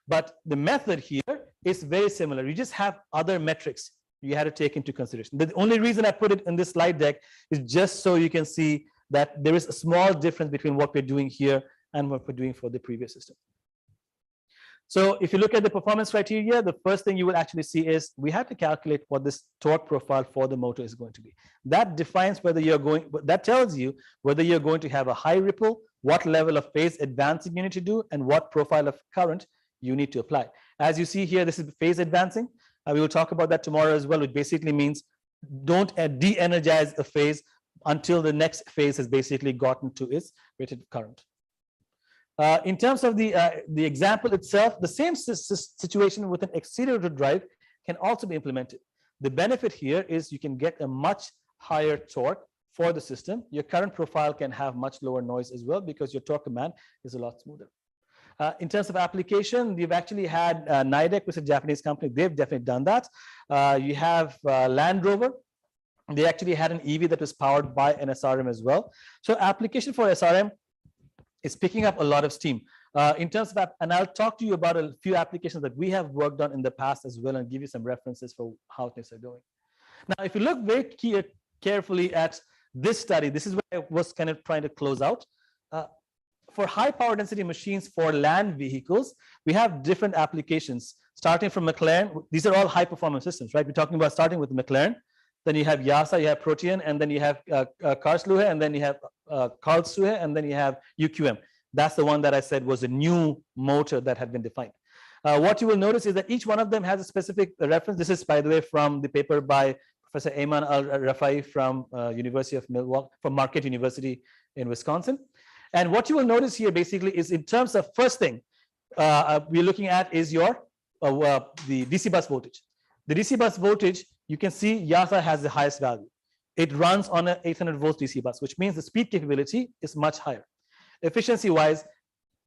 But the method here is very similar. You just have other metrics you had to take into consideration. The only reason I put it in this slide deck is just so you can see that there is a small difference between what we're doing here and what we're doing for the previous system. So if you look at the performance criteria, the first thing you will actually see is we have to calculate what this torque profile for the motor is going to be. That defines whether you're going, that tells you whether you're going to have a high ripple, what level of phase advancing you need to do, and what profile of current you need to apply. As you see here, this is phase advancing. We will talk about that tomorrow as well, which basically means don't de-energize a phase until the next phase has basically gotten to its rated current. In terms of the example itself, the same situation with an exterior drive can also be implemented. The benefit here is you can get a much higher torque for the system. Your current profile can have much lower noise as well because your torque command is a lot smoother. In terms of application, we've actually had Nidec, which is a Japanese company. They've definitely done that. You have Land Rover. They actually had an EV that was powered by an SRM as well. So application for SRM is picking up a lot of steam. In terms of, and I'll talk to you about a few applications that we have worked on in the past as well and give you some references for how things are going. Now, if you look very carefully at this study, this is where I was kind of trying to close out. for high power density machines for land vehicles, we have different applications. Starting from McLaren, these are all high performance systems, right? We're talking about starting with McLaren, then you have YASA, you have Protean, and then you have Karlsruhe, and then you have Karlsruhe, and then you have UQM. That's the one that I said was a new motor that had been defined. What you will notice is that each one of them has a specific reference. This is, by the way, from the paper by Professor Ayman Al-Rafai from University of Milwaukee, from Marquette University in Wisconsin. And what you will notice here basically is, in terms of first thing we're looking at is your the DC bus voltage. The DC bus voltage, you can see YASA has the highest value. It runs on an 800 volts DC bus, which means the speed capability is much higher. Efficiency wise,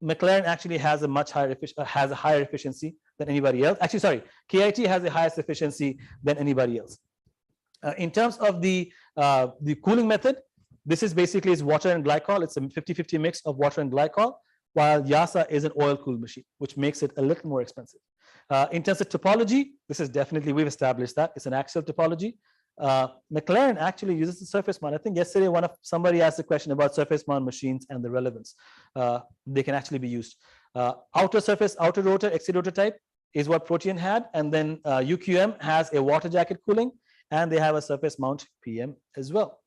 McLaren actually has a much higher higher efficiency than anybody else. Actually, sorry, KIT has the highest efficiency than anybody else. In terms of the cooling method, this is basically is water and glycol. It's a 50-50 mix of water and glycol, while YASA is an oil cooled machine, which makes it a little more expensive. In terms of topology, this is definitely, we've established that it's an axial topology. McLaren actually uses the surface mount. I think yesterday somebody asked a question about surface mount machines and the relevance. They can actually be used. Outer surface, outer rotor, exit rotor type is what Protean had, and then UQM has a water jacket cooling, and they have a surface mount PM as well.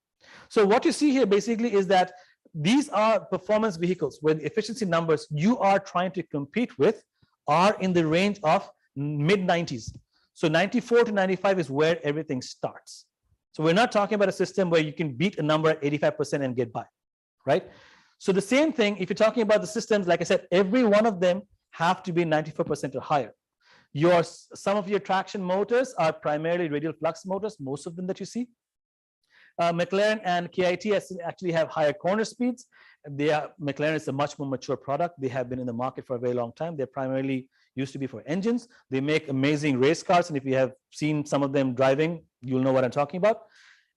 So what you see here basically is that these are performance vehicles where the efficiency numbers you are trying to compete with are in the range of mid-90s. So 94 to 95 is where everything starts. So we're not talking about a system where you can beat a number at 85% and get by, right? So the same thing, if you're talking about the systems, like I said, every one of them have to be 94% or higher. Some of your traction motors are primarily radial flux motors, most of them that you see. McLaren and KIT actually have higher corner speeds. McLaren is a much more mature product. They have been in the market for a very long time. They're primarily used to be for engines. They make amazing race cars, and if you have seen some of them driving, you'll know what I'm talking about.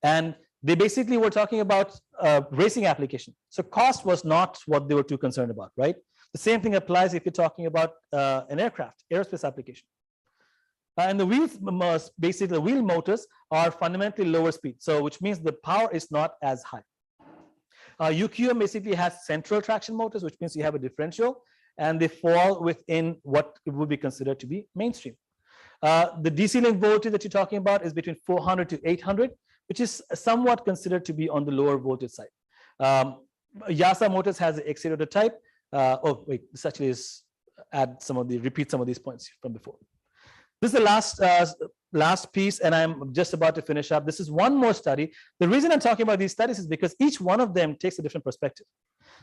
And they basically were talking about racing application. So cost was not what they were too concerned about, right? The same thing applies if you're talking about an aircraft, aerospace application. And the wheels, basically the wheel motors are fundamentally lower speed, so which means the power is not as high. UQM basically has central traction motors, which means you have a differential, and they fall within what would be considered to be mainstream. The DC link voltage that you're talking about is between 400 to 800, which is somewhat considered to be on the lower voltage side. YASA motors has the exit type. Oh wait, this actually is repeat some of these points from before. This is the last piece, and I'm just about to finish up. This is one more study. The reason I'm talking about these studies is because each one of them takes a different perspective.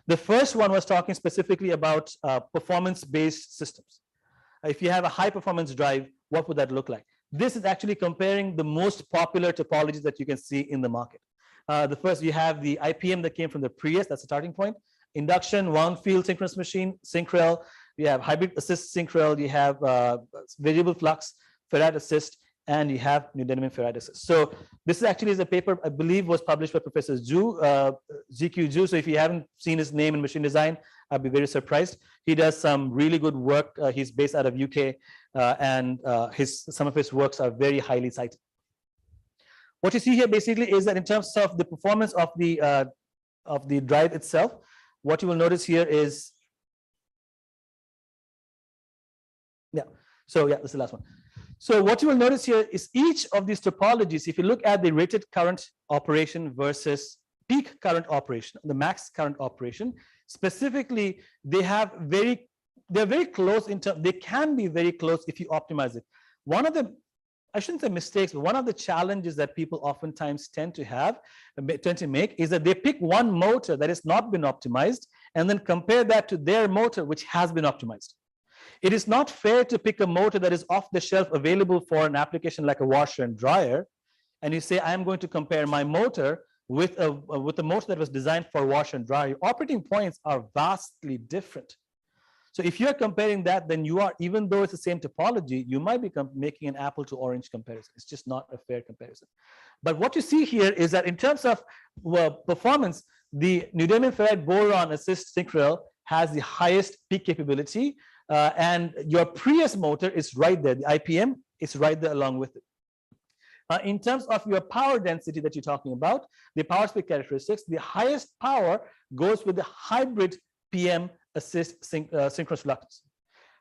The first one was talking specifically about performance-based systems. If you have a high-performance drive, what would that look like? This is actually comparing the most popular topologies that you can see in the market. The first, you have the IPM that came from the Prius, that's the starting point. Induction, wound-field synchronous machine, Sync-Rel. You have hybrid assist Sync-Rel, you have variable flux, Farad assist, and you have new dynamic Farad assist. So this actually is a paper I believe was published by Professor Zhu, ZQ Zhu. So if you haven't seen his name in machine design, I'd be very surprised. He does some really good work. He's based out of UK, and some of his works are very highly cited. What you see here basically is that in terms of the performance of the drive itself, what you will notice here is, so this is the last one. So what you will notice here is each of these topologies, if you look at the rated current operation versus peak current operation, the max current operation, specifically, they're very close in terms, they can be very close if you optimize it. One of the, I shouldn't say mistakes, but one of the challenges that people oftentimes tend to make is that they pick one motor that has not been optimized and then compare that to their motor which has been optimized. It is not fair to pick a motor that is off the shelf available for an application like a washer and dryer, and you say, I'm going to compare my motor with a motor that was designed for washer and dryer. Your operating points are vastly different. So if you're comparing that, then you are, even though it's the same topology, you might be making an apple to orange comparison. It's just not a fair comparison. But what you see here is that in terms of performance, the neodymium ferrite boron assist Sync-Rel has the highest peak capability, and your Prius motor is right there. The IPM is right there along with it. In terms of your power density that you're talking about, the power spec characteristics, the highest power goes with the hybrid RPM assist synchronous reluctance.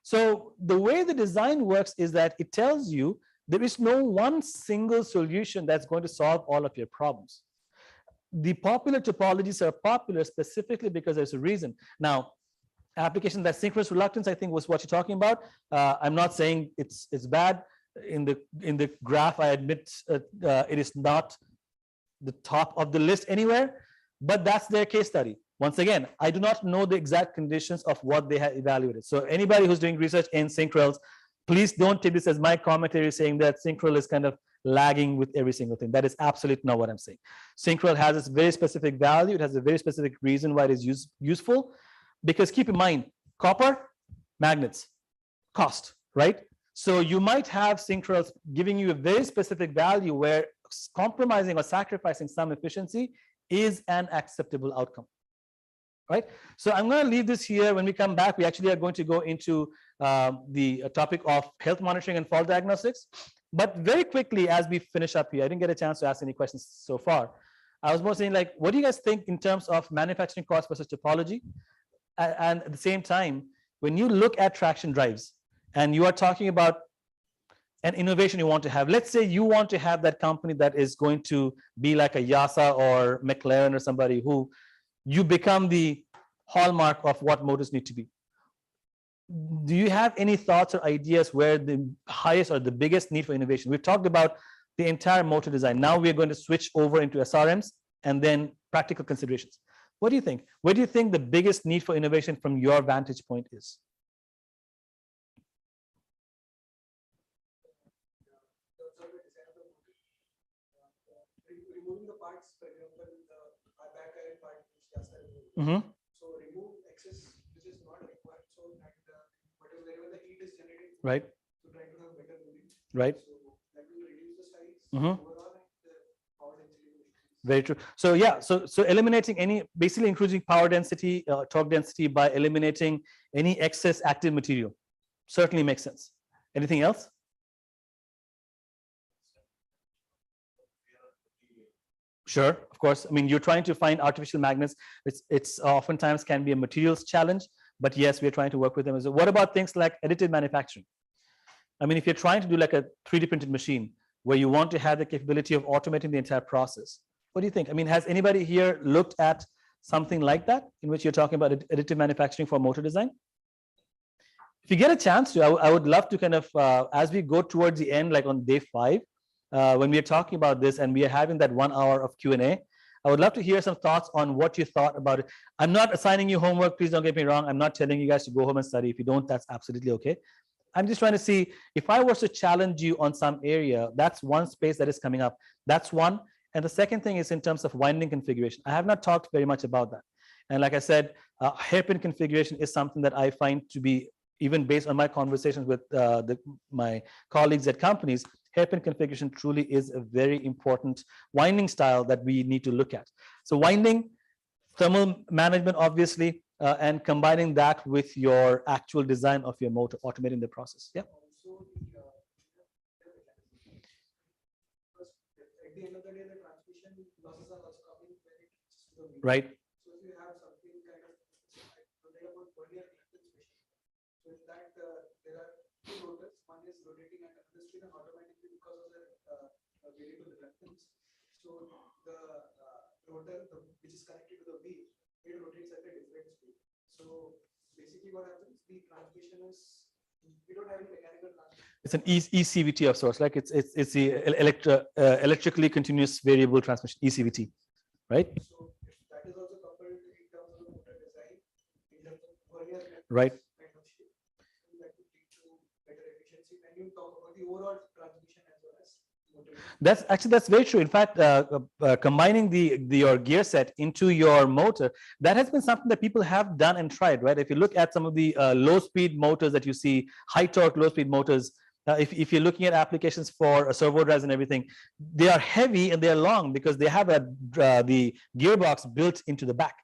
So the way the design works is that it tells you there is no one single solution that's going to solve all of your problems. The popular topologies are popular specifically because there's a reason. Now, application that synchronous reluctance, I think, was what you're talking about. I'm not saying it's bad. In the graph, I admit it is not the top of the list anywhere, but that's their case study. Once again, I do not know the exact conditions of what they have evaluated. So anybody who's doing research in synchrones, please don't take this as my commentary saying that synchron is kind of lagging with every single thing. That is absolutely not what I'm saying. Synchron has its very specific value. It has a very specific reason why it is useful. Because keep in mind, copper, magnets, cost, right? So you might have synchrones giving you a very specific value where compromising or sacrificing some efficiency is an acceptable outcome, right? So I'm going to leave this here. When we come back, we actually are going to go into the topic of health monitoring and fault diagnostics. But very quickly, as we finish up here, I didn't get a chance to ask any questions so far. I was more saying, like, what do you guys think in terms of manufacturing cost versus topology? And at the same time, when you look at traction drives and you are talking about an innovation you want to have, let's say you want to have that company that is going to be like a YASA or McLaren or somebody who you become the hallmark of what motors need to be. Do you have any thoughts or ideas where the highest or the biggest need for innovation? We've talked about the entire motor design. Now we're going to switch over into SRMs and then practical considerations. What do you think? Where do you think the biggest need for innovation from your vantage point is? Removing the parts, for example, our back iron part, which just So remove excess, which is not required. So that wherever the heat is generated, right? So try to have better moving. Right. So that will reduce the size overall and the power density. Very true. So yeah, so eliminating any, basically increasing power density, torque density by eliminating any excess active material certainly makes sense. Anything else? Sure, of course. I mean, you're trying to find artificial magnets. It's oftentimes can be a materials challenge, but yes, we're trying to work with them. So what about things like additive manufacturing? I mean, if you're trying to do like a 3D printed machine where you want to have the capability of automating the entire process, what do you think? I mean, has anybody here looked at something like that in which you're talking about additive manufacturing for motor design? If you get a chance to, I would love to kind of, as we go towards the end, like on day 5, when we are talking about this and we are having that 1 hour of Q&A, I would love to hear some thoughts on what you thought about it. I'm not assigning you homework, please don't get me wrong. I'm not telling you guys to go home and study. If you don't, that's absolutely okay. I'm just trying to see if I was to challenge you on some area, that's one space that is coming up. That's one. And the second thing is in terms of winding configuration. I have not talked very much about that. And like I said, hairpin configuration is something that I find to be, even based on my conversations with my colleagues at companies, hairpin configuration truly is a very important winding style that we need to look at. So winding, thermal management, obviously, and combining that with your actual design of your motor, automating the process. Yeah. Also, at the end of the day, the transmission losses are also coming when it reaches to the wheel. Right. So if you have something kind of, about vernier transmission. So in that there are 2 rotors. One is rotating and another is spinning automatically because of the variable reluctance. So the rotor, which is connected to the wheel, it rotates at a different speed. So basically, what happens? The transmission is, we don't have any mechanical transmission. It's an ECVT of sorts, like it's the electrically continuous variable transmission, ECVT, right? So that is also coupled in terms of the motor design, in terms of vernier right. kind of shape. That would lead to better efficiency. And you talk about the overall transmission as well as motor. That's very true. In fact, combining your gear set into your motor, that has been something that people have done and tried, right? If you look at some of the low speed motors that you see, high torque, low speed motors, if you're looking at applications for servo drives and everything, they are heavy and they're long because they have the gearbox built into the back.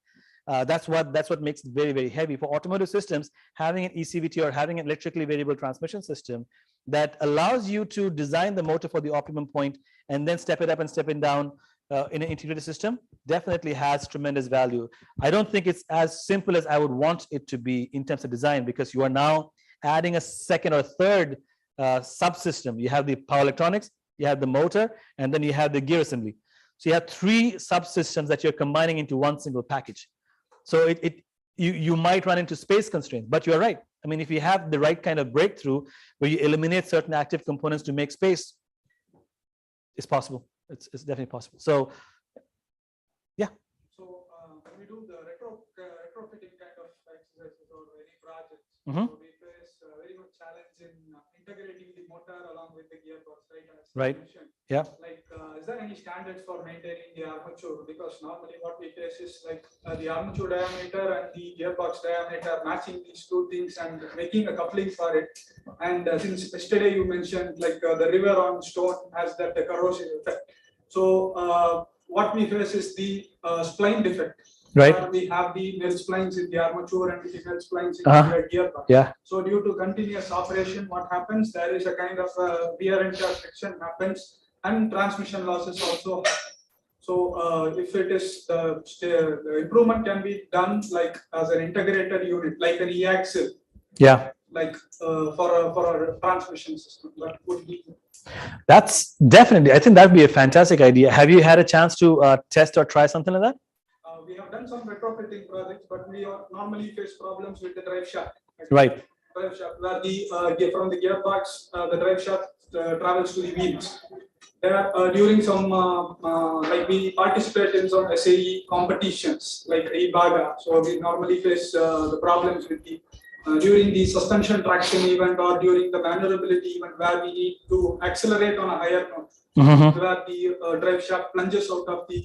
That's what makes it very, very heavy. For automotive systems, having an ECVT or having an electrically variable transmission system that allows you to design the motor for the optimum point and then step it up and step it down in an integrated system definitely has tremendous value. I don't think it's as simple as I would want it to be in terms of design, because you are now adding a second or third subsystem. You have the power electronics, you have the motor, and then you have the gear assembly. So you have three subsystems that you're combining into one single package. So you might run into space constraints, but you're right. I mean, if you have the right kind of breakthrough where you eliminate certain active components to make space, it's possible. It's definitely possible. So, yeah. So when we do the retrofitting kind of exercises or any projects, Mhm. so we face very much challenge in integrating the motor along with the gearbox, right? As you Right. mentioned. Yeah. Like, is there any standards for maintaining the armature? Because normally what we face is like the armature diameter and the gearbox diameter, matching these two things and making a coupling for it. And since yesterday you mentioned like the river on stone has that corrosive effect. So what we face is the spline defect. Right. We have the mill splines in the armature and the mill splines in Uh-huh. the gearbox. Yeah. So due to continuous operation, what happens? There is a kind of wear and tear friction happens, and transmission losses also happen. So if it is the improvement can be done like as an integrated unit, like an e-axle. Yeah. Like for a transmission system, that would be. That's definitely, I think that'd be a fantastic idea. Have you had a chance to test or try something like that? We have done some retrofitting projects, but we normally face problems with the drive shaft. Right. Drive shaft, where the from the gearbox, the drive shaft travels to the wheels. There during some like we participate in some SAE competitions like IBAGA. So we normally face the problems with the during the suspension traction event or during the maneuverability event, where we need to accelerate on a higher note, where the drive shaft plunges out of the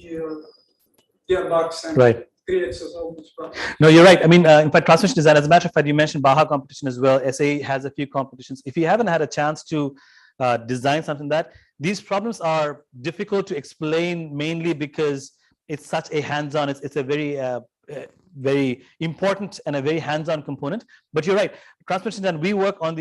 gearbox and Right. creates so much problem. No, you're right. I mean, in fact, transmission design, as a matter of fact, you mentioned Baja competition as well. SAE has a few competitions. If you haven't had a chance to design something that, these problems are difficult to explain, mainly because it's such a hands-on, it's a very important and a very hands-on component. But you're right, transmission design,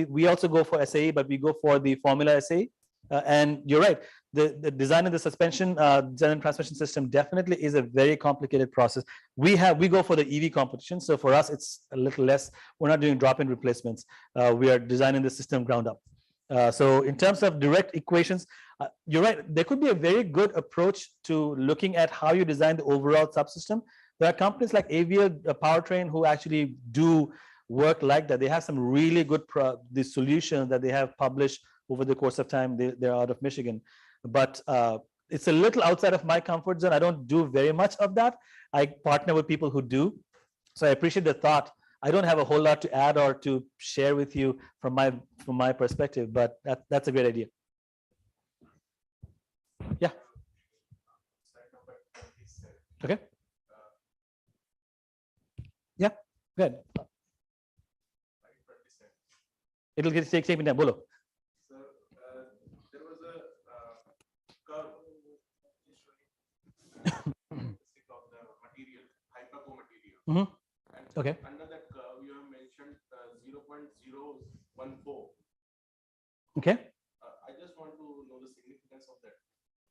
we also go for SAE, but we go for the formula SAE. And you're right, the design of the suspension design and transmission system definitely is a very complicated process. We go for the EV competition, so for us it's a little less. We're not doing drop-in replacements. We are designing the system ground up. So in terms of direct equations, you're right, there could be a very good approach to looking at how you design the overall subsystem. There are companies like Avial Powertrain who actually do work like that. They have some really good the solutions that they have published over the course of time. They're out of Michigan, but it's a little outside of my comfort zone. I don't do very much of that. I partner with people who do. So I appreciate the thought. I don't have a whole lot to add or to share with you from my perspective, but that's a great idea. Yeah. Okay. Yeah. Good. It'll take me down. Bolo. There was a curve of the material, hyperco material. Mm-hmm. And okay. Under that curve, you have mentioned 0.014. Okay. I just want to know the significance of that.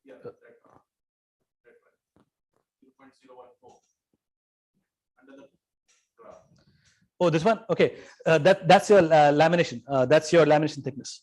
Yeah, that one. 0.014 under the graph. Oh, this one. Okay. That's your lamination. That's your lamination thickness.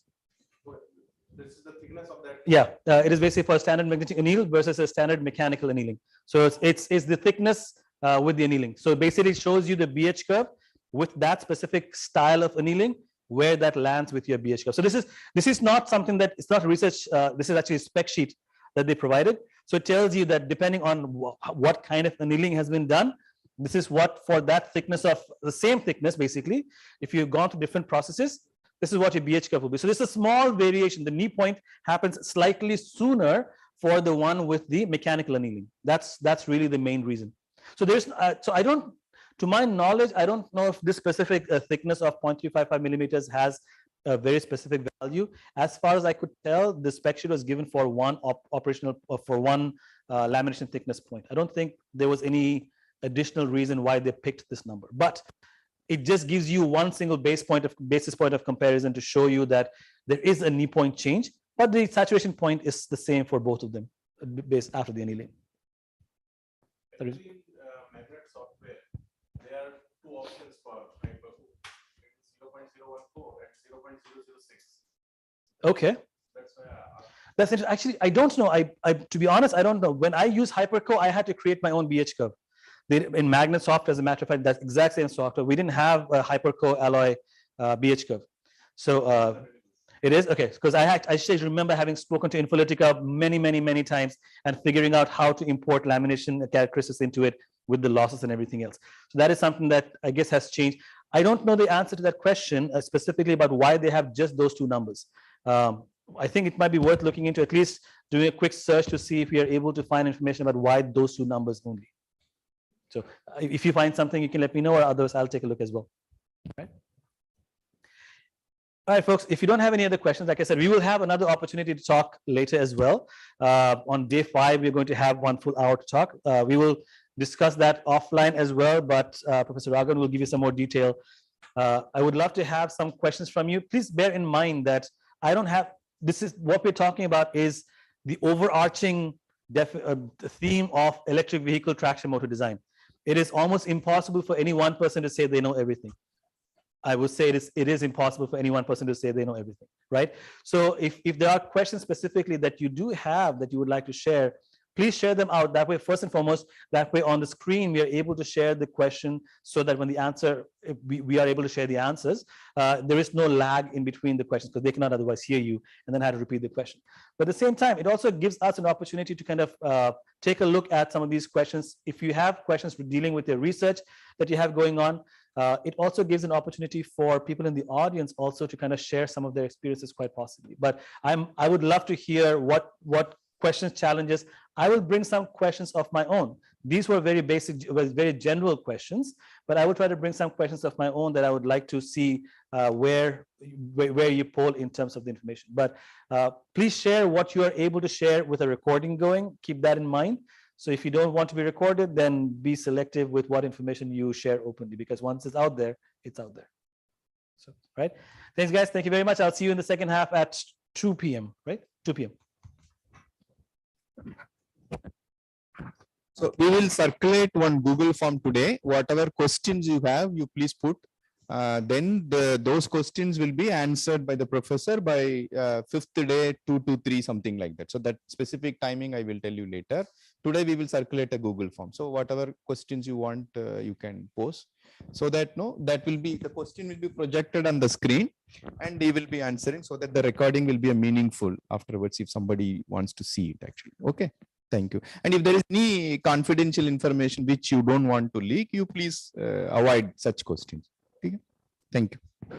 This is the thickness of that. Yeah, it is basically for standard magnetic anneal versus a standard mechanical annealing. So it's the thickness with the annealing. So basically it shows you the BH curve with that specific style of annealing, where that lands with your BH curve. So this is not something that, it's not research. This is actually a spec sheet that they provided. So it tells you that depending on what kind of annealing has been done, this is what, for that thickness of the same thickness, basically, if you've gone to different processes, this is what your BH curve will be. So there's a small variation. The knee point happens slightly sooner for the one with the mechanical annealing. That's really the main reason. So there's so I don't, to my knowledge, I don't know if this specific thickness of 0.355 millimeters has a very specific value. As far as I could tell, the spec sheet was given for one operational for one lamination thickness point. I don't think there was any additional reason why they picked this number, but it just gives you one single basis point of comparison to show you that there is a knee point change, but the saturation point is the same for both of them. based after the annealing. Actually, in magnet software, there are two options for hyperco. It's 0.014 and 0.006. Okay. That's why I asked. That's interesting. Actually, I don't know. To be honest, I don't know. When I use Hyperco, I had to create my own BH curve. In magnet software, as a matter of fact, that's exact same software. We didn't have a Hyperco alloy BH curve. So it is okay, because I actually remember having spoken to Infolitica many times and figuring out how to import lamination characteristics into it with the losses and everything else. So that is something that I guess has changed. I don't know the answer to that question specifically about why they have just those two numbers. I think it might be worth looking into, at least doing a quick search to see if we are able to find information about why those two numbers only. So if you find something, you can let me know, or otherwise I'll take a look as well. Right. All right, folks, if you don't have any other questions, like I said, we will have another opportunity to talk later as well. On day 5, we're going to have 1 full hour to talk. We will discuss that offline as well, but Professor Ragan will give you some more detail. I would love to have some questions from you. Please bear in mind that I don't have, this is what we're talking about is the overarching theme of electric vehicle traction motor design. It is almost impossible for any one person to say they know everything. I would say it is impossible for any one person to say they know everything, right? So if there are questions specifically that you do have that you would like to share, please share them out. That way, first and foremost, that way on the screen, we are able to share the question so that when the answer, we are able to share the answers. There is no lag in between the questions because they cannot otherwise hear you and then have to repeat the question. But at the same time, it also gives us an opportunity to kind of take a look at some of these questions. If you have questions dealing with your research that you have going on, it also gives an opportunity for people in the audience also to kind of share some of their experiences quite possibly. But I would love to hear what questions, challenges. I will bring some questions of my own. These were very basic, very general questions, but I will try to bring some questions of my own that I would like to see where you poll in terms of the information. But please share what you are able to share with a recording going. Keep that in mind. So if you don't want to be recorded, then be selective with what information you share openly, because once it's out there, it's out there. So, right. Thanks, guys. Thank you very much. I'll see you in the second half at 2 p.m., right? 2 p.m. So we will circulate one Google form today. Whatever questions you have, you please put. Then those questions will be answered by the professor by 5th day, 2 to 3, something like that. So that specific timing I will tell you later. Today we will circulate a Google form. So whatever questions you want, you can post. So that that will be, the question will be projected on the screen and he will be answering, so that the recording will be a meaningful afterwards if somebody wants to see it actually. Okay. Thank you. And if there is any confidential information which you don't want to leak, you please avoid such questions. Okay. Thank you.